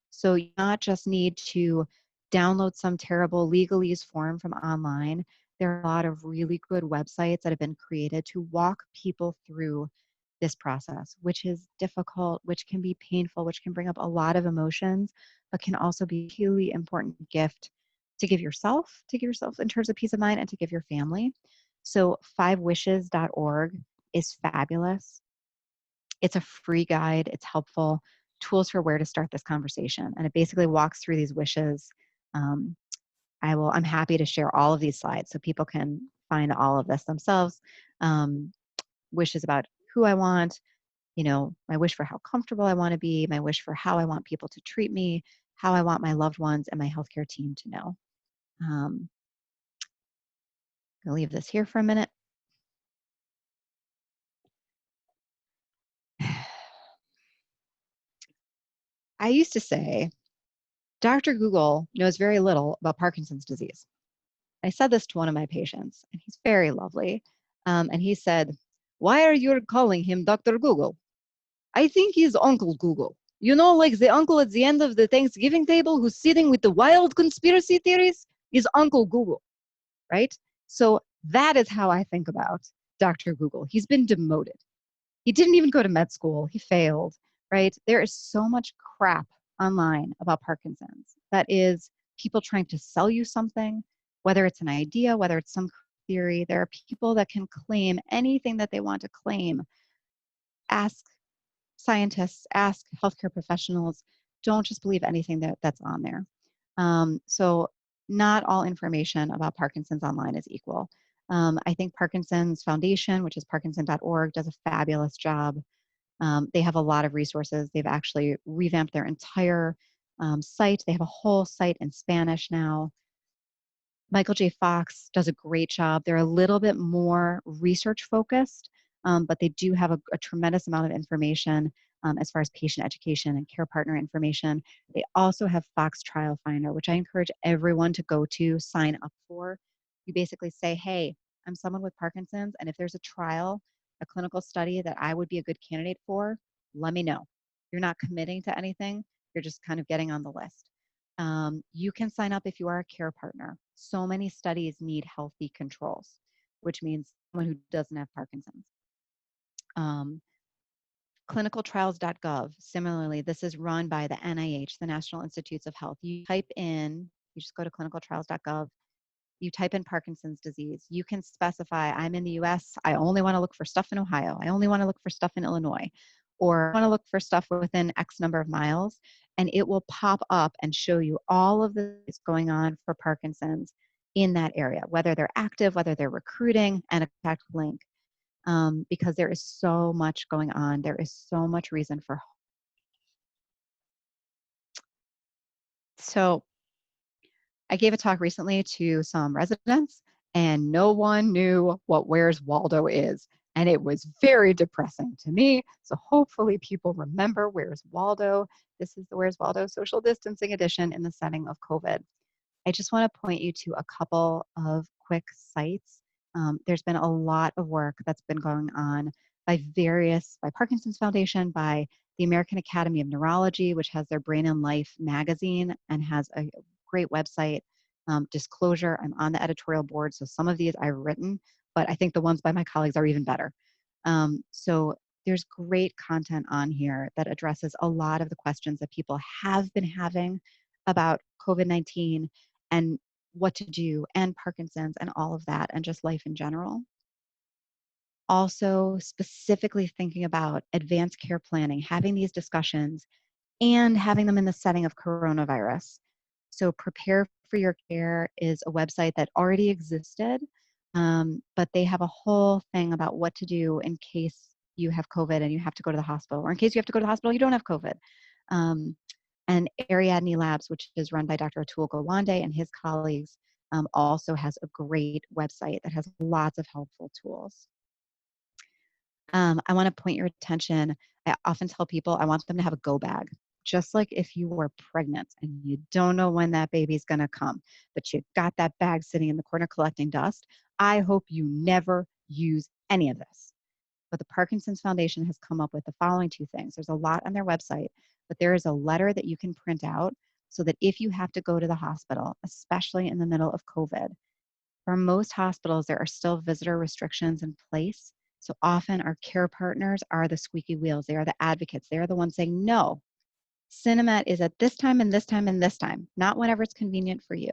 So you not just need to download some terrible legalese form from online. There are a lot of really good websites that have been created to walk people through this process, which is difficult, which can be painful, which can bring up a lot of emotions, but can also be a really important gift to give yourself in terms of peace of mind and to give your family. So 5wishes.org is fabulous. It's a free guide. It's helpful. Tools for where to start this conversation. And it basically walks through these wishes. Um, I'm happy to share all of these slides so people can find all of this themselves. Wishes about who I want, my wish for how comfortable I want to be, my wish for how I want people to treat me, how I want my loved ones and my healthcare team to know. I'll leave this here for a minute. I used to say, Dr. Google knows very little about Parkinson's disease. I said this to one of my patients, and he's very lovely. And he said, "Why are you calling him Dr. Google? I think he's Uncle Google. Like the uncle at the end of the Thanksgiving table who's sitting with the wild conspiracy theories is Uncle Google," right? So that is how I think about Dr. Google. He's been demoted. He didn't even go to med school. He failed, right? There is so much crap online about Parkinson's that is people trying to sell you something, whether it's an idea, whether it's some theory. There are people that can claim anything that they want to claim. Ask scientists, ask healthcare professionals. Don't just believe anything that's on there. So not all information about Parkinson's online is equal. I think Parkinson's Foundation, which is parkinson.org, does a fabulous job. They have a lot of resources. They've actually revamped their entire site. They have a whole site in Spanish now. Michael J. Fox does a great job. They're a little bit more research focused, but they do have a tremendous amount of information as far as patient education and care partner information. They also have Fox Trial Finder, which I encourage everyone to go to sign up for. You basically say, hey, I'm someone with Parkinson's, and if there's a trial a clinical study that I would be a good candidate for, let me know. You're not committing to anything. You're just kind of getting on the list. You can sign up if you are a care partner. So many studies need healthy controls, which means someone who doesn't have Parkinson's. Um, clinicaltrials.gov. Similarly, this is run by the NIH, the National Institutes of Health. You just go to clinicaltrials.gov, you type in Parkinson's disease. You can specify, I'm in the US, I only want to look for stuff in Ohio. I only want to look for stuff in Illinois, or I want to look for stuff within X number of miles. And it will pop up and show you all of this going on for Parkinson's in that area, whether they're active, whether they're recruiting, and a contact link. Because there is so much going on. There is so much reason for hope. So I gave a talk recently to some residents, and no one knew what Where's Waldo is. And it was very depressing to me. So hopefully people remember Where's Waldo. This is the Where's Waldo social distancing edition in the setting of COVID. I just want to point you to a couple of quick sites. There's been a lot of work that's been going on by Parkinson's Foundation, by the American Academy of Neurology, which has their Brain and Life magazine and has a great website. Disclosure, I'm on the editorial board, so some of these I've written, but I think the ones by my colleagues are even better. So there's great content on here that addresses a lot of the questions that people have been having about COVID-19 and what to do, and Parkinson's and all of that, and just life in general. Also, specifically thinking about advanced care planning, having these discussions, and having them in the setting of coronavirus. So Prepare for Your Care is a website that already existed, but they have a whole thing about what to do in case you have COVID and you have to go to the hospital, or in case you have to go to the hospital, you don't have COVID. And Ariadne Labs, which is run by Dr. Atul Gawande and his colleagues, also has a great website that has lots of helpful tools. I want to point your attention. I often tell people I want them to have a go bag, just like if you were pregnant and you don't know when that baby's going to come, but you got that bag sitting in the corner collecting dust. I hope you never use any of this. But the Parkinson's Foundation has come up with the following two things. There's a lot on their website, but there is a letter that you can print out so that if you have to go to the hospital, especially in the middle of COVID, for most hospitals, there are still visitor restrictions in place. So often our care partners are the squeaky wheels. They are the advocates. They are the ones saying, no, Cinemat is at this time and this time and this time, not whenever it's convenient for you.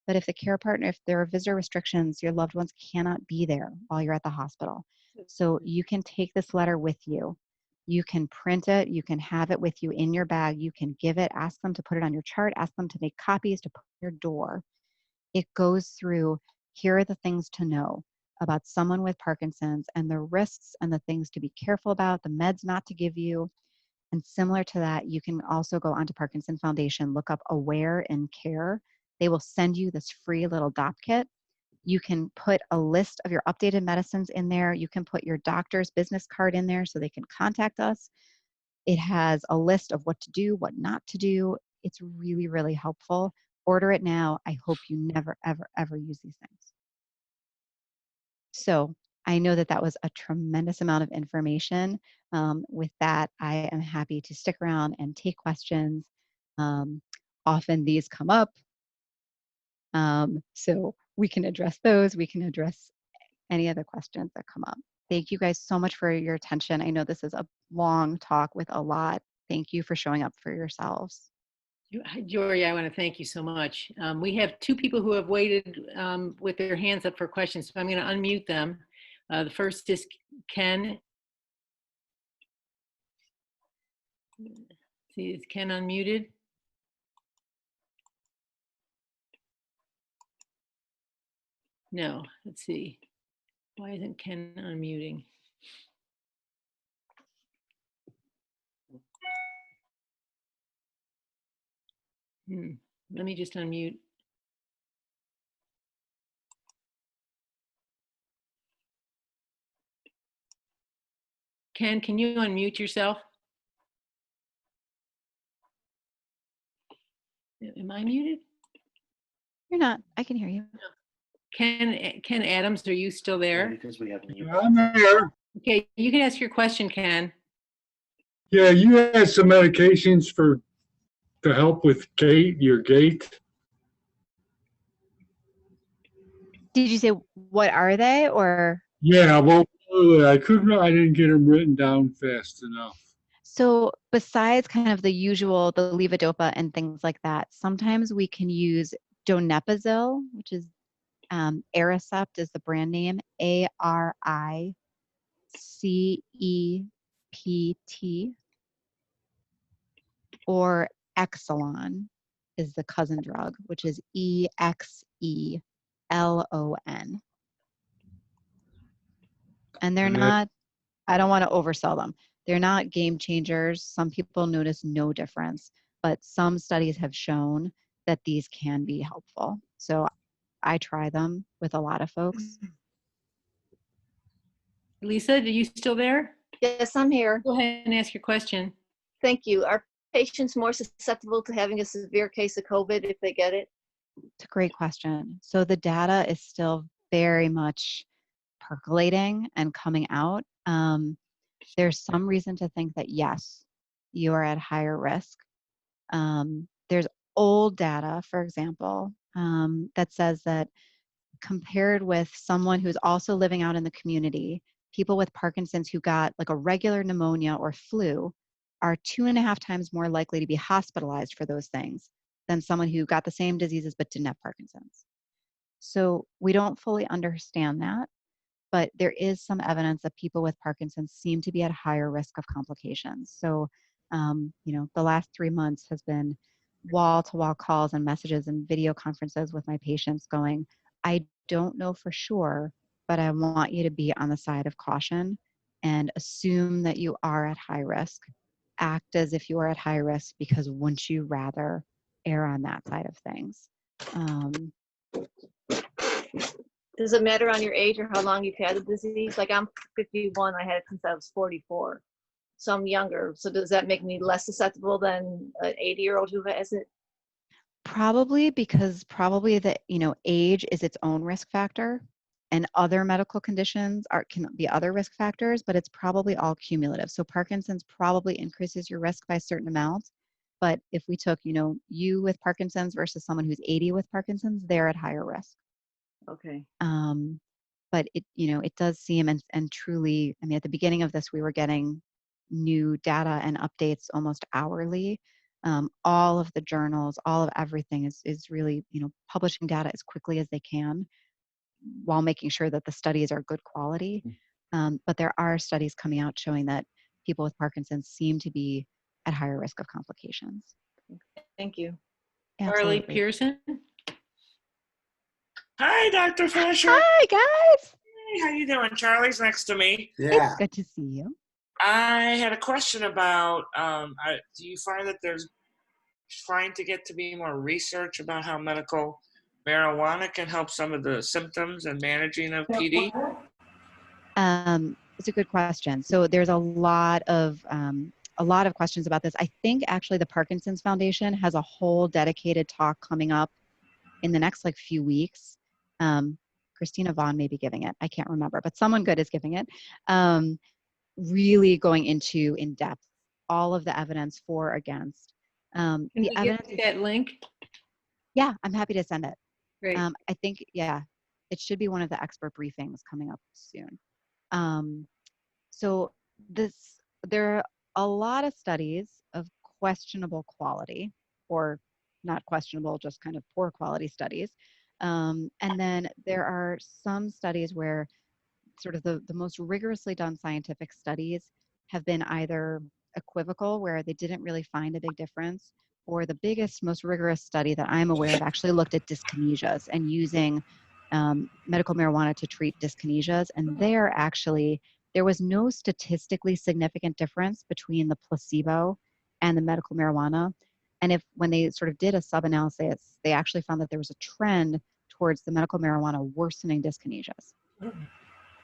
But if the care partner, if there are visitor restrictions, your loved ones cannot be there while you're at the hospital. So you can take this letter with you. You can print it. You can have it with you in your bag. You can give it, ask them to put it on your chart, ask them to make copies to put on your door. It goes through, here are the things to know about someone with Parkinson's and the risks and the things to be careful about, the meds not to give you. And similar to that, you can also go onto Parkinson Foundation, look up Aware in Care. They will send you this free little DOP kit. You can put a list of your updated medicines in there. You can put your doctor's business card in there so they can contact us. It has a list of what to do, what not to do. It's really, really helpful. Order it now. I hope you never, ever, ever use these things. So I know that that was a tremendous amount of information. With that, I am happy to stick around and take questions. Often these come up, so we can address those. We can address any other questions that come up. Thank you guys so much for your attention. I know this is a long talk with a lot. Thank you for showing up for yourselves. Jori, I want to thank you so much. We have two people who have waited with their hands up for questions, so I'm going to unmute them. The first is Ken. See, is Ken unmuted? No, let's see. Why isn't Ken unmuting? Let me just unmute. Ken, can you unmute yourself? Am I muted? You're not. I can hear you. Ken Adams, are you still there? I'm here. Okay, you can ask your question, Ken. Yeah, you had some medications to help with your gait. Did you say what are they, or? Yeah, well, I didn't get them written down fast enough. So besides kind of the usual, the levodopa and things like that, sometimes we can use donepezil, which is Aricept is the brand name, ARICEPT, or Exelon is the cousin drug, which is EXELON. And they're not, I don't want to oversell them. They're not game changers. Some people notice no difference, but some studies have shown that these can be helpful. So I try them with a lot of folks. Lisa, are you still there? Yes, I'm here. Go ahead and ask your question. Thank you. Are patients more susceptible to having a severe case of COVID if they get it? It's a great question. So the data is still very much percolating and coming out. There's some reason to think that yes, you are at higher risk. There's old data, for example, that says that compared with someone who's also living out in the community, people with Parkinson's who got like a regular pneumonia or flu are 2.5 times more likely to be hospitalized for those things than someone who got the same diseases but didn't have Parkinson's. So we don't fully understand that, but there is some evidence that people with Parkinson's seem to be at higher risk of complications. So, the last 3 months has been wall-to-wall calls and messages and video conferences with my patients going, I don't know for sure, but I want you to be on the side of caution and assume that you are at high risk. Act as if you are at high risk because wouldn't you rather err on that side of things? Does it matter on your age or how long you've had the disease? Like I'm 51, I had it since I was 44. So I'm younger. So does that make me less susceptible than an 80-year-old who has it? Probably because the age is its own risk factor, and other medical conditions can be other risk factors, but it's probably all cumulative. So Parkinson's probably increases your risk by a certain amount, but if we took you with Parkinson's versus someone who's 80 with Parkinson's, they're at higher risk. Okay. But it does seem, and truly, I mean, at the beginning of this, we were getting new data and updates almost hourly. All of the journals, all of everything is really, publishing data as quickly as they can while making sure that the studies are good quality. But there are studies coming out showing that people with Parkinson's seem to be at higher risk of complications. Thank you. Charlie Absolutely. Pearson. Hi, Dr. Fleischer. Hi, guys. Hey, how you doing? Charlie's next to me. It's good to see you. I had a question about, do you find that there's trying to get to be more research about how medical marijuana can help some of the symptoms and managing of PD? It's a good question. So there's a lot of questions about this. I think actually the Parkinson's Foundation has a whole dedicated talk coming up in the next few weeks. Christina Vaughn may be giving it. I can't remember, but someone good is giving it. Really going into in depth all of the evidence for, against. Can we get that link? Yeah, I'm happy to send it. Great. I think, it should be one of the expert briefings coming up soon. So there are a lot of studies of questionable quality, or not questionable, just kind of poor quality studies. And then there are some studies where sort of the most rigorously done scientific studies have been either equivocal, where they didn't really find a big difference, or the biggest, most rigorous study that I'm aware of actually looked at dyskinesias and using medical marijuana to treat dyskinesias. And there was no statistically significant difference between the placebo and the medical marijuana. And when they sort of did a sub-analysis, they actually found that there was a trend towards the medical marijuana worsening dyskinesias.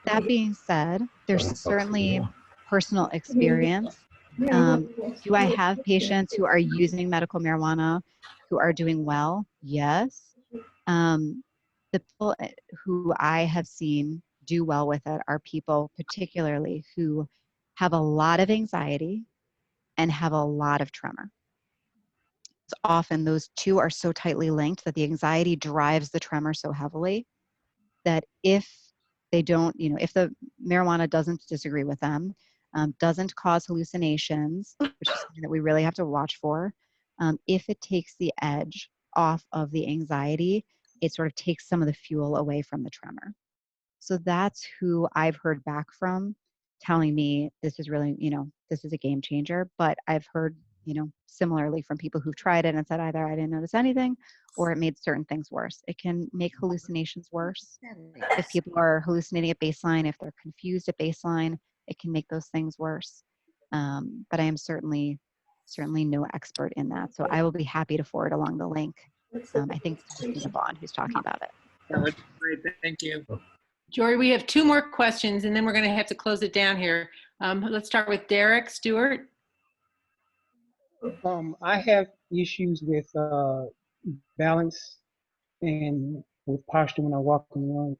That being said, there's certainly personal experience. Do I have patients who are using medical marijuana who are doing well? Yes. The people who I have seen do well with it are people particularly who have a lot of anxiety and have a lot of tremor. So often those two are so tightly linked that the anxiety drives the tremor so heavily that if they don't, if the marijuana doesn't disagree with them, doesn't cause hallucinations, which is something that we really have to watch for, if it takes the edge off of the anxiety, it sort of takes some of the fuel away from the tremor. So that's who I've heard back from telling me this is really, this is a game changer. But I've heard, similarly from people who've tried it and said either I didn't notice anything or it made certain things worse. It can make hallucinations worse. If people are hallucinating at baseline, if they're confused at baseline, it can make those things worse. But I am certainly no expert in that. So I will be happy to forward along the link. I think it's Christina Bond who's talking about it. That would be great. Thank you. Jori, we have 2 more questions and then we're going to have to close it down here. Let's start with Derek Stewart. I have issues with balance and with posture when I walk in the room.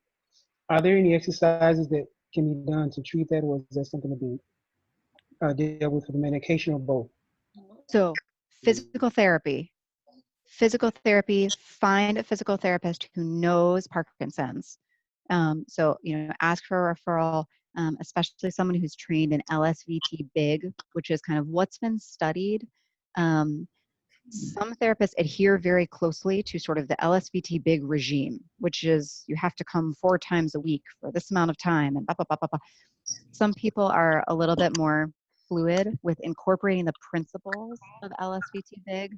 Are there any exercises that can be done to treat that, or is that something to be dealt with the medication, or both? So physical therapy, find a physical therapist who knows Parkinson's. So, ask for a referral, especially someone who's trained in LSVT big, which is kind of what's been studied. Some therapists adhere very closely to sort of the LSVT big regime, which is you have to come 4 times a week for this amount of time and blah, blah, blah, blah, blah. Some people are a little bit more fluid with incorporating the principles of LSVT big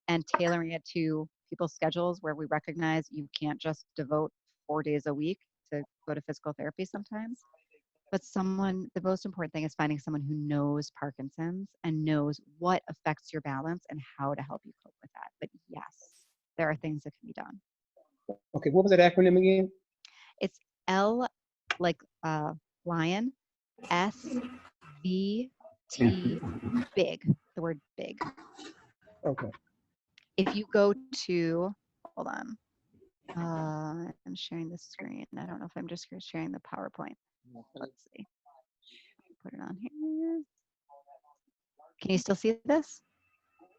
and tailoring it to people's schedules where we recognize you can't just devote 4 days a week to go to physical therapy sometimes. But the most important thing is finding someone who knows Parkinson's and knows what affects your balance and how to help you cope with that. But yes, there are things that can be done. Okay, what was that acronym again? It's L like lion, S, V, T, big, the word big. Okay. If you go to, hold on, I'm sharing the screen. I don't know if I'm just sharing the PowerPoint. Let's see. Put it on here. Can you still see this?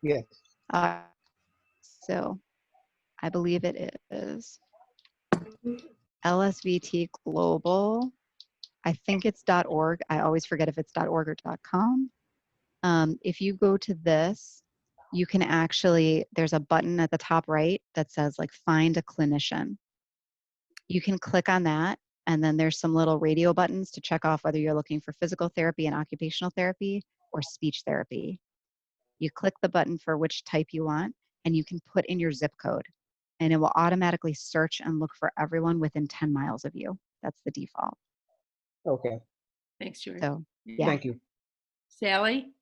Yes. So I believe it is LSVT Global. I think it's .org. I always forget if it's .org or .com. If you go to this, you can actually, there's a button at the top right that says like find a clinician. You can click on that, and then there's some little radio buttons to check off whether you're looking for physical therapy and occupational therapy or speech therapy. You click the button for which type you want, and you can put in your zip code, and it will automatically search and look for everyone within 10 miles of you. That's the default. Okay. Thanks, Jori. So, yeah. Thank you. Sally?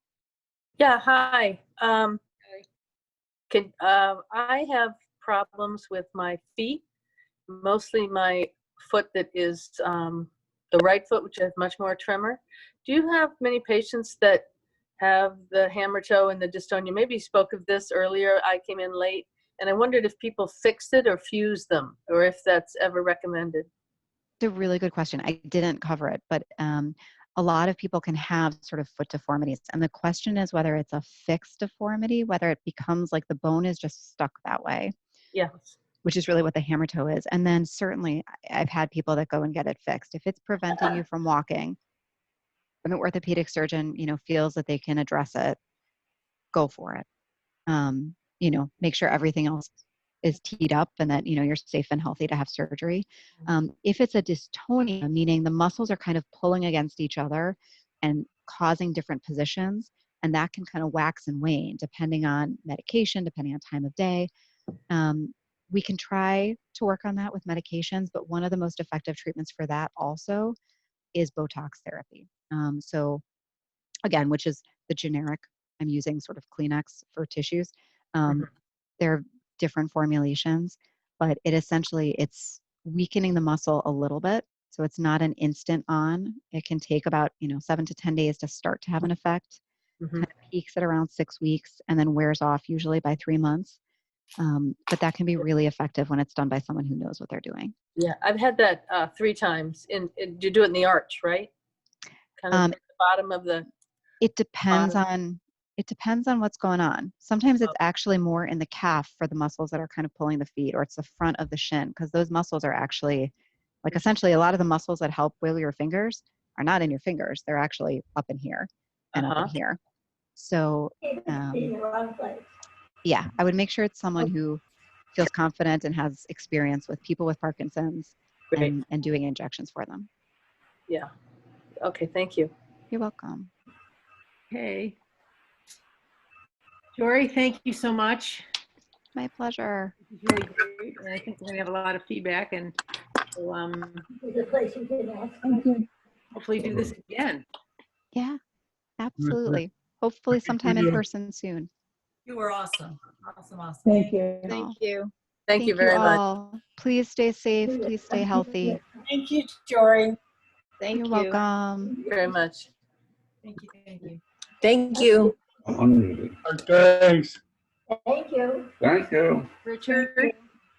Yeah, hi. I have problems with my feet, mostly my foot that is the right foot, which has much more tremor. Do you have many patients that have the hammer toe and the dystonia? Maybe you spoke of this earlier. I came in late, and I wondered if people fixed it or fused them, or if that's ever recommended. It's a really good question. I didn't cover it, but a lot of people can have sort of foot deformities. And the question is whether it's a fixed deformity, whether it becomes like the bone is just stuck that way. Yes. Which is really what the hammer toe is. And then certainly I've had people that go and get it fixed. If it's preventing you from walking, and the orthopedic surgeon, feels that they can address it, go for it. Make sure everything else is teed up and that, you're safe and healthy to have surgery. If it's a dystonia, meaning the muscles are kind of pulling against each other and causing different positions, and that can kind of wax and wane depending on medication, depending on time of day. We can try to work on that with medications, but one of the most effective treatments for that also is Botox therapy. So again, which is the generic, I'm using sort of Kleenex for tissues. There are different formulations, but it's weakening the muscle a little bit. So it's not an instant on. It can take about, 7 to 10 days to start to have an effect. Kind of peaks at around 6 weeks and then wears off usually by 3 months. But that can be really effective when it's done by someone who knows what they're doing. Yeah, I've had that 3 times. You do it in the arch, right? Kind of at the bottom of the. It depends on what's going on. Sometimes it's actually more in the calf for the muscles that are kind of pulling the feet, or it's the front of the shin, because those muscles are actually, like, essentially a lot of the muscles that help wiggle your fingers are not in your fingers. They're actually up in here and up in here. So yeah, I would make sure it's someone who feels confident and has experience with people with Parkinson's and doing injections for them. Yeah. Okay, thank you. You're welcome. Okay. Jori, thank you so much. My pleasure. This is really great. And I think we're gonna have a lot of feedback, and we'll hopefully do this again. Yeah, absolutely. Hopefully sometime in person soon. You were awesome. Awesome. Thank you. Oh, Thank you. Thank you very much. all. Please stay safe. Please stay healthy. Thank you, Jori. Thank You're you. welcome. Very much. Thank you. Thank you. Thank you. Thanks. Thank you. Thank you. Richard,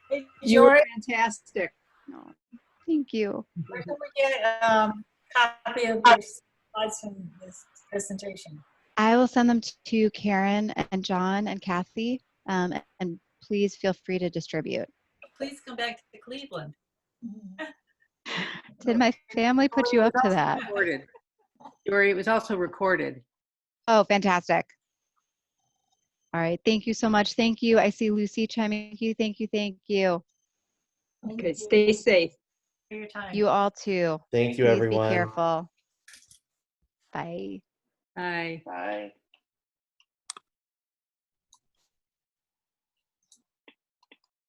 Hey, You were Jori, fantastic. No, thank you. where can we get a copy of your slides from this presentation? I will send them to Karen and John and Kathy, and please feel free to distribute. Please come back to Cleveland. Did my family put you up to that? recorded. Jori, it was also recorded. Oh, fantastic. All right. Thank you so much. Thank you. I see Lucy chiming. Thank you. Thank you. Thank you. Okay, stay safe. For your time. You all too. Thank you, Please everyone. be careful. Bye. Bye. Bye.